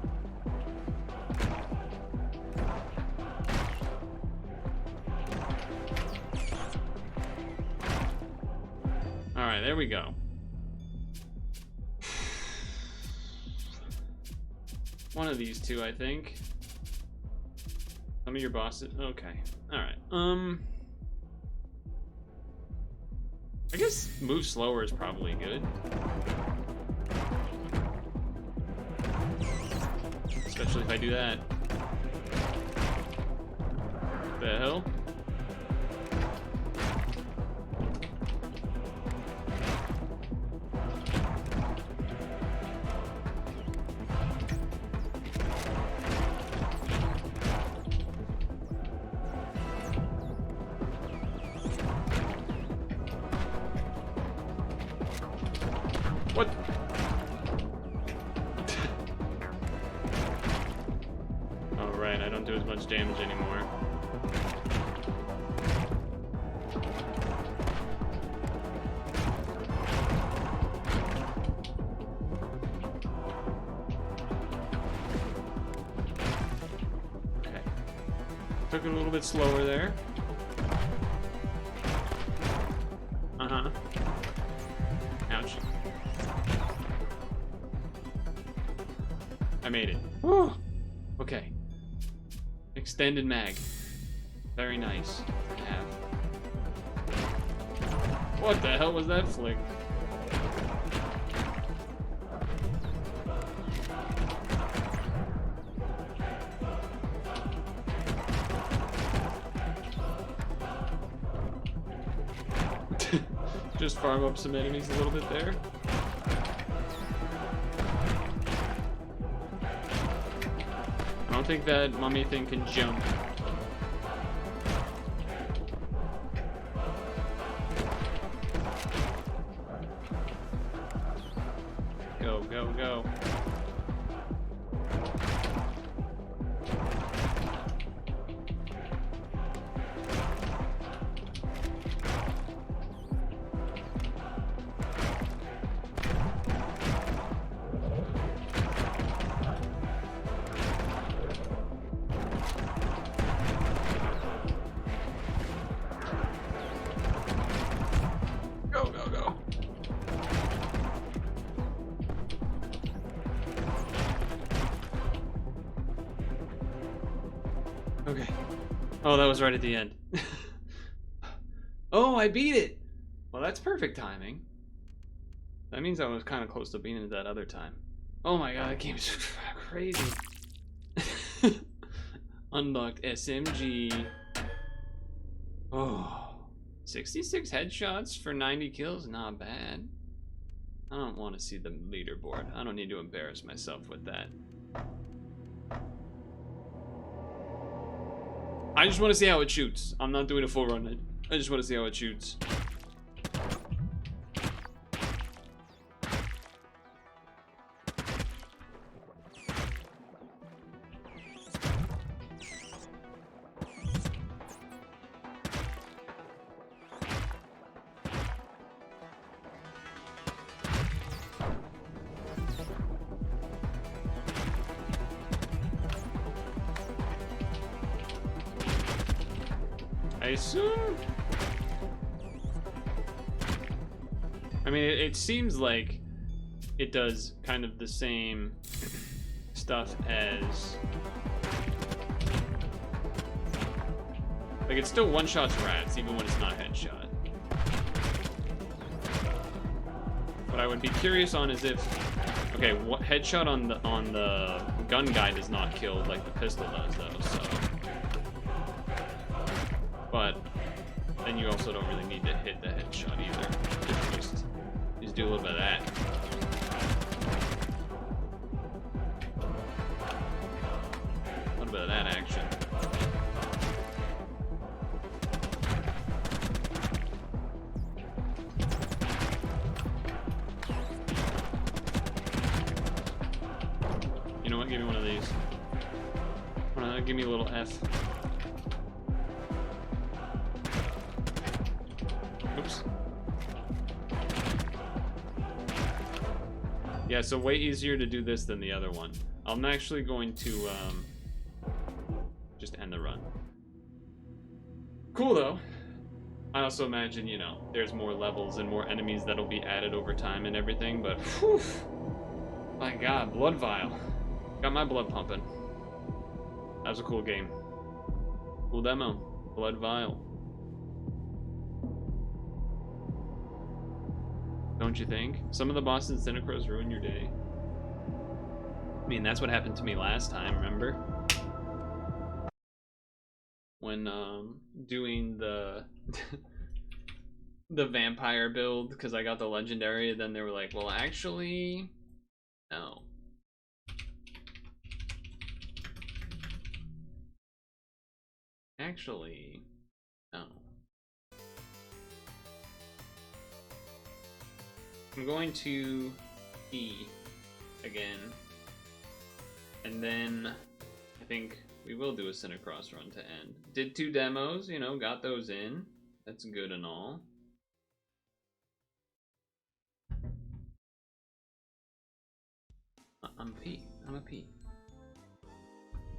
All right, there we go. One of these two, I think. Some of your bosses. Okay. Alright. I guess move slower is probably good. Especially if I do that. The hell? What? Oh, right, I don't do as much damage anymore. Okay. Took it a little bit slower there. Uh-huh. Ouch. I made it. Woo! Okay. Extended mag. Very nice to have. What the hell was that flick? Just farm up some enemies a little bit there. I don't think that mummy thing can jump. Go, go, go. Go, go, go. Okay. Oh, that was right at the end. Oh, I beat it! Well, that's perfect timing. That means I was kind of close to beating it that other time. Oh my god, that game is crazy. Unlocked SMG. Oh. 66 headshots for 90 kills, not bad. I don't want to see the leaderboard. I don't need to embarrass myself with that. I just want to see how it shoots. I'm not doing a full run. I just want to see how it shoots. I assume... I mean, it seems like it does kind of the same stuff as... Like, it still one-shots rats, even when it's not headshot. What I would be curious on is if... Okay, what headshot on the gun guy does not kill like the pistol does, though, so... But then you also don't really need to hit the headshot either. Just do a little bit of that. A little bit of that action. You know what? Give me one of these. Give me a little F. Oops. Yeah, so way easier to do this than the other one. I'm actually going to just end the run. Cool though. I also imagine, you know, there's more levels and more enemies that'll be added over time and everything, but whew, my god, blood vial. Got my blood pumping. That was a cool game. Cool demo. Blood vial. Don't you think? Some of the bosses in CiniCross ruin your day. I mean, that's what happened to me last time, remember? When doing the the vampire build, because I got the legendary, then they were like, well, actually, no. Actually, no. I'm going to E again, and then I think we will do a CiniCross run to end. Did 2 demos, you know, got those in. That's good and all. I'm a P. I'm a P.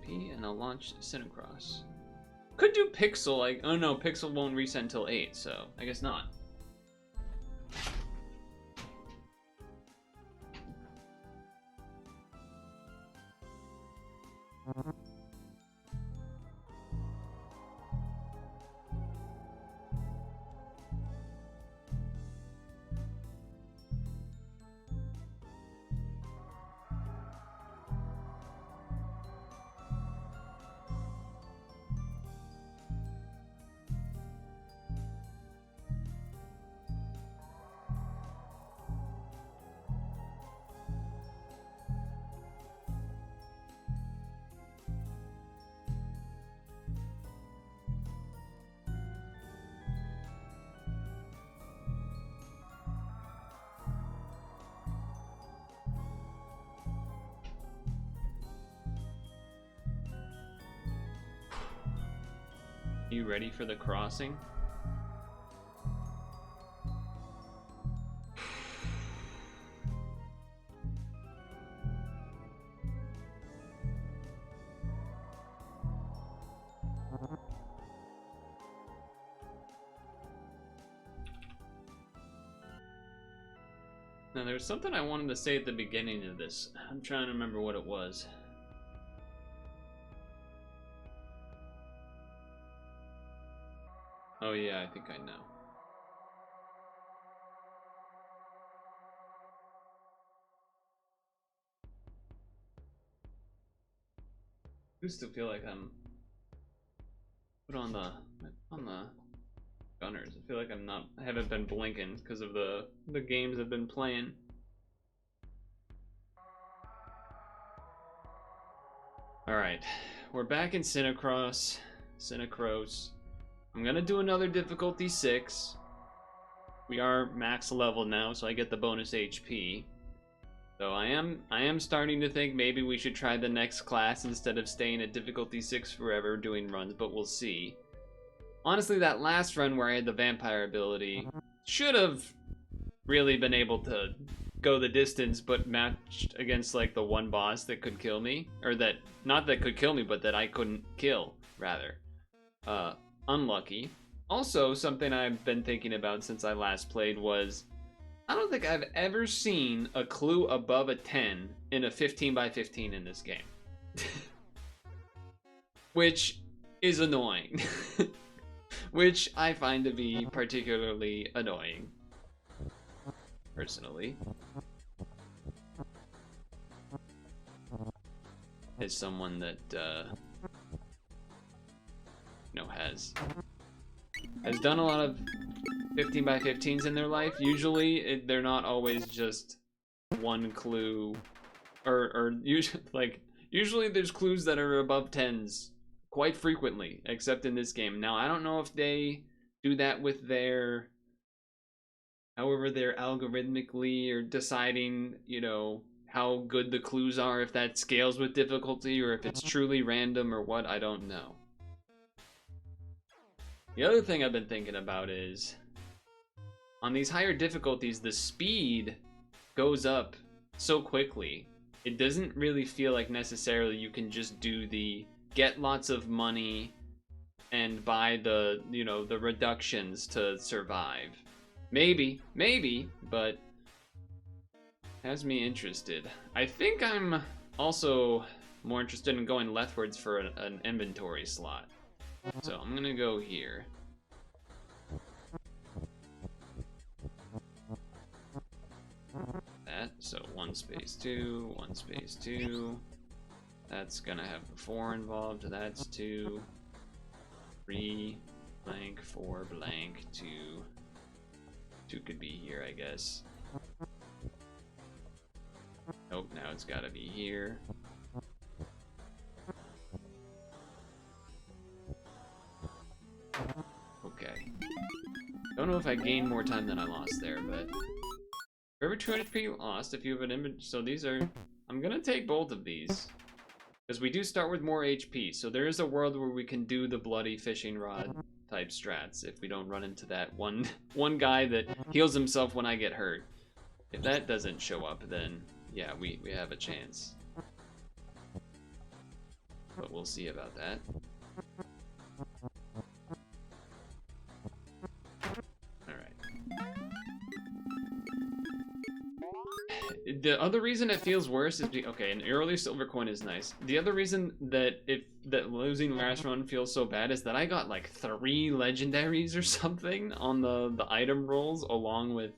P, and I'll launch CiniCross. Could do Pixel, like, oh no, Pixel won't reset until 8, so I guess not. You ready for the crossing? Now there's something I wanted to say at the beginning of this. I'm trying to remember what it was. Oh yeah, I think I know. I still feel like I'm put on the gunners. I feel like I haven't been blinking because of the games I've been playing. Alright, we're back in CiniCross. I'm gonna do another difficulty 6. We are max level now, so I get the bonus HP. So I am starting to think maybe we should try the next class instead of staying at difficulty 6 forever doing runs, but we'll see. Honestly, that last run where I had the vampire ability should have really been able to go the distance, but matched against like the one boss that could kill me, or that not that could kill me, but that I couldn't kill, rather. Unlucky. Also, something I've been thinking about since I last played was I don't think I've ever seen a clue above a 10 in a 15 by 15 in this game. Which is annoying. Which I find to be particularly annoying. Personally. As someone that, has done a lot of 15 by 15s in their life. Usually, they're not always just one clue, or usually there's clues that are above 10s quite frequently, except in this game. Now, I don't know if they do that with their, however they're algorithmically or deciding, you know, how good the clues are, if that scales with difficulty, or if it's truly random or what, I don't know. The other thing I've been thinking about is, on these higher difficulties, the speed goes up so quickly. It doesn't really feel like necessarily you can just do the get lots of money and buy the, you know, the reductions to survive. Maybe, but has me interested. I think I'm also more interested in going leftwards for an inventory slot. So I'm gonna go here. That, so 1 space 2, 1 space 2. That's gonna have the 4 involved, that's 2. 3 blank, 4 blank, 2. 2 could be here, I guess. Nope, now it's gotta be here. Okay. Don't know if I gained more time than I lost there, but for every 2 HP lost, if you have an image, so these are, I'm gonna take both of these. Because we do start with more HP, so there is a world where we can do the bloody fishing rod type strats if we don't run into that one guy that heals himself when I get hurt. If that doesn't show up, then yeah, we have a chance. But we'll see about that. The other reason it feels worse is okay, an early silver coin is nice. The other reason that losing last run feels so bad is that I got like 3 legendaries or something on the item rolls, along with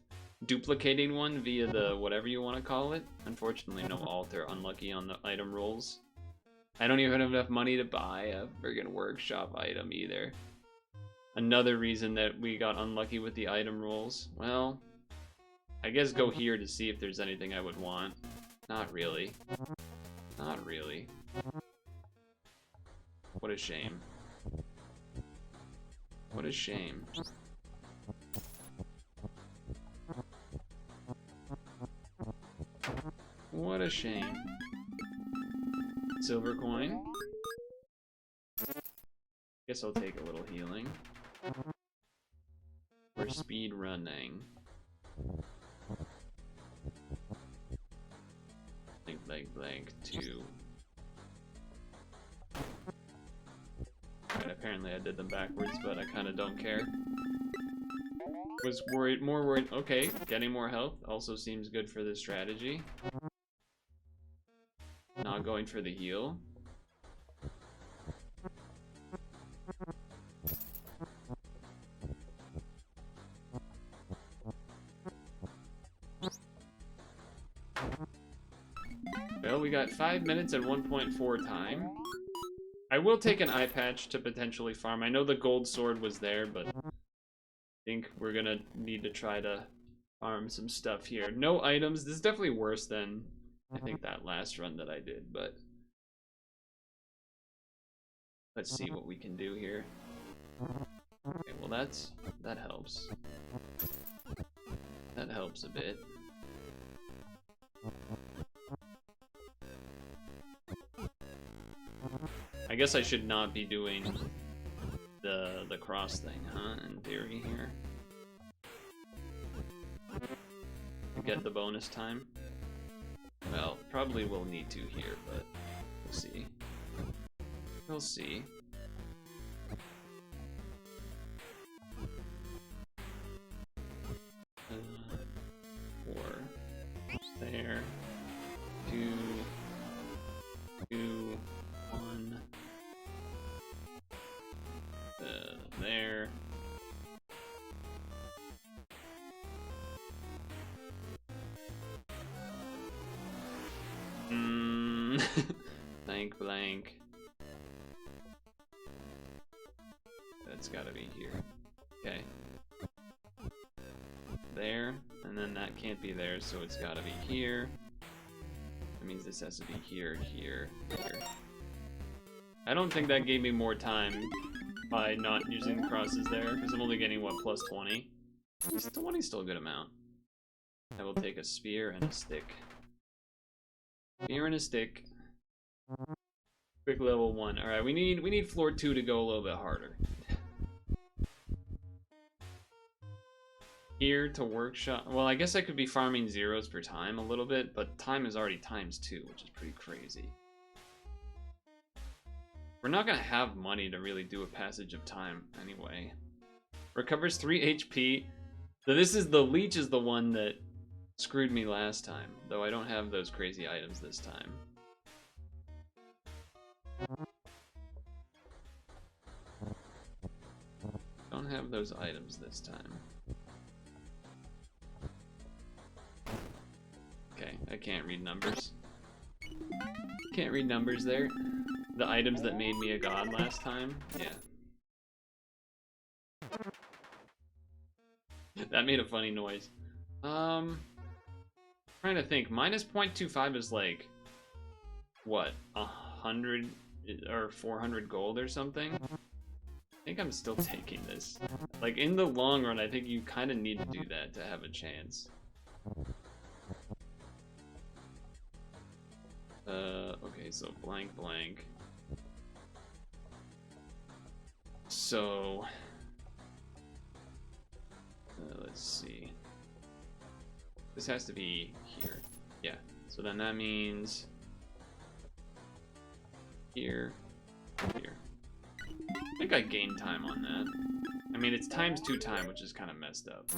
duplicating one via the whatever you want to call it. Unfortunately, no altar. Unlucky on the item rolls. I don't even have enough money to buy a friggin' workshop item either. Another reason that we got unlucky with the item rolls. Well, I guess go here to see if there's anything I would want. Not really. Not really. What a shame. What a shame. What a shame. Silver coin. Guess I'll take a little healing. We're speed running. Blank 2. Right, apparently I did them backwards, but I kind of don't care. Was more worried. Okay, getting more health also seems good for this strategy. Not going for the heal. Well, we got 5 minutes and 1.4 time. I will take an eye patch to potentially farm. I know the gold sword was there, but I think we're gonna need to try to farm some stuff here. No items. This is definitely worse than I think that last run that I did, but Let's see what we can do here. Okay, well that helps. That helps a bit. I guess I should not be doing the cross thing, huh? In theory here. To get the bonus time. Well, probably will need to here, but we'll see. We'll see. Four. There. Two. 1. There. Blank, blank. That's gotta be here. Okay. There, and then that can't be there, so it's gotta be here. That means this has to be here, here, here. I don't think that gave me more time by not using the crosses there, because I'm only getting, what, plus 20? 20 is still a good amount. I will take a spear and a stick. Spear and a stick. Quick level 1. Alright, we need floor 2 to go a little bit harder. Here to workshop. Well, I guess I could be farming zeros per time a little bit, but time is already times 2, which is pretty crazy. We're not gonna have money to really do a passage of time anyway. Recovers 3 HP. So this is the leech is the one that screwed me last time, though I don't have those crazy items this time. Don't have those items this time. Okay, I can't read numbers. Can't read numbers there. The items that made me a god last time? Yeah. That made a funny noise. Trying to think. Minus 0.25 is like, what, 100 or 400 gold or something? I think I'm still taking this. Like, in the long run, I think you kind of need to do that to have a chance. Okay, so blank, blank. So, let's see. This has to be here. Yeah, so then that means here, here. I think I gained time on that. I mean, it's times 2 time, which is kind of messed up.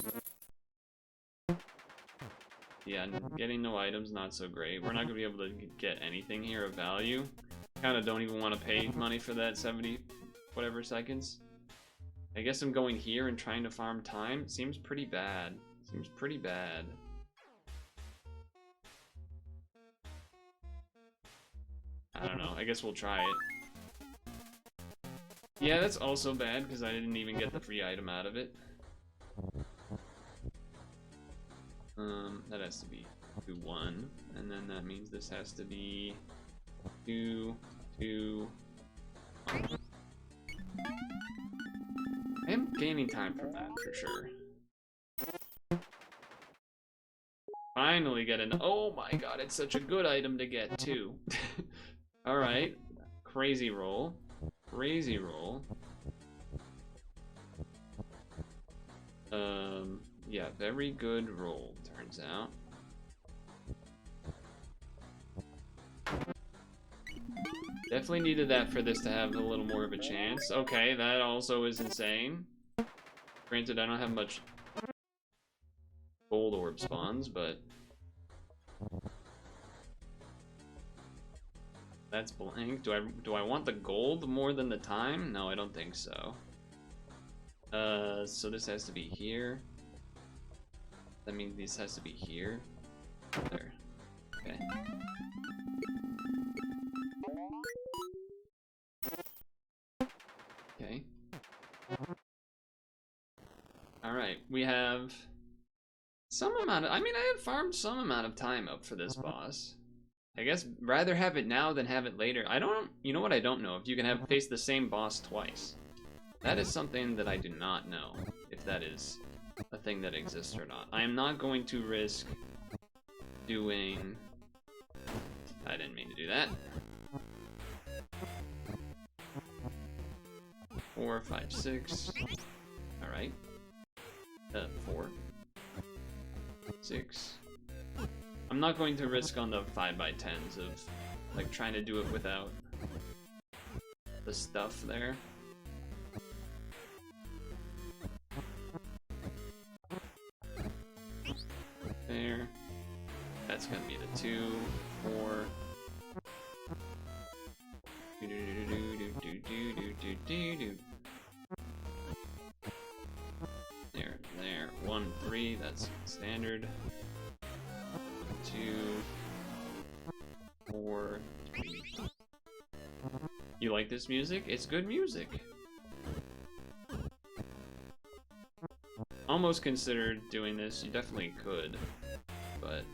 Yeah, getting no items, not so great. We're not going to be able to get anything here of value. Kind of don't even want to pay money for that 70 whatever seconds. I guess I'm going here and trying to farm time. Seems pretty bad. Seems pretty bad. I don't know. I guess we'll try it. Yeah, that's also bad because I didn't even get the free item out of it. That has to be 2, 1, and then that means this has to be 2, 2, 1. I am gaining time from that for sure. Finally get an. Oh my god, it's such a good item to get too. Alright. Crazy roll. Crazy roll. Yeah, very good roll, turns out. Definitely needed that for this to have a little more of a chance. Okay, that also is insane. Granted, I don't have much gold orb spawns, but that's blank. Do I want the gold more than the time? No, I don't think so. So this has to be here. That means this has to be here. There. Okay. Okay. Alright, we have some amount of, I mean, I had farmed some amount of time up for this boss. I guess rather have it now than have it later. I don't, you know what I don't know? If you can have face the same boss twice. That is something that I do not know, if that is a thing that exists or not. I am not going to risk doing... I didn't mean to do that. 4, 5, 6. Alright. 4. 6. I'm not going to risk on the 5x10s of, like, trying to do it without the stuff there. There. That's gonna be the 2, 4. There. 1, 3. That's standard. 2, 4, 3. You like this music? It's good music. Almost considered doing this. You definitely could, but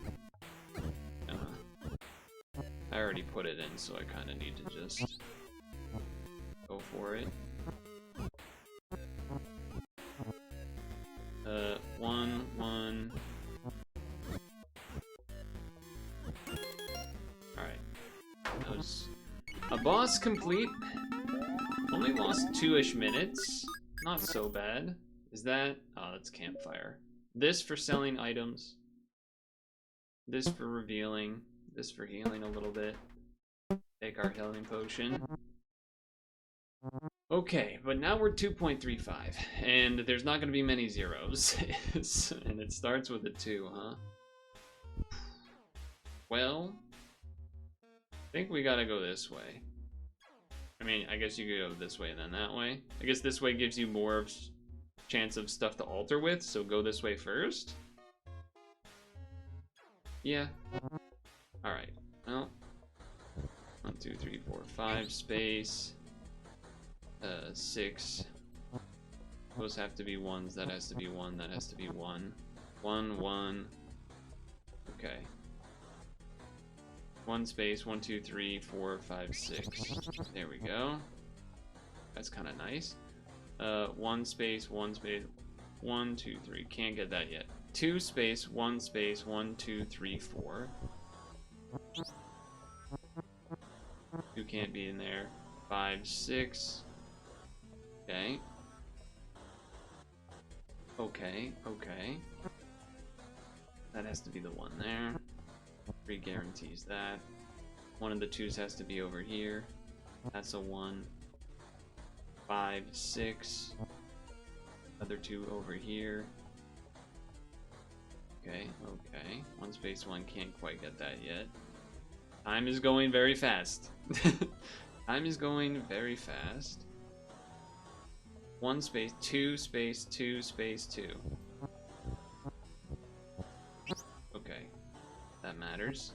I already put it in, so I kind of need to just go for it. 1, 1. Alright. That was a boss complete. Only lost 2-ish minutes. Not so bad. Is that? Oh, that's campfire. This for selling items. This for revealing. This for healing a little bit. Take our healing potion. Okay, but now we're 2.35, and there's not going to be many zeros. And it starts with a 2, huh? Well, I think we gotta go this way. I mean, I guess you could go this way and then that way. I guess this way gives you more of chance of stuff to alter with, so go this way first. Yeah. Alright, well. 1, 2, 3, 4, 5, space. 6. Those have to be 1s, that has to be 1, that has to be 1. 1, 1. Okay. 1 space, 1, 2, 3, 4, 5, 6. There we go. That's kind of nice. 1 space, 1 space, 1, 2, 3. Can't get that yet. 2 space, 1 space, 1, 2, 3, 4. 2 can't be in there. 5, 6. Okay. Okay. That has to be the 1 there. 3 guarantees that. 1 of the 2s has to be over here. That's a 1. 5, 6. Other 2 over here. Okay. 1 space 1 can't quite get that yet. Time is going very fast. Time is going very fast. 1 space, 2 space, 2 space, 2. Okay. That matters.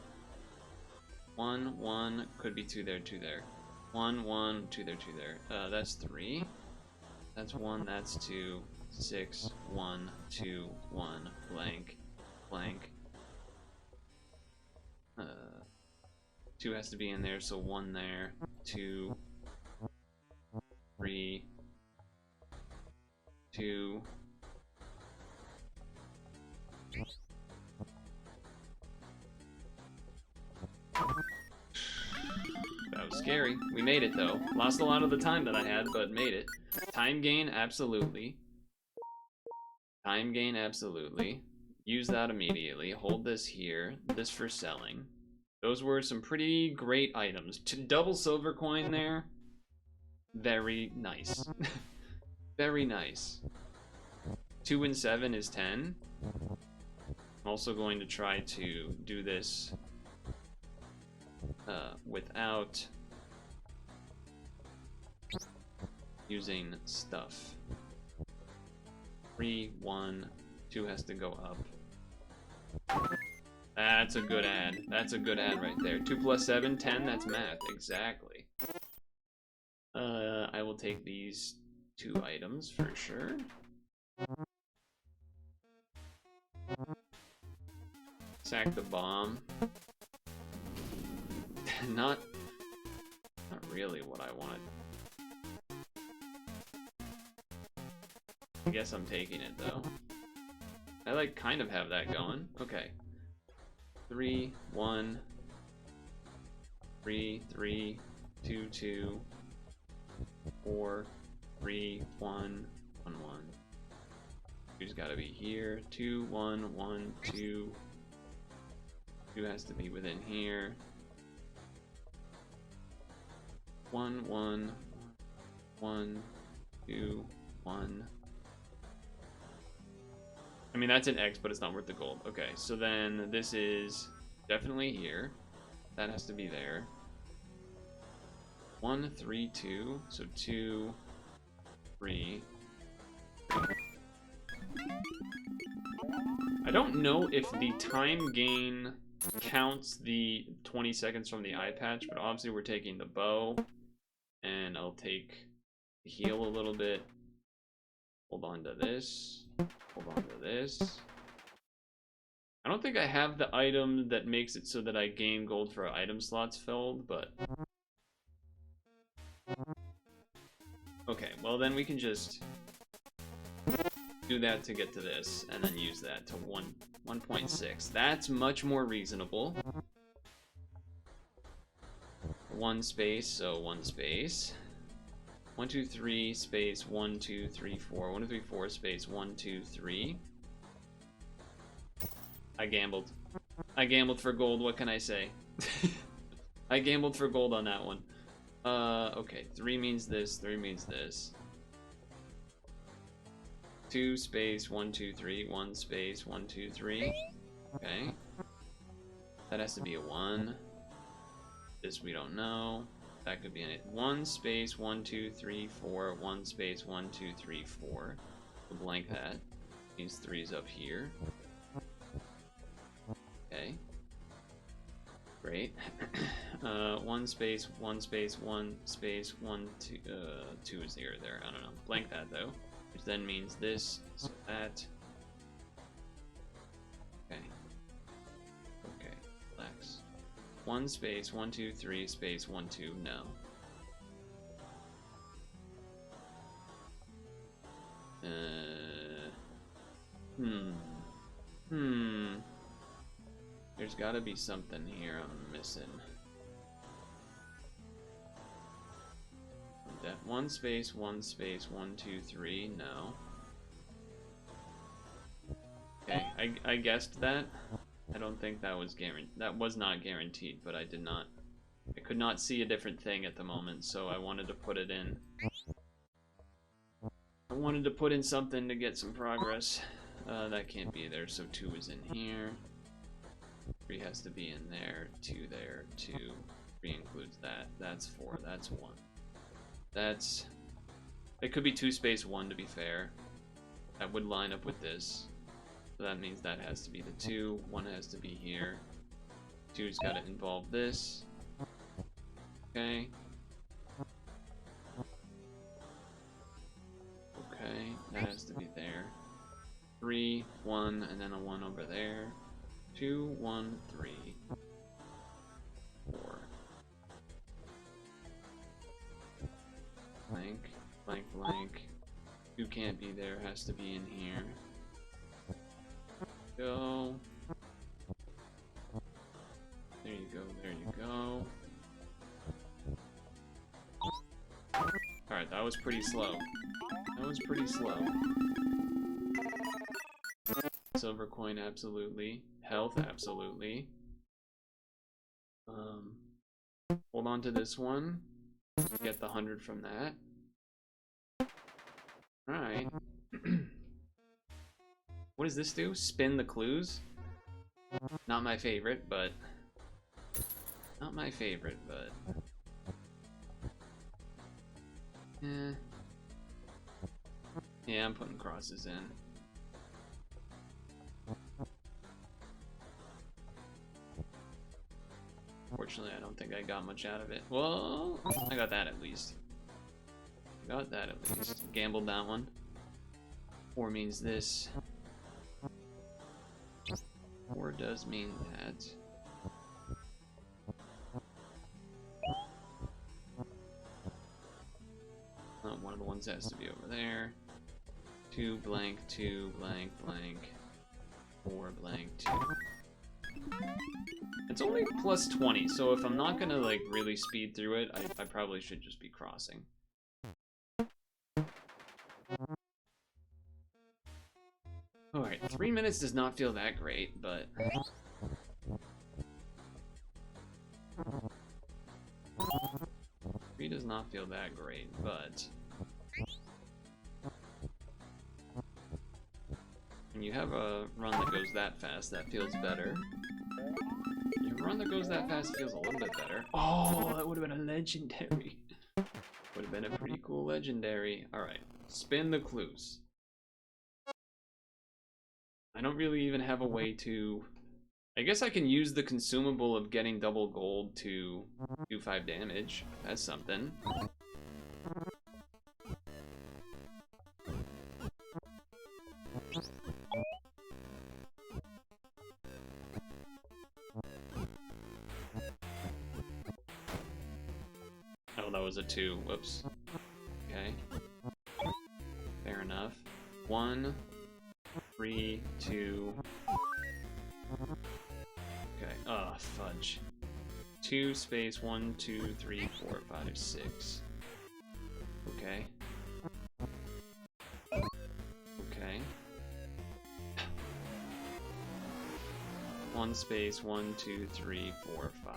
1, 1, could be 2 there, 2 there. 1, 1, 2 there, 2 there. That's 3. That's 1, that's 2. 6, 1, 2, 1, blank, blank. 2 has to be in there, so 1 there. 2, 3, 2. That was scary. We made it though. Lost a lot of the time that I had, but made it. Time gain, absolutely. Time gain, absolutely. Use that immediately. Hold this here. This for selling. Those were some pretty great items. Double silver coin there. Very nice. Very nice. 2 and 7 is 10. I'm also going to try to do this without using stuff. 3, 1, 2 has to go up. That's a good ad. That's a good ad right there. 2 plus 7, 10, that's math. Exactly. I will take these 2 items for sure. Sack the bomb. not really what I wanted. I guess I'm taking it though. I like kind of have that going. Okay. 3, 1, 3, 3, 2, 2, 4, 3, 1, 1, 1. Two's gotta be here. 2, 1, 1, 2. 2 has to be within here. 1, 1, 1, 2, 1. I mean, that's an X, but it's not worth the gold. Okay, so then this is definitely here. That has to be there. 1, 3, 2. So 2, 3. I don't know if the time gain counts the 20 seconds from the eye patch, but obviously we're taking the bow. And I'll take the heal a little bit. Hold on to this. Hold on to this. I don't think I have the item that makes it so that I gain gold for item slots filled, but... Okay, well then we can just do that to get to this, and then use that to 1.6. That's much more reasonable. 1 space, so 1 space. 1, 2, 3, space, 1, 2, 3, 4. 1, 2, 3, 4, space, 1, 2, 3. I gambled. I gambled for gold, what can I say? I gambled for gold on that one. Okay, 3 means this, 3 means this. 2 space, 1, 2, 3, 1 space, 1, 2, 3. Okay. That has to be a 1. This we don't know. That could be in it. 1 space, 1, 2, 3, 4, 1 space, 1, 2, 3, 4. We'll blank that. Means 3's up here. Okay. Great. 1 space, 1 space, 1 space, 1, 2, 2 is here, there. I don't know. Blank that though. Which then means this, so that. Okay. Okay. Relax. 1 space, 1, 2, 3, space, 1, 2, no. There's gotta be something here I'm missing. 1 space, 1 space, 1, 2, 3, no. Okay, I guessed that. I don't think that was not guaranteed, but I could not see a different thing at the moment, so I wanted to put it in. I wanted to put in something to get some progress. That can't be there, so 2 is in here. 3 has to be in there, 2 there, 2. 3 includes that. That's 4, that's 1. It could be 2 space 1 to be fair. That would line up with this. So that means that has to be the 2, 1 has to be here. 2's gotta involve this. Okay. Okay, that has to be there. 3, 1, and then a 1 over there. 2, 1, 3, 4. Blank, blank, blank. 2 can't be there, has to be in here. Go. There you go, there you go. Alright, that was pretty slow. That was pretty slow. Silver coin, absolutely. Health, absolutely. Hold on to this one. Get the 100 from that. Alright. What does this do? Spin the clues? Not my favorite, but... Not my favorite, but... Yeah, I'm putting crosses in. Fortunately, I don't think I got much out of it. Well, I got that at least. Got that at least. Gambled that one. 4 means this. 4 does mean that. has to be over there. 2 blank 2 blank blank 4 blank 2. It's only plus 20, so if I'm not gonna like really speed through it, I probably should just be crossing. Alright, 3 minutes does not feel that great, but... Three does not feel that great, but... When you have a run that goes that fast, that feels better. When you have a run that goes that fast, it feels a little bit better. Oh, that would have been a legendary. Would have been a pretty cool legendary. Alright, spin the clues. I don't really even have a way to... I guess I can use the consumable of getting double gold to do 5 damage. That's something. Oh, that was a 2. Whoops. Okay. Fair enough. 1, 3, 2. Okay. Oh, fudge. 2 space 1, 2, 3, 4, 5, 6. Okay. Okay. 1 space 1, 2, 3, 4, 5.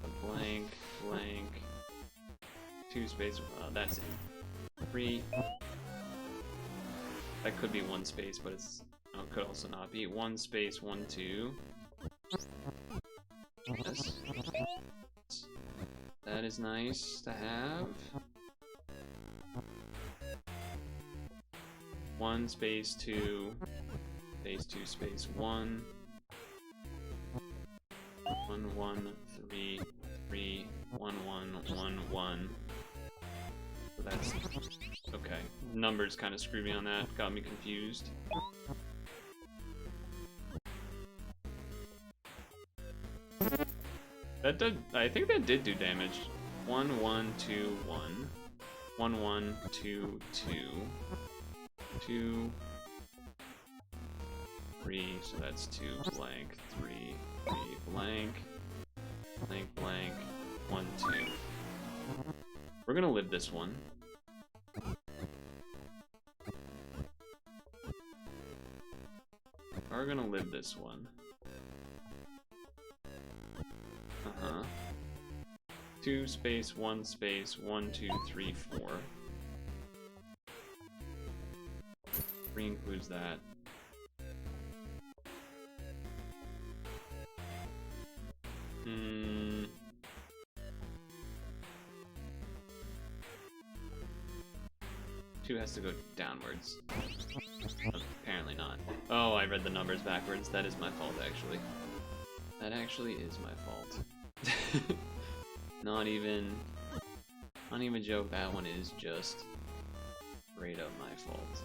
A blank, blank. 2 space. That's it. 3. That could be 1 space, but it's. Oh, it could also not be. 1 space 1, 2. Yes. That is nice to have. 1 space 2. Space 2 space 1. 1 1 3 3 1 1 1 1. So that's okay. Numbers kind of screwed me on that. Got me confused. That did. I think that did do damage. 1 1 2 1. 1 1 2 2. 2 3. So that's 2 blank 3 3 blank blank blank 1 2. We're gonna live this one. We're gonna live this one. 2 space 1 space 1 2 3 4. 3 includes that. Two has to go downwards. Apparently not. Oh, I read the numbers backwards. That is my fault, actually. That actually is my fault. Not even a joke. That one is just straight up my fault.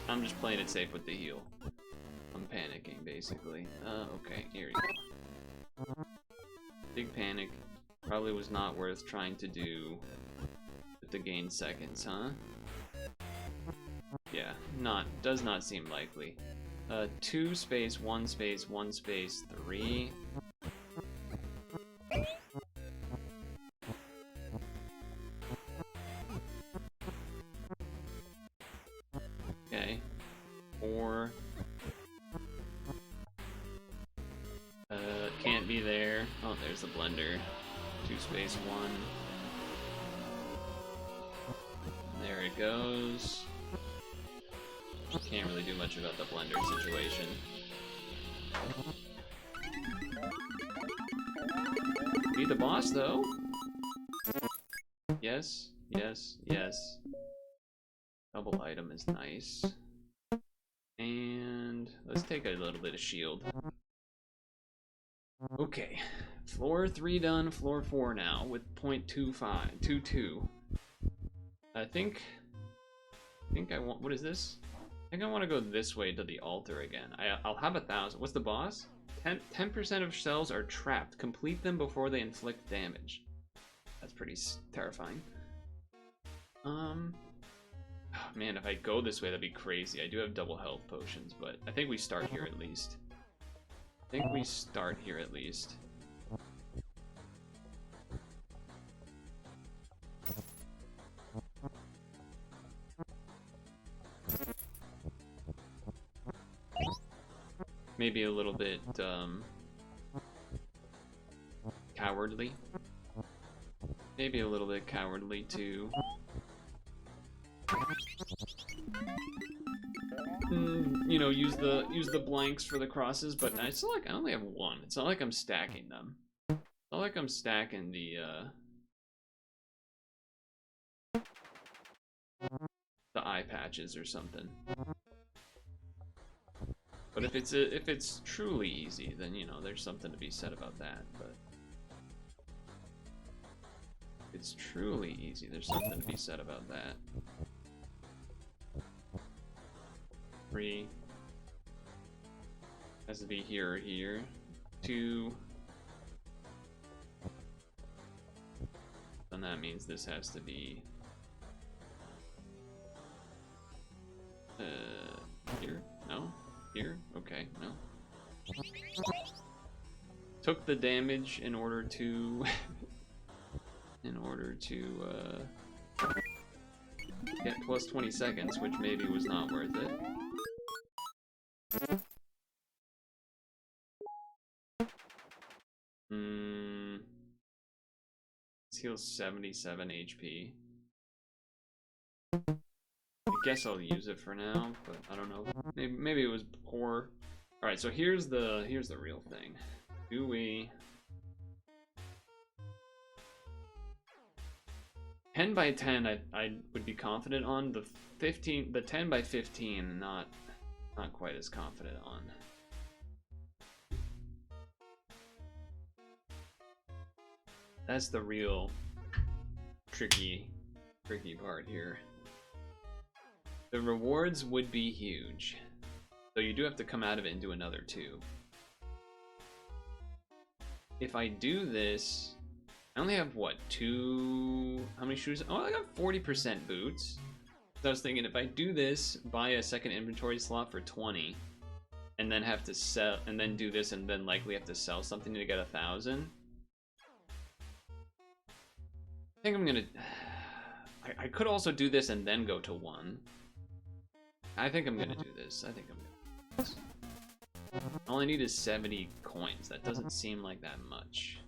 I'm just playing it safe with the heal. I'm panicking, basically. Okay, here we go. Big panic. Probably was not worth trying to do with the gain seconds, huh? Yeah, does not seem likely. 2 space 1 space 1 space 3. Okay. 4. Can't be there. Oh, there's the blender. 2 space 1. There it goes. Can't really do much about the blender situation. Be the boss though. Yes, yes, yes. Double item is nice. And let's take a little bit of shield. Okay, floor 3 done, floor 4 now with 0.22. I think I want, what is this? I think I want to go this way to the altar again. I'll have 1,000. What's the boss? 10% of cells are trapped. Complete them before they inflict damage. That's pretty terrifying. Oh man, if I go this way, that'd be crazy. I do have double health potions, but I think we start here at least. Maybe a little bit cowardly. Maybe a little bit cowardly too. You know, use the blanks for the crosses, but it's not like I only have one. It's not like I'm stacking them. It's not like I'm stacking the eye patches or something. But if it's truly easy, then you know there's something to be said about that. But if it's truly easy, there's something to be said about that. 3 has to be here or here. 2, then that means this has to be here. No. Here? Okay, no. Took the damage in order to get plus 20 seconds, which maybe was not worth it. This heals 77 HP. I guess I'll use it for now, but I don't know. Maybe it was poor. All right, so here's the real thing. Do we 10 by 10? I would be confident on the 10 by 15. Not quite as confident on. That's the real tricky part here. The rewards would be huge, so you do have to come out of it and do another 2. If I do this, I only have what, 2? How many shoes? Oh, I got 40% boots. So I was thinking if I do this, buy a second inventory slot for 20, and then have to sell, and then do this, and then likely have to sell something to get 1,000. I think I'm gonna. I could also do this and then go to 1. I think I'm gonna do this. All I need is 70 coins. That doesn't seem like that much.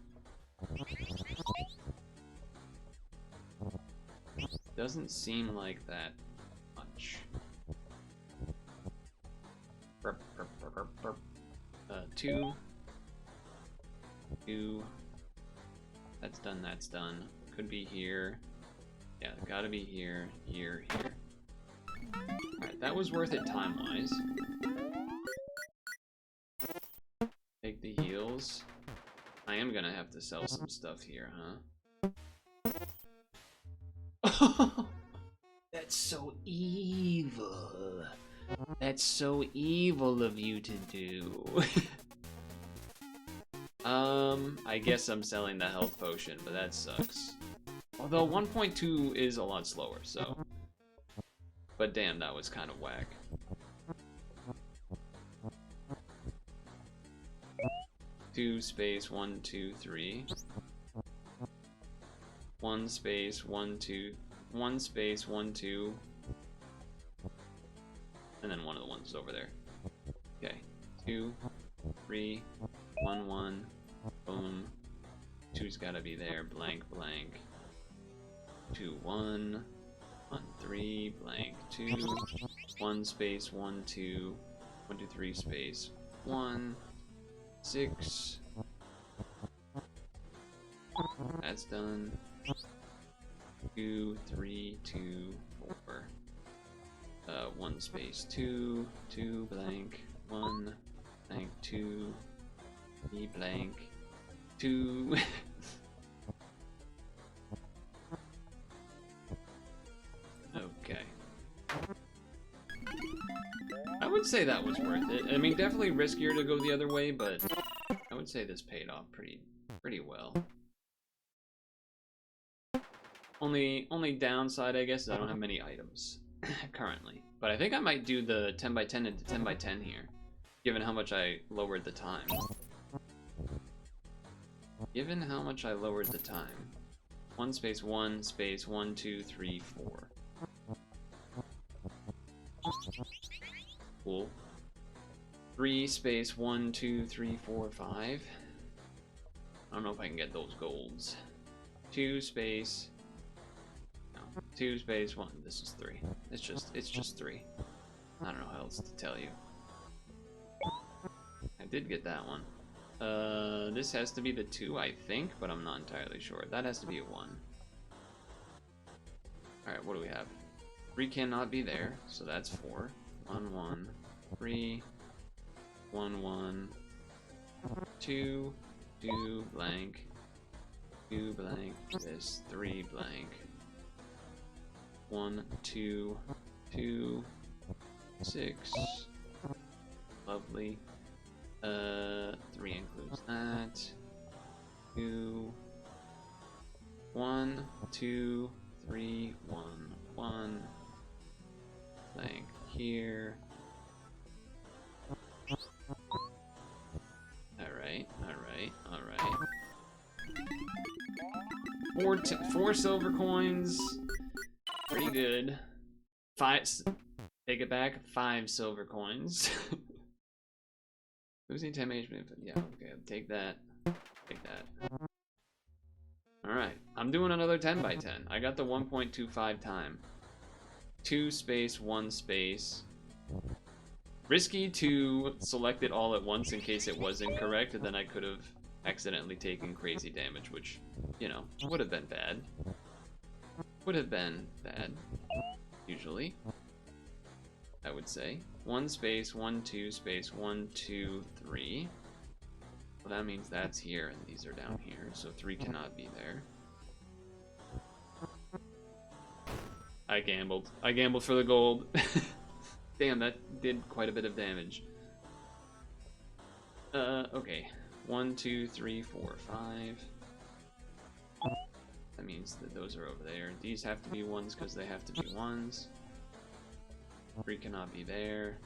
Doesn't seem like that much. 2. 2. That's done. Could be here. Yeah, gotta be here, here. Alright, that was worth it time-wise. Take the heals. I am gonna have to sell some stuff here, huh? That's so evil. That's so evil of you to do. I guess I'm selling the health potion, but that sucks. Although 1.2 is a lot slower, so. But damn, that was kind of whack. 2 space 1 2 3. 1 space 1 2. 1 space 1 2. And then one of the ones is over there. Okay. 2 3 1 1. Boom. 2's gotta be there. Blank blank. 2 1. 1 3 blank 2. 1 space 1 2. 1 2 3 space 1 6. That's done. 2 3 2 4. 1 space 2 2 blank 1 blank 2 3 blank 2. Okay. I would say that was worth it. I mean, definitely riskier to go the other way, but would say this paid off pretty well. Only downside, I guess, is I don't have many items currently. But I think I might do the 10x10 into 10x10 here, given how much I lowered the time. Given how much I lowered the time. 1 space 1 space 1 2 3 4. Cool. 3 space 1 2 3 4 5. I don't know if I can get those golds. 2 space. No. 2 space 1. This is 3. It's just 3. I don't know how else to tell you. I did get that one. This has to be the 2, I think, but I'm not entirely sure. That has to be a 1. Alright, what do we have? 3 cannot be there, so that's 4. 1 1 3 1 1 2 2 blank 2 blank this 3 blank 1 2 2 6 lovely 3 includes that 2 1 2 3 1 1 blank here. Alright. 4 silver coins. Pretty good. 5. Take it back. 5 silver coins. Losing 10 HP. Yeah, okay. Take that. Take that. Alright. I'm doing another 10x10. I got the 1.25 time. 2 space 1 space. Risky to select it all at once in case it was incorrect, and then I could have accidentally taken crazy damage, which, you know, would have been bad. Would have been bad, usually, I would say. 1 space 1 2 space 1 2 3. Well, that means that's here and these are down here, so 3 cannot be there. I gambled. I gambled for the gold. Damn, that did quite a bit of damage. Okay. 1, 2, 3, 4, 5. That means that those are over there. These have to be 1s because they have to be 1s. 3 cannot be there.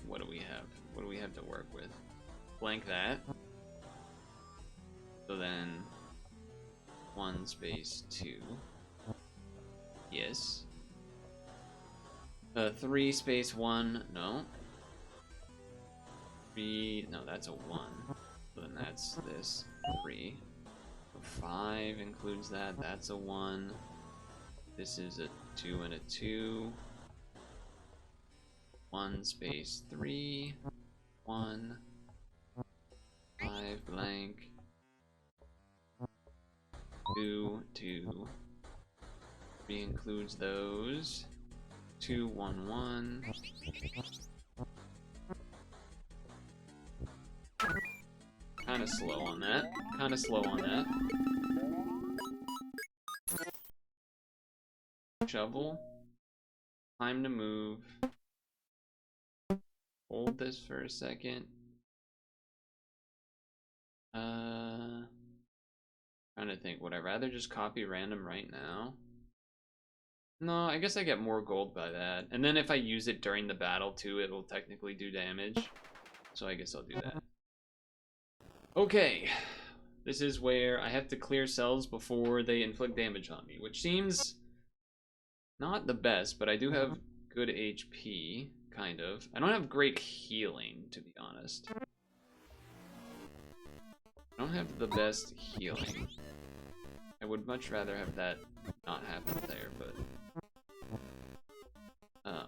What do we have? What do we have to work with? Blank that. So then 1 space 2. Yes. 3 space 1. No. 3. No, that's a 1. So then that's this 3. So 5 includes that. That's a 1. This is a 2 and a 2. 1 space 3. 1. 5 blank. 2, 2. 3 includes those. 2, 1, 1. Kinda slow on that. Kinda slow on that. Shovel. Time to move. Hold this for a second. Trying to think, would I rather just copy random right now? No, I guess I get more gold by that. And then if I use it during the battle too, it will technically do damage. So I guess I'll do that. Okay. This is where I have to clear cells before they inflict damage on me, which seems not the best, but I do have good HP, kind of. I don't have great healing, to be honest. I don't have the best healing. I would much rather have that not happen there, but...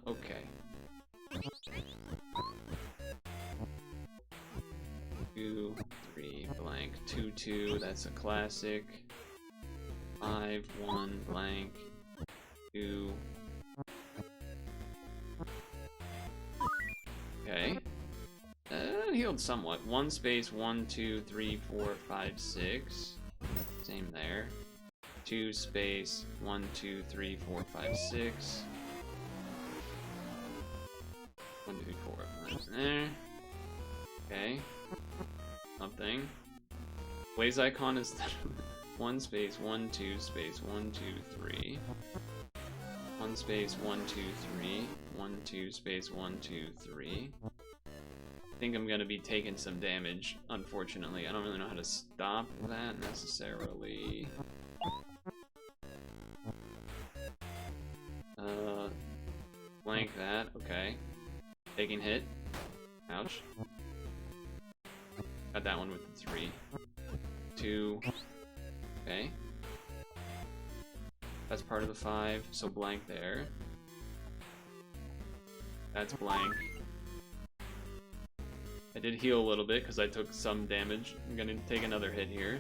okay. 2, 3, blank, 2, 2, that's a classic. 5, 1, blank, 2. Okay. Healed somewhat. 1 space, 1, 2, 3, 4, 5, 6. Same there. 2 space 1 2 3 4 5 6. 1 2 4 5 there. Okay. Something. Blaze icon is 1 space 1 2 space 1 2 3. 1 space 1 2 3. 1 2 space 1 2 3. I think I'm gonna be taking some damage, unfortunately. I don't really know how to stop that necessarily. Blank that, okay. Taking hit. Ouch. Got that one with the 3. 2. Okay. That's part of the 5, so blank there. That's blank. I did heal a little bit because I took some damage. I'm gonna take another hit here.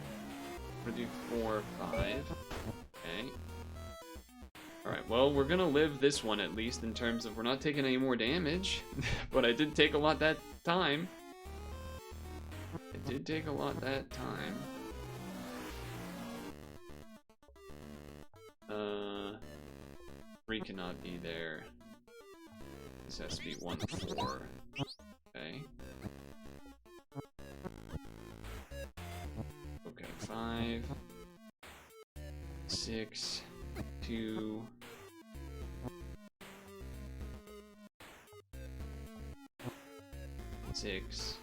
I'm gonna do 4, 5. Okay. Alright, well, we're gonna live this one at least in terms of we're not taking any more damage. But I did take a lot that time. It did take a lot that time. 3 cannot be there. This has to be 1, 4. Okay. Okay, 5, 6, 2. 6.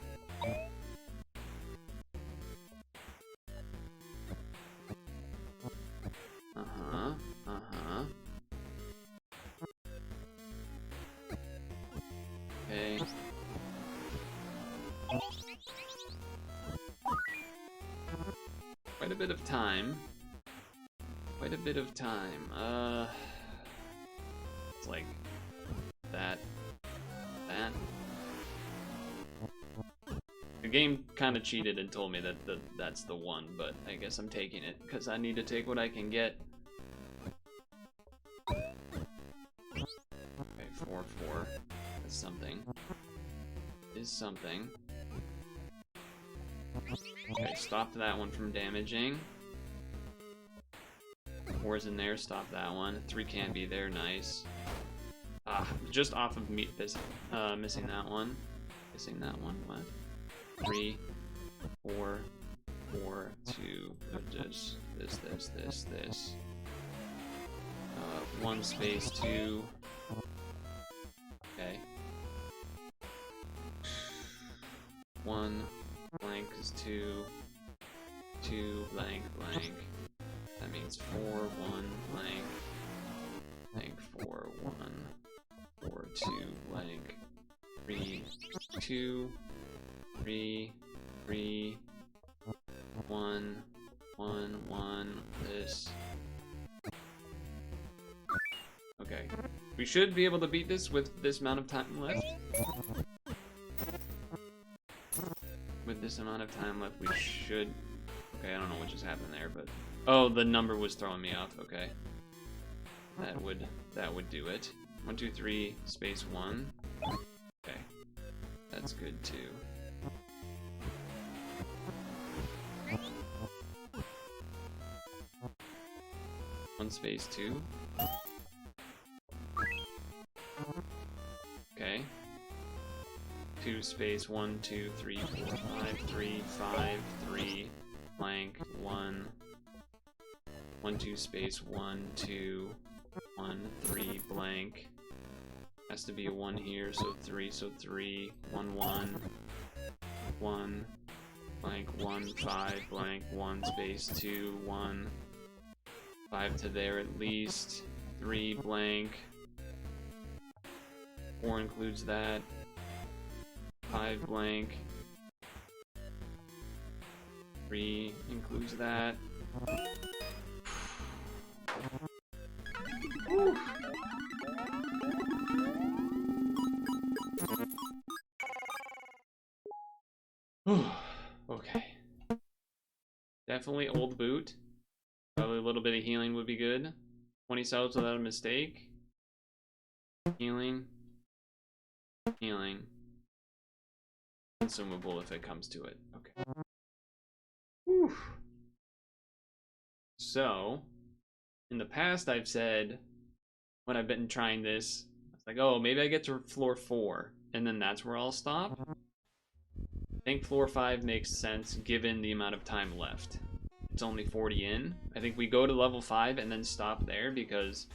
Okay. Quite a bit of time. Quite a bit of time. It's like that. The game kind of cheated and told me that that's the one, but I guess I'm taking it because I need to take what I can get. Okay, 4, 4. That's something. Is something. Okay, stop that one from damaging. 4's in there, stop that one. 3 can't be there, nice. Just off of me missing that one. Missing that one, what? 3, 4, 4, 2, this. 1 space 2. Okay. 1 blank is 2. 2 blank blank. That means 4 1 blank. Blank 4 1. 4 2 blank. 3 2 3 3 1 1 1 this. Okay. We should be able to beat this with this amount of time left. With this amount of time left, we should. Okay, I don't know what just happened there, but oh, the number was throwing me off. Okay, that would do it. 1 2 3 space 1. Okay, that's good too. One space 2. Okay. 2 space 1 2 3 4 5 3 5 3 blank 1 1 2 space 1 2 1 3 blank. Has to be a 1 here, so 3, so 3 1 1 1 blank 1 5 blank 1 space 2 1 5 to there at least. 3 blank. 4 includes that. 5 blank. 3 includes that. Okay. Definitely old boot. Probably a little bit of healing would be good. 20 cells without a mistake. Healing. Healing. Consumable if it comes to it. Okay. Whew. So, in the past I've said when I've been trying this, it's like, oh, maybe I get to floor 4 and then that's where I'll stop. I think floor 5 makes sense given the amount of time left. It's only 40 in. I think we go to level 5 and then stop there because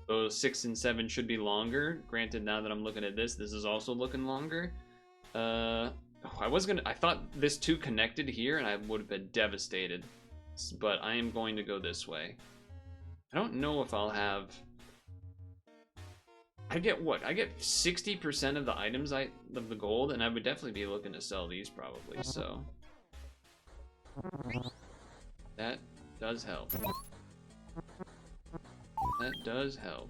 those 6 and 7 should be longer. Granted, now that I'm looking at this, this is also looking longer. I thought this 2 connected here and I would have been devastated. But I am going to go this way. I don't know if I'll have... I get what? I get 60% of the items of the gold, and I would definitely be looking to sell these probably, so... That does help. That does help.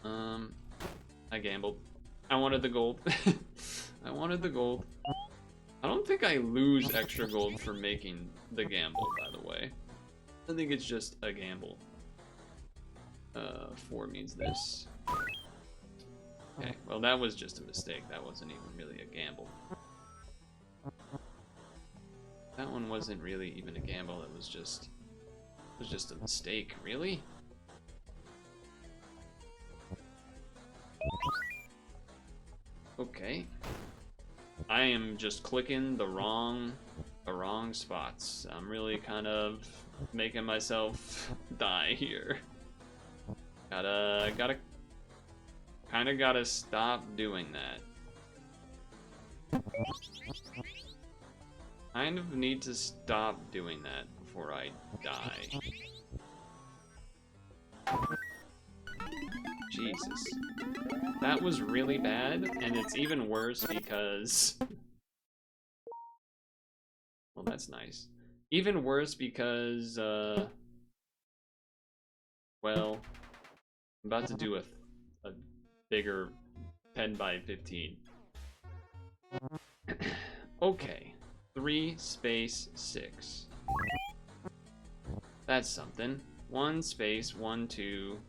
I gambled. I wanted the gold. I wanted the gold. I don't think I lose extra gold for making the gamble, by the way. I think it's just a gamble. 4 means this. Okay, well that was just a mistake. That wasn't even really a gamble. That one wasn't really even a gamble. It was just a mistake. Really? Okay. I am just clicking the wrong spots. I'm really kind of making myself die here. Gotta stop doing that. Kind of need to stop doing that before I die. Jesus. That was really bad, and it's even worse because... Well, that's nice. Even worse because, well, I'm about to do a bigger 10 by 15. Okay. 3 space 6. That's something. 1 space 1 2.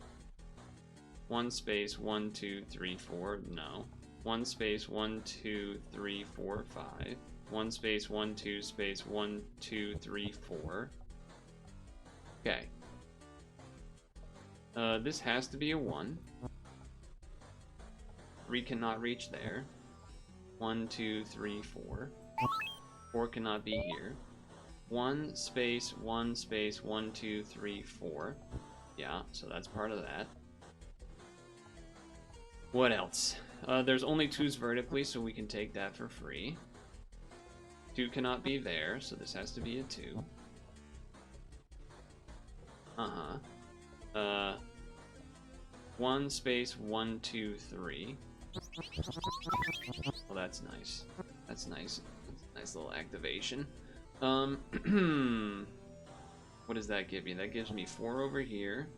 1 space 1 2 3 4. No. 1 space 1 2 3 4 5. 1 space 1 2 space 1 2 3 4. Okay. This has to be a 1. 3 cannot reach there. 1 2 3 4. 4 cannot be here. 1 space 1 space 1 2 3 4. Yeah, so that's part of that. What else? There's only 2s vertically, so we can take that for free. 2 cannot be there, so this has to be a 2. 1 space 1 2 3. Well, that's nice. That's nice. Nice little activation. What does that give me? That gives me 4 over here.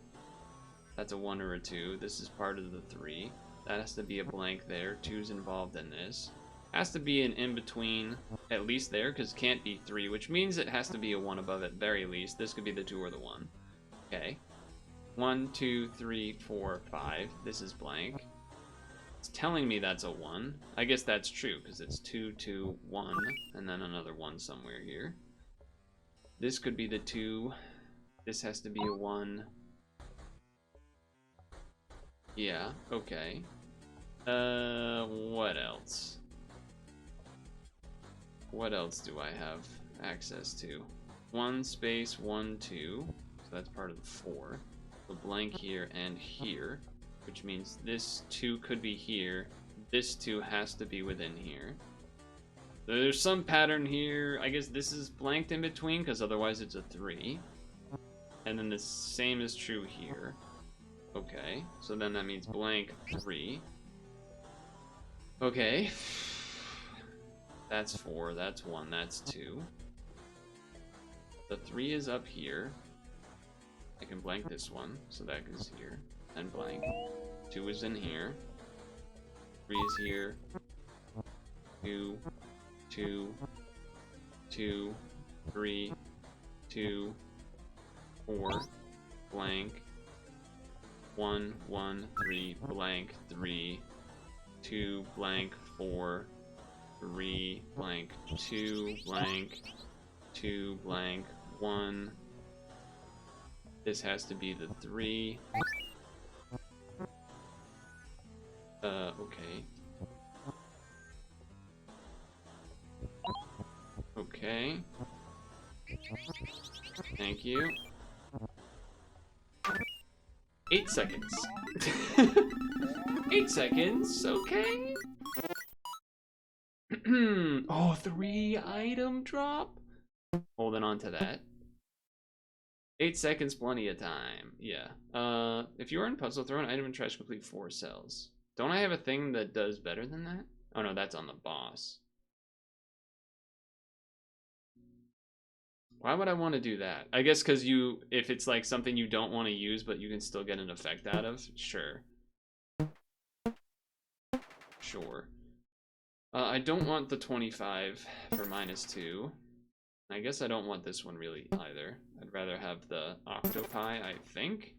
That's a 1 or a 2. This is part of the 3. That has to be a blank there. 2's involved in this. Has to be an in-between, at least there, because can't be 3, which means it has to be a 1 above at very least. This could be the 2 or the 1. Okay. 1, 2, 3, 4, 5. This is blank. It's telling me that's a 1. I guess that's true, because it's 2, 2, 1, and then another 1 somewhere here. This could be the 2. This has to be a 1. Yeah, okay. What else? What else do I have access to? 1 space 1 2, so that's part of the 4. The blank here and here, which means this 2 could be here. This 2 has to be within here. There's some pattern here. I guess this is blanked in between because otherwise it's a 3. And then the same is true here. Okay, so then that means blank 3. Okay. That's 4, that's 1, that's 2. The 3 is up here. I can blank this one, so that is here. And blank. 2 is in here. 3 is here. 2, 2, 2, 3, 2, 4, blank. 1, 1, 3, blank, 3, 2, blank, 4, 3, blank, 2, blank, 2, blank, 1. This has to be the 3. Okay. Okay. Thank you. 8 seconds. 8 seconds, okay. Oh, 3 item drop? Holding on to that. 8 seconds, plenty of time. Yeah. If you are in puzzle, throw an item in trash, complete 4 cells. Don't I have a thing that does better than that? Oh no, that's on the boss. Why would I want to do that? I guess because if it's like something you don't want to use, but you can still get an effect out of, sure. Sure. I don't want the 25 for -2. I guess I don't want this one really either. I'd rather have the octopi, I think.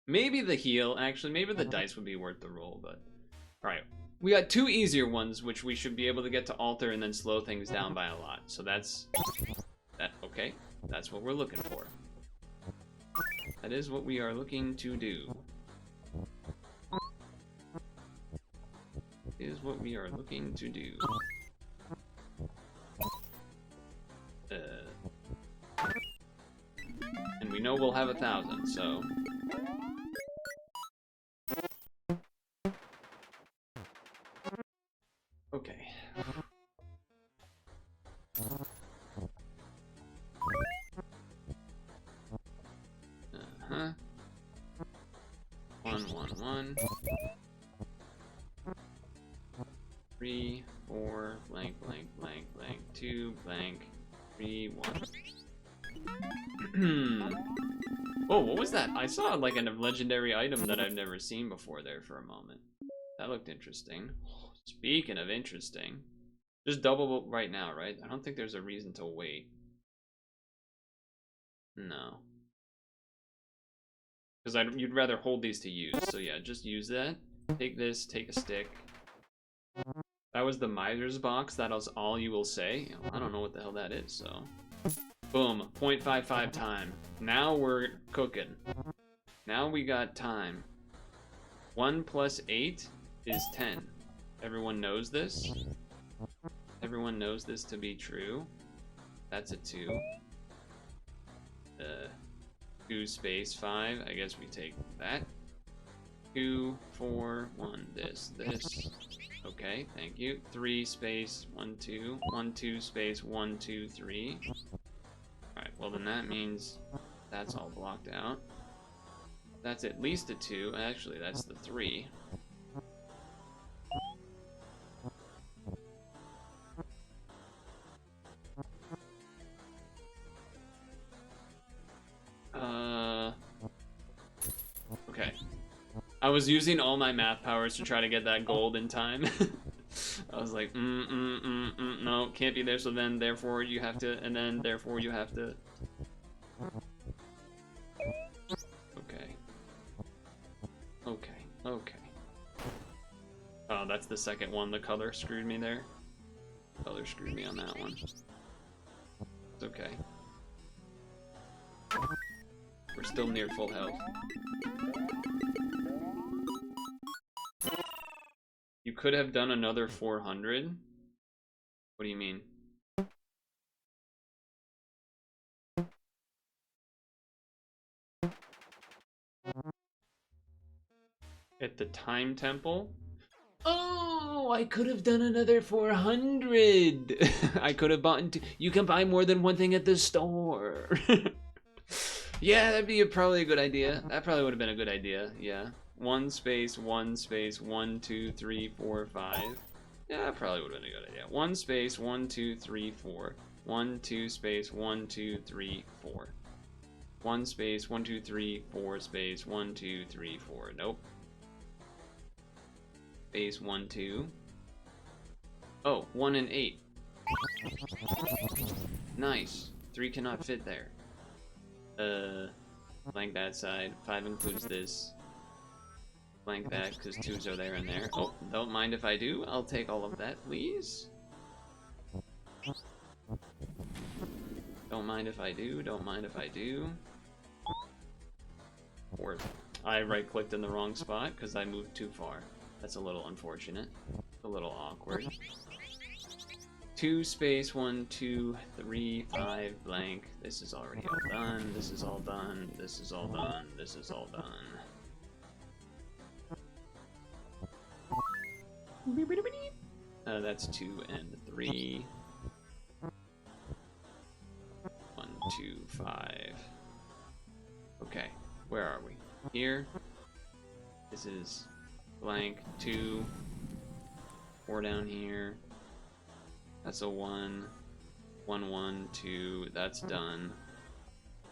Maybe the heal, actually. Maybe the dice would be worth the roll, but... Alright. We got 2 easier ones, which we should be able to get to alter and then slow things down by a lot. So that's... okay. That's what we're looking for. That is what we are looking to do. Is what we are looking to do. And we know we'll have 1,000, so... Okay. Uh-huh. 1, 1, 1. 3, 4, blank, blank, blank, blank, 2, blank, 3, 1. Oh, what was that? I saw like a legendary item that I've never seen before there for a moment. That looked interesting. Speaking of interesting, just double right now, right? I don't think there's a reason to wait. No. Because you'd rather hold these to use. So yeah, just use that. Take this, take a stick. That was the Miser's box. That was all you will say. I don't know what the hell that is, so. Boom, 0.55 time. Now we're cooking. Now we got time. 1 plus 8 is 10. Everyone knows this. Everyone knows this to be true. That's a 2. 2 space 5. I guess we take that. 2, 4, 1. This. Okay, thank you. 3 space 1, 2. 1, 2 space 1, 2, 3. Alright, well then that means that's all blocked out. That's at least a 2. Actually, that's the 3. Okay. I was using all my math powers to try to get that gold in time. I was like, no, can't be there, so then, therefore, you have to, and then, therefore, you have to. Okay. Okay. Oh, that's the second one. The color screwed me there. Color screwed me on that one. It's okay. We're still near full health. You could have done another 400? What do you mean? At the time temple? Oh, I could have done another 400. I could have bought. You can buy more than one thing at the store. Yeah, that'd be probably a good idea. That probably would have been a good idea. Yeah. 1 space 1 space 1 2 3 4 5. Yeah, that probably would have been a good idea. 1 space 1 2 3 4. 1 2 space 1 2 3 4. 1 space 1 2 3 4 space 1 2 3 4. Nope. Space 1 2. Oh, 1 and 8. Nice. 3 cannot fit there. Blank that side. 5 includes this. Blank that, because 2s are there and there. Oh, don't mind if I do. I'll take all of that, please. Don't mind if I do, don't mind if I do. Or I right-clicked in the wrong spot because I moved too far. That's a little unfortunate. A little awkward. 2 space 1 2 3 5 blank. This is already all done. This is all done. This is all done. This is all done. That's 2 and 3. 1 2 5. Okay, where are we? Here. This is blank 2. 4 down here. That's a 1. 1 1 2. That's done.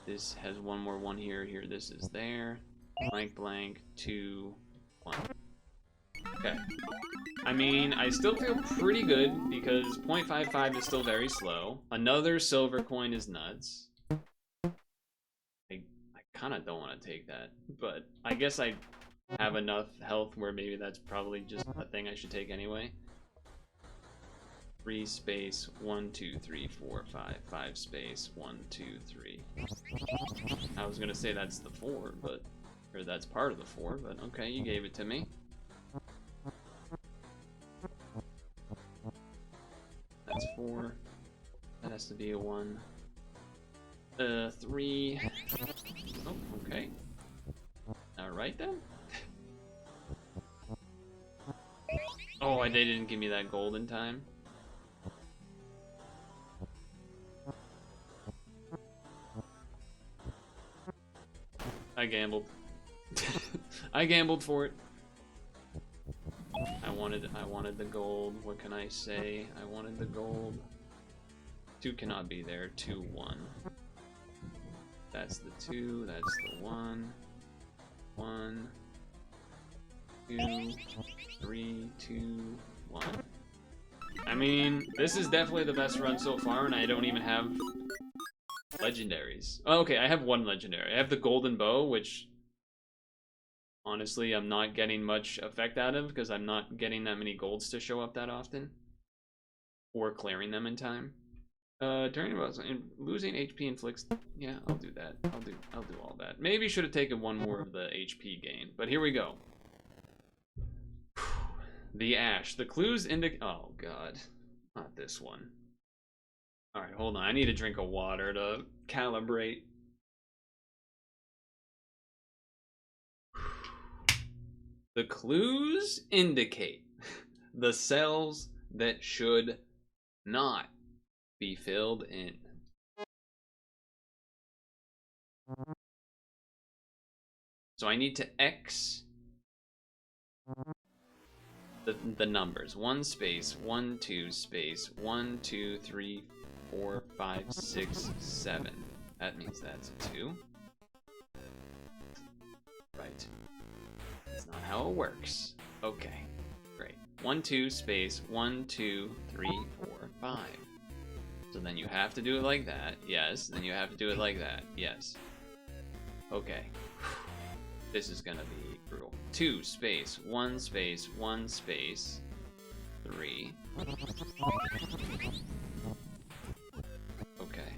This has one more 1 here. Here, this is there. Blank blank 2 1. Okay. I mean, I still feel pretty good because 0.55 is still very slow. Another silver coin is nuts. I kind of don't want to take that, but I guess I have enough health where maybe that's probably just a thing I should take anyway. 3 space 1 2 3 4 5 5 space 1 2 3. I was gonna say that's the 4, but or that's part of the 4, but okay, you gave it to me. That's 4. That has to be a 1. 3. Oh, okay. Alright then. Oh, they didn't give me that gold in time. I gambled. I gambled for it. I wanted the gold. What can I say? I wanted the gold. 2 cannot be there. 2 1. That's the 2. That's the 1. 1 2 3 2 1. I mean, this is definitely the best run so far, and I don't even have legendaries. Oh, okay, I have 1 legendary. I have the golden bow, which honestly I'm not getting much effect out of because I'm not getting that many golds to show up that often, or clearing them in time. During about losing HP inflicts. Yeah, I'll do that. I'll do all that. Maybe should have taken 1 more of the HP gain, but here we go. The ash. The clues indicate. Oh god, not this one. All right, hold on. I need a drink of water to calibrate. The clues indicate the cells that should not be filled in. So I need to X the numbers. 1 space 1 2 space 1 2 3 4 5 6 7. That means that's a 2. Right. That's not how it works. Okay. Great. 1 2 space 1 2 3 4 5. So then you have to do it like that. Yes. Then you have to do it like that. Yes. Okay. This is gonna be brutal. 2 space 1 space 1 space 3. Okay.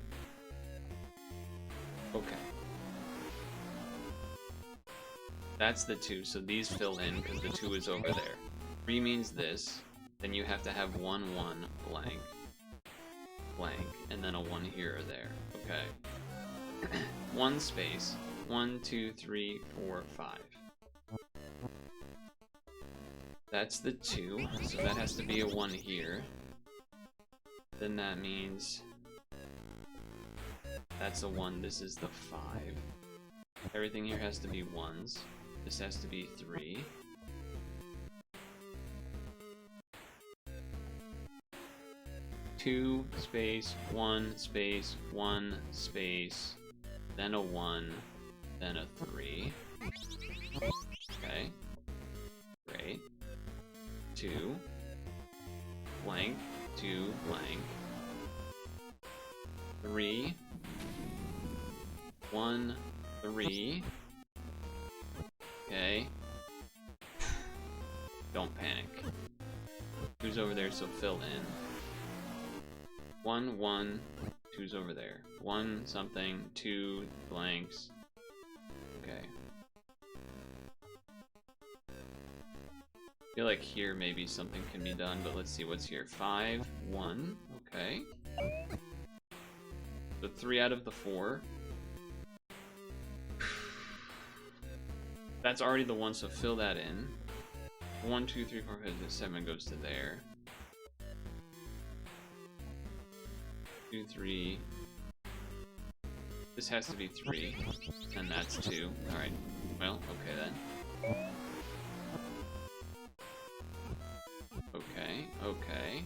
Okay. That's the 2, so these fill in because the 2 is over there. 3 means this. Then you have to have 1 1 blank. Blank, and then a 1 here or there. Okay. 1 space 1 2 3 4 5. That's the 2, so that has to be a 1 here. Then that means that's a 1. This is the 5. Everything here has to be 1s. This has to be 3. Two space 1 space 1 space, then a 1, then a 3. Okay. Great. 2 blank 2 blank 3 1 3. Okay. Don't panic. Who's over there? So fill in. 1 1 Two's over there. 1 something, 2 blanks. Okay. I feel like here maybe something can be done, but let's see what's here. 5, 1. Okay. So 3 out of the 4. That's already the 1, so fill that in. 1, 2, 3, 4, 5, 6, 7 goes to there. 2, 3. This has to be 3, and that's 2. Alright, well, okay then. Okay, okay.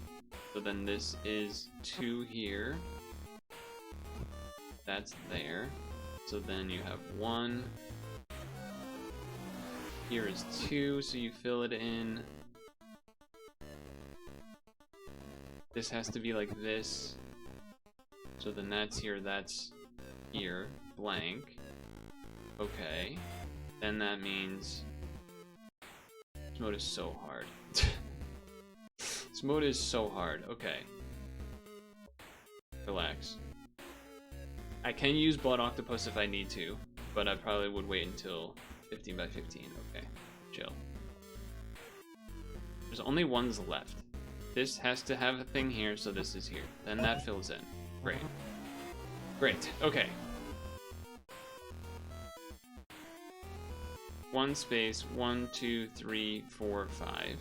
So then this is 2 here. That's there. So then you have 1. Here is 2, so you fill it in. This has to be like this. So then that's here, that's here, blank. Okay. Then that means... This mode is so hard. This mode is so hard. Okay. Relax. I can use Blood Octopus if I need to, but I probably would wait until 15 by 15. Okay. Chill. There's only 1s left. This has to have a thing here, so this is here. Then that fills in. Great. Great. Okay. 1 space, 1, 2, 3, 4, 5.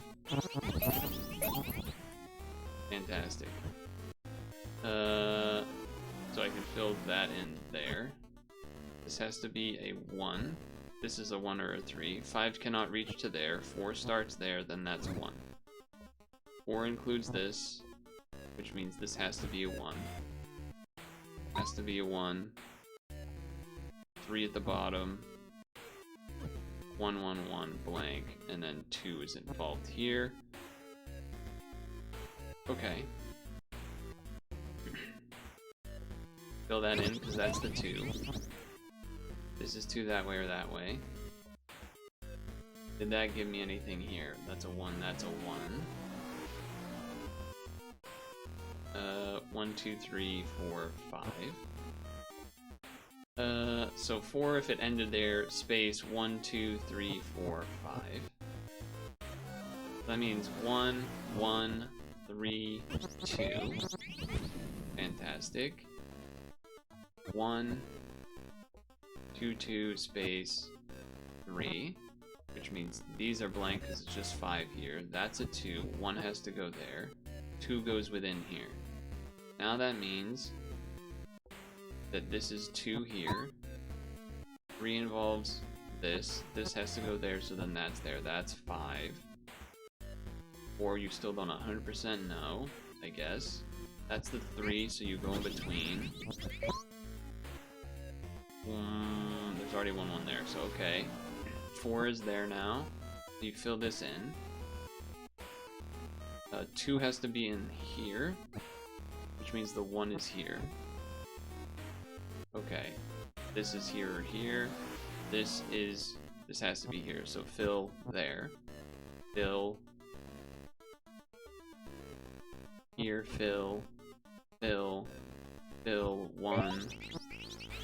Fantastic. So I can fill that in there. This has to be a 1. This is a 1 or a 3. 5 cannot reach to there. 4 starts there, then that's 1. 4 includes this, which means this has to be a 1. Has to be a 1. 3 at the bottom. 1, 1, 1, blank, and then 2 is involved here. Okay. Fill that in, because that's the 2. This is 2 that way or that way. Did that give me anything here? That's a 1, that's a 1. 1, 2, 3, 4, 5. So 4 if it ended there, space 1, 2, 3, 4, 5. That means 1, 1, 3, 2. Fantastic. 1, 2, 2, space 3. Which means these are blank because it's just 5 here. That's a 2. 1 has to go there. 2 goes within here. Now that means that this is 2 here. 3 involves this. This has to go there, so then that's there. That's 5. 4, you still don't 100% know, I guess. That's the 3, so you go in between. There's already 1 there, so okay. 4 is there now. So you fill this in. 2 has to be in here, which means the 1 is here. Okay. This is here or here. This has to be here, so fill there. Fill. Here, fill. Fill. Fill 1.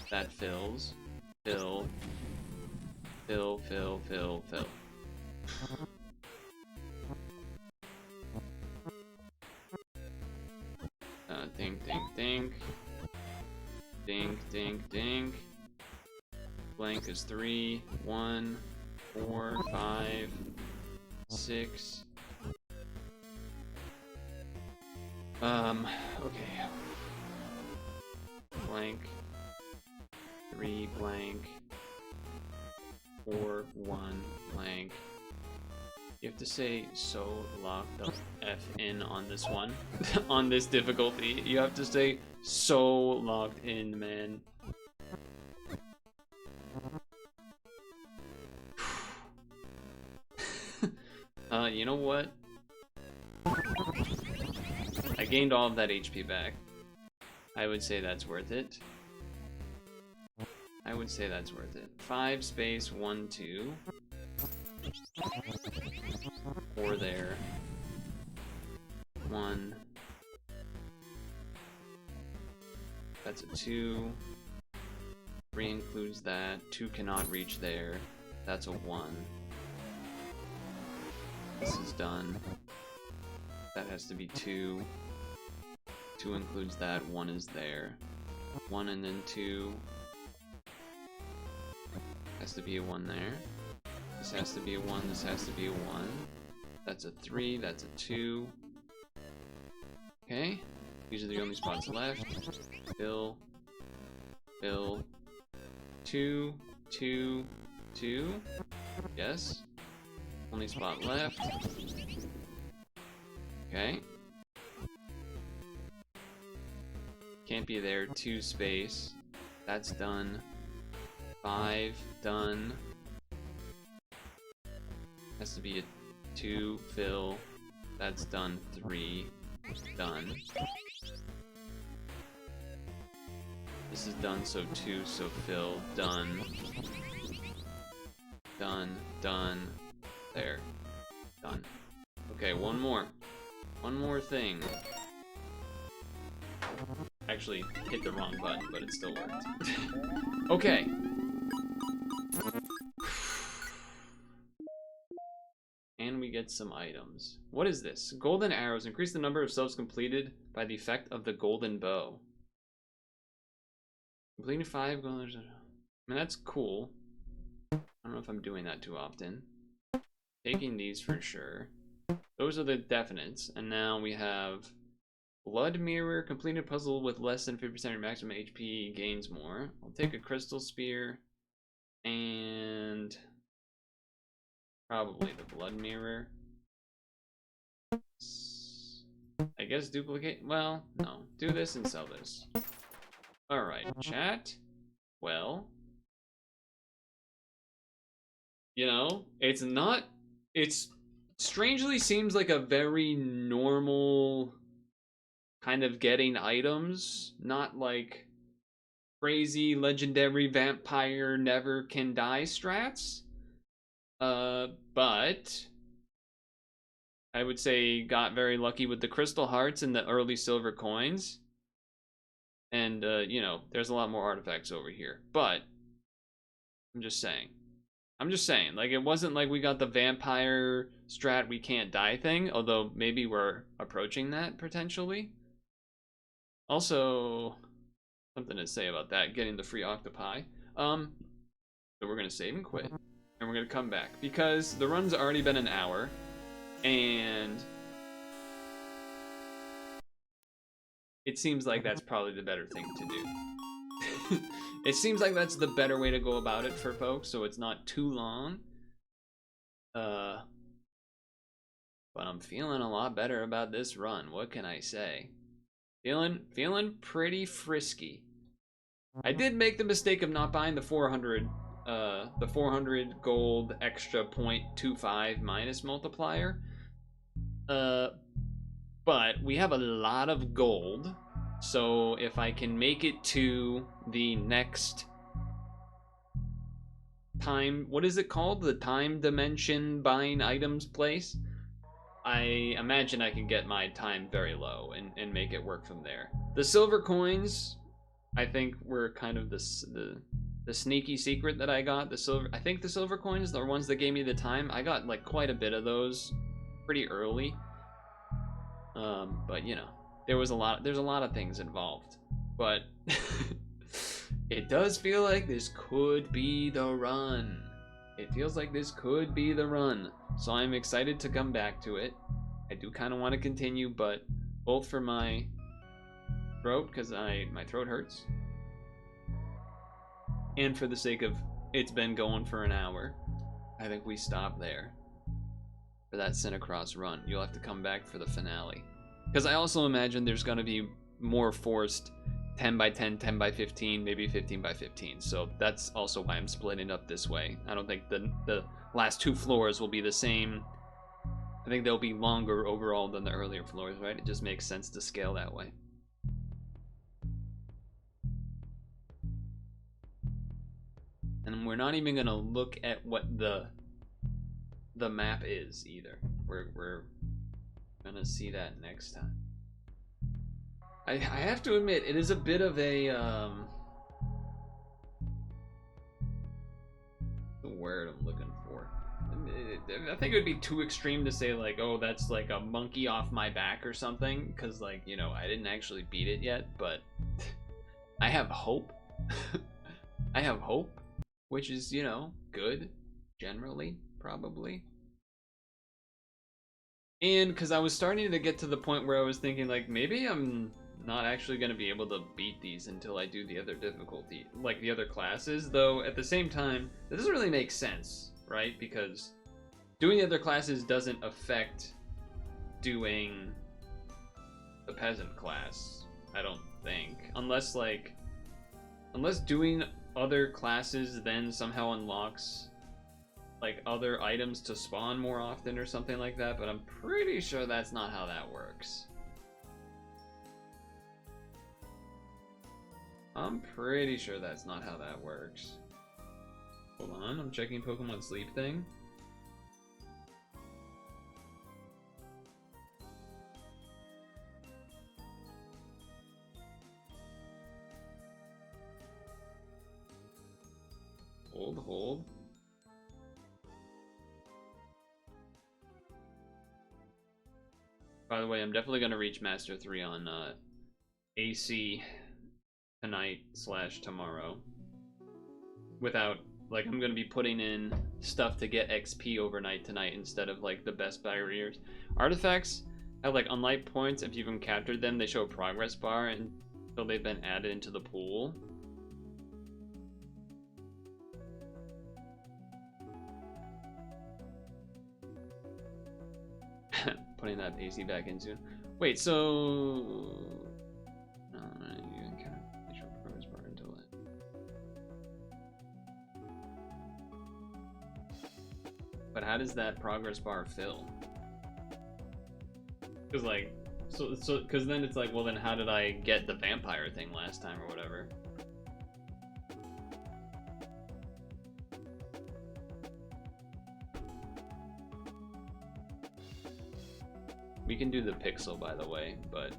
That fills. Fill. Fill, fill, fill, fill. Dink, dink, dink. Dink, dink, dink. Blank is 3, 1, 4, 5, 6. Okay. Blank. 3, blank. 4, 1, blank. You have to say so locked the F in on this one. On this difficulty. You have to say so locked in, man. You know what? I gained all of that HP back. I would say that's worth it. I would say that's worth it. 5 space 1, 2. 4 there. 1. That's a 2. 3 includes that. 2 cannot reach there. That's a 1. This is done. That has to be 2. 2 includes that. 1 is there. 1 and then 2. Has to be a 1 there. This has to be a 1. This has to be a 1. That's a 3. That's a 2. Okay. These are the only spots left. Fill. Fill. 2. 2. 2. Yes. Only spot left. Okay. Can't be there. 2 space. That's done. 5 done. Has to be a 2 fill. That's done. 3 done. This is done, so 2, so fill. Done. Done. Done. There. Done. Okay, one more. One more thing. Actually, hit the wrong button, but it still worked. Okay. And we get some items. What is this? Golden arrows. Increase the number of cells completed by the effect of the golden bow. Completing 5 golden... I mean, that's cool. I don't know if I'm doing that too often. Taking these for sure. Those are the definites. And now we have... Blood Mirror. Completing a puzzle with less than 50% of your maximum HP gains more. I'll take a Crystal Spear. And... probably the Blood Mirror. I guess duplicate. Well, no. Do this and sell this. Alright, chat. Well. You know, it's not. It's strangely seems like a very normal kind of getting items. Not like crazy legendary vampire never can die strats. But I would say got very lucky with the crystal hearts and the early silver coins. And, you know, there's a lot more artifacts over here. But, I'm just saying. Like, it wasn't like we got the vampire strat we can't die thing. Although, maybe we're approaching that, potentially. Also, something to say about that. Getting the free octopi. So we're gonna save and quit. And we're gonna come back. Because the run's already been an hour. And... it seems like that's probably the better thing to do. It seems like that's the better way to go about it for folks, so it's not too long. But I'm feeling a lot better about this run. What can I say? Feeling pretty frisky. I did make the mistake of not buying the 400 gold extra 0.25 minus multiplier. But we have a lot of gold, so if I can make it to the next time, what is it called? The time dimension buying items place? I imagine I can get my time very low and make it work from there. The silver coins, I think, were kind of the sneaky secret that I got. I think the silver coins, the ones that gave me the time, I got like quite a bit of those pretty early. But you know, there's a lot of things involved, but it does feel like this could be the run. It feels like this could be the run. So I'm excited to come back to it. I do kind of want to continue, but both for my throat, because my throat hurts, and for the sake of it's been going for an hour, I think we stop there for that CiniCross run. You'll have to come back for the finale. Because I also imagine there's going to be more forced 10 by 10, 10 by 15, maybe 15 by 15. So that's also why I'm splitting up this way. I don't think the last 2 floors will be the same. I think they'll be longer overall than the earlier floors, right? It just makes sense to scale that way. And we're not even going to look at what the map is either. We're gonna see that next time. I have to admit, it is a bit of a the word I'm looking for. I think it would be too extreme to say like, oh, that's like a monkey off my back or something, because like, you know, I didn't actually beat it yet, but I have hope. I have hope, which is, you know, good generally, probably. And because I was starting to get to the point where I was thinking like, maybe I'm not actually going to be able to beat these until I do the other difficulty, like the other classes, though at the same time, that doesn't really make sense, right? Because doing the other classes doesn't affect doing the peasant class, I don't think. Unless doing other classes then somehow unlocks like other items to spawn more often or something like that, but I'm pretty sure that's not how that works. I'm pretty sure that's not how that works. Hold on, I'm checking Pokemon Sleep thing. Hold. By the way, I'm definitely gonna reach Master 3 on AC tonight / tomorrow. Without, like, I'm gonna be putting in stuff to get XP overnight tonight instead of like the best barriers. Artifacts have like unlike points. If you've encountered them, they show a progress bar until they've been added into the pool. Putting that AC back in soon. Wait, so no, you encounter they show a progress bar until it. But how does that progress bar fill? Because like, so because then it's like, well, then how did I get the vampire thing last time or whatever? We can do the pixel, by the way, but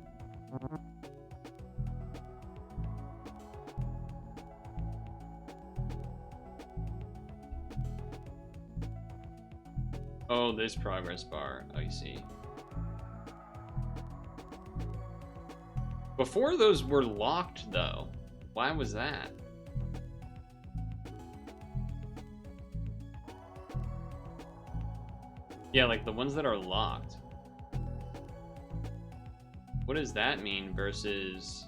oh, this progress bar, I see. Before those were locked, though. Why was that? Yeah, like the ones that are locked. What does that mean versus...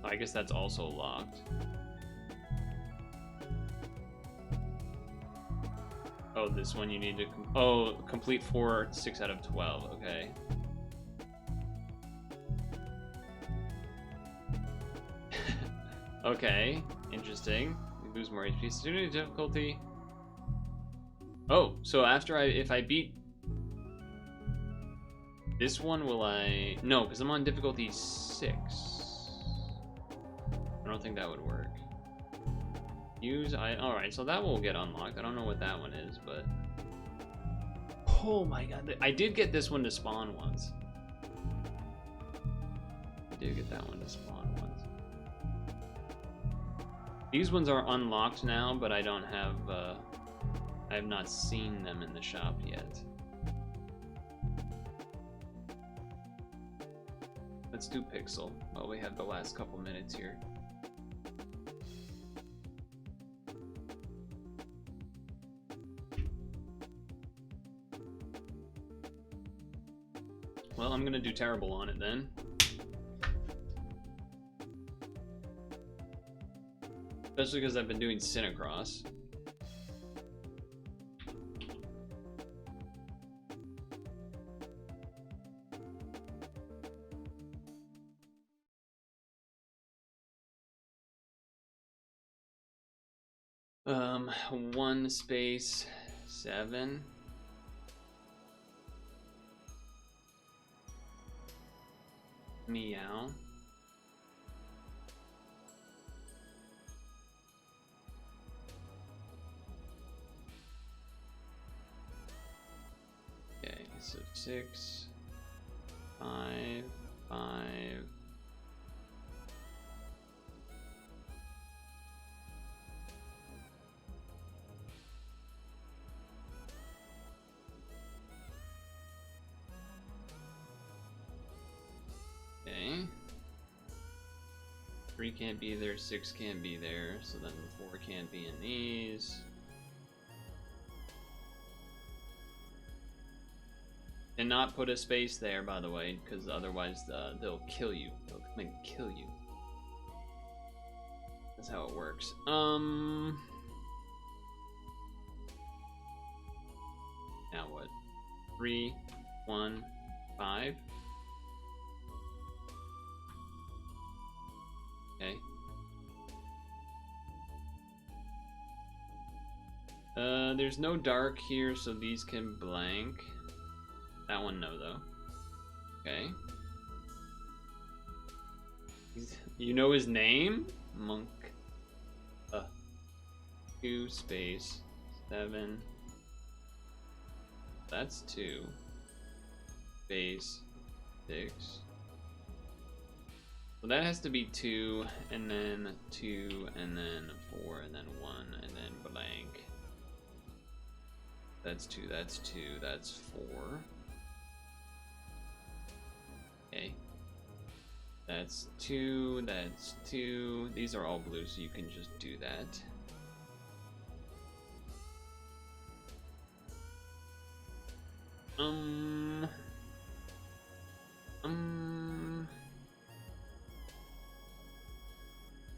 I guess that's also locked. Oh, this one you need to... complete 4, 6 out of 12. Okay. Okay, interesting. You lose more HP. Student difficulty. Oh, so after if I beat this one, will I... No, because I'm on difficulty 6. I don't think that would work. Alright, so that will get unlocked. I don't know what that one is, but... Oh my god, I did get this one to spawn once. I did get that one to spawn once. These ones are unlocked now, but I don't have... I have not seen them in the shop yet. Let's do Pixel while we have the last couple minutes here. Well, I'm gonna do terrible on it then. Especially because I've been doing CiniCross. One space 7. Meow. Okay, so 6, 5, 5, 3 can't be there, 6 can't be there, so then 4 can't be in these. And not put a space there, by the way, because otherwise they'll kill you. They'll come and kill you. That's how it works. Now what? 3, 1, 5. Okay. There's no dark here, so these can blank. That one no though. Okay. You know his name? Monk. 2 space 7. That's 2 space 6. Well, that has to be 2, and then 2, and then 4, and then 1, and then blank. That's 2, that's 2, that's 4. Okay. That's 2, that's 2. These are all blue, so you can just do that.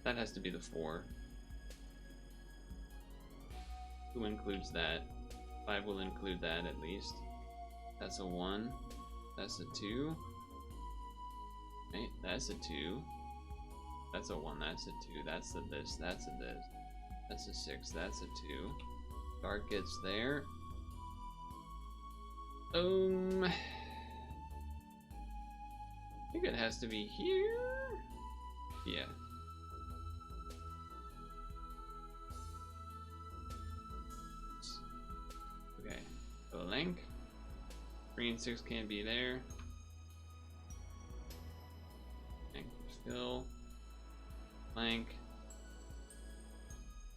That has to be the 4. 2 includes that. 5 will include that at least. That's a 1. That's a 2. Right, that's a 2. That's a 1, that's a 2. That's a this, that's a this. That's a 6, that's a 2. Dark gets there. I think it has to be here. Yeah. Okay. Blank. 3 and 6 can't be there. Blank. Fill. Blank.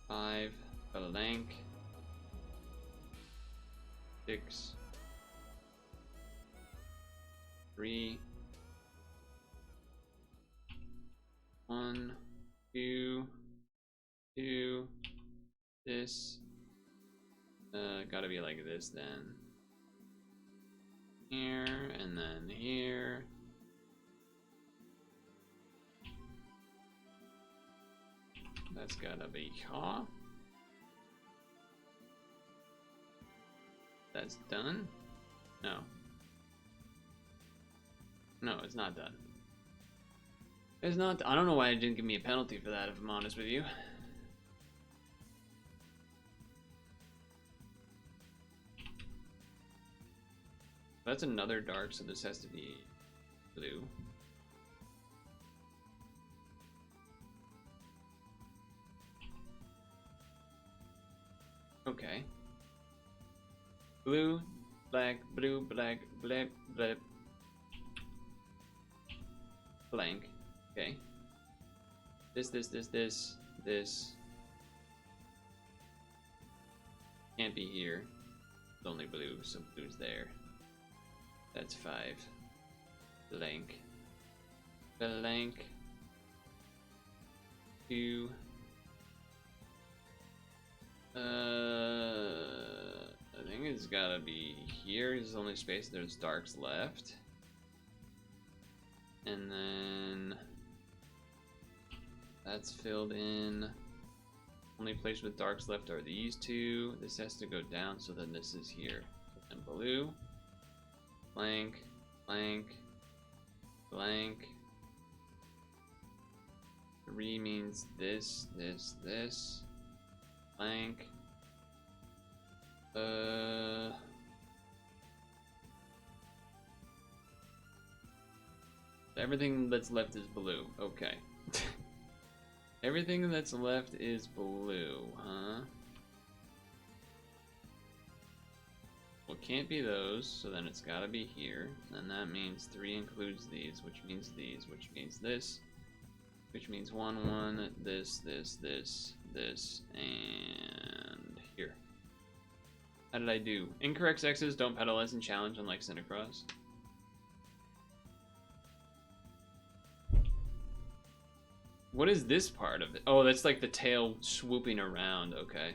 5. Blank. 6. 3. 1, 2, 2. This. Gotta be like this then. Here, and then here. That's gotta be here. That's done? No. No, it's not done. It's not. I don't know why it didn't give me a penalty for that, if I'm honest with you. That's another dark, so this has to be blue. Okay. Blue, black, blue, black, black, black. Blank. Okay. This. Can't be here. It's only blue, so blue's there. That's 5. Blank. Blank. 2. I think it's gotta be here. There's only space. There's darks left. And then that's filled in. Only place with darks left are these 2. This has to go down, so then this is here. And blue. Blank. Blank. Blank. 3 means this. Blank. Everything that's left is blue. Okay. Everything that's left is blue, huh? Well, it can't be those, so then it's gotta be here. And that means 3 includes these, which means these, which means this. Which means 1, 1, this, and here. How did I do? Incorrect sexes don't penalize and challenge, unlike CiniCross. What is this part of it? Oh, that's like the tail swooping around. Okay.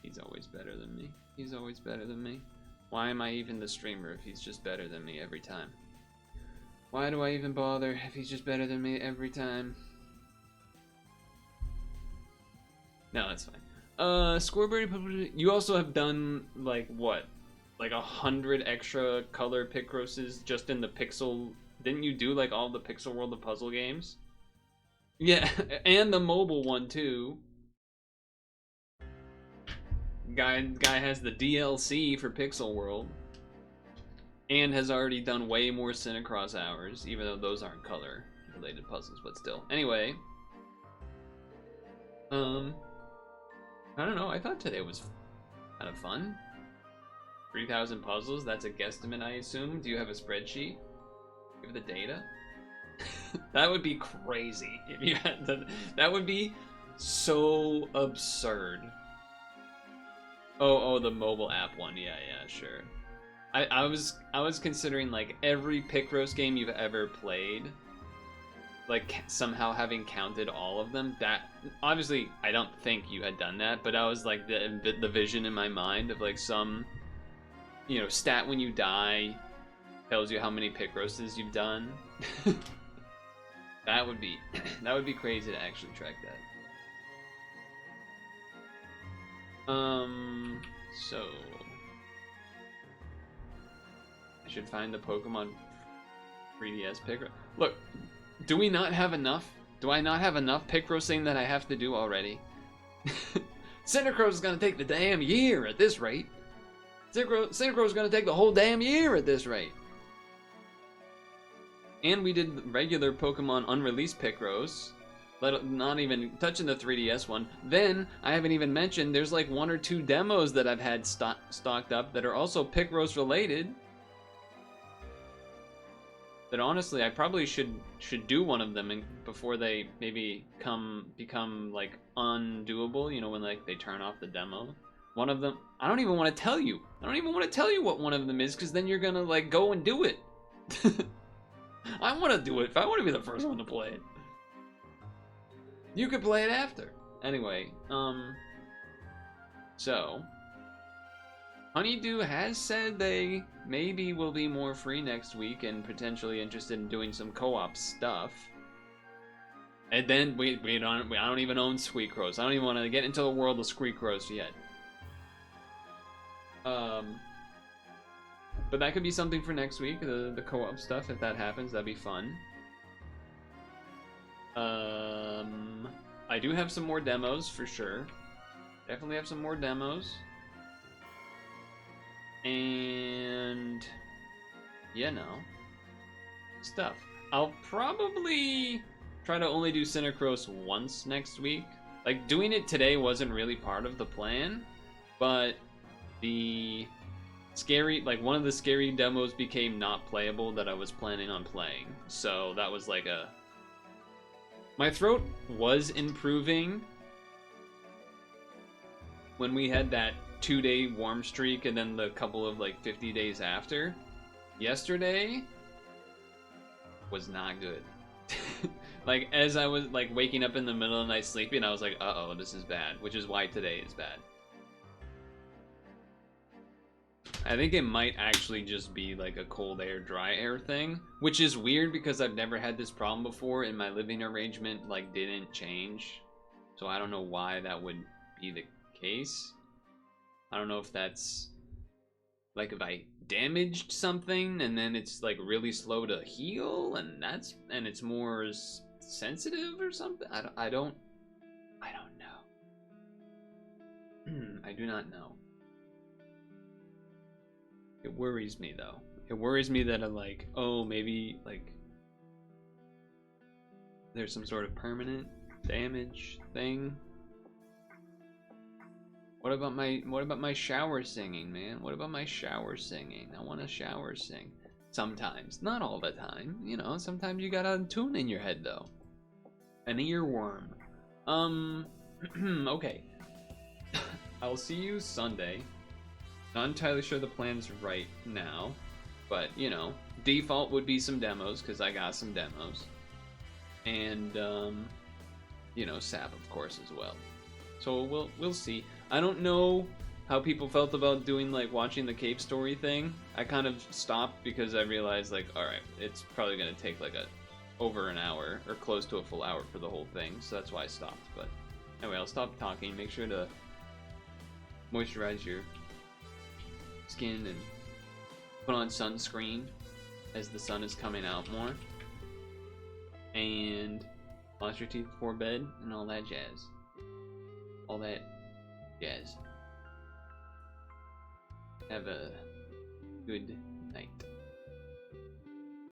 He's always better than me. He's always better than me. Why am I even the streamer if he's just better than me every time? Why do I even bother if he's just better than me every time? No, that's fine. Scoreberry, you also have done, like, what? Like 100 extra color Picrosses just in the Pixel... Didn't you do, like, all the Pixel World of Puzzle games? Yeah, and the mobile one, too. Guy has the DLC for Pixel World. And has already done way more CiniCross hours, even though those aren't color-related puzzles, but still. Anyway. I don't know, I thought today was kind of fun. 3,000 puzzles, that's a guesstimate, I assume. Do you have a spreadsheet? You have the data? That would be crazy if you had to. That would be so absurd. Oh, the mobile app one. Yeah, sure. I was considering like every Picross game you've ever played, like somehow having counted all of them. That obviously I don't think you had done that, but I was like the vision in my mind of like some, you know, stat when you die tells you how many Picrosses you've done. That would be crazy to actually track that. So I should find the Pokemon 3DS Picross. Look, do we not have enough? Do I not have enough Picrossing that I have to do already? CiniCross is gonna take the damn year at this rate. CiniCross is gonna take the whole damn year at this rate. And we did regular Pokemon unreleased Picross, not even touching the 3DS one. Then, I haven't even mentioned, there's like 1 or 2 demos that I've had stocked up that are also Picross related. That honestly, I probably should do one of them before they maybe become like undoable, you know, when like they turn off the demo. One of them, I don't even want to tell you. I don't even want to tell you what one of them is, because then you're gonna like go and do it. I want to do it. I want to be the first one to play it. You could play it after. Anyway, so Honeydew has said they maybe will be more free next week and potentially interested in doing some co-op stuff. And then I don't even own CiniCross. I don't even want to get into the world of CiniCross yet. But that could be something for next week, the co-op stuff. If that happens, that'd be fun. I do have some more demos for sure. Definitely have some more demos. And stuff. I'll probably try to only do CiniCross once next week. Like, doing it today wasn't really part of the plan, but the scary, like, one of the scary demos became not playable that I was planning on playing. So that was like my throat was improving when we had that 2-day warm streak and then the couple of like 50 days after. Yesterday was not good. Like, as I was like waking up in the middle of the night sleeping, I was like, uh-oh, this is bad, which is why today is bad. I think it might actually just be like a cold air, dry air thing, which is weird because I've never had this problem before and my living arrangement like didn't change. So I don't know why that would be the case. I don't know if that's like if I damaged something and then it's like really slow to heal and it's more sensitive or something. I don't know. I do not know. It worries me though. It worries me that I'm like, oh, maybe like there's some sort of permanent damage thing. What about my shower singing, man? What about my shower singing? I want to shower sing. Sometimes, not all the time, you know, sometimes you gotta tune in your head though. An earworm. Okay. I'll see you Sunday. Not entirely sure the plan's right now, but you know, default would be some demos because I got some demos. and you know, sap of course as well. So we'll see. I don't know how people felt about doing like watching the cave story thing. I kind of stopped because I realized like, all right, it's probably gonna take like over an hour or close to a full hour for the whole thing, so that's why I stopped. But anyway, I'll stop talking. Make sure to moisturize your skin and put on sunscreen as the sun is coming out more, and wash your teeth before bed and all that jazz. All that jazz. Have a good night.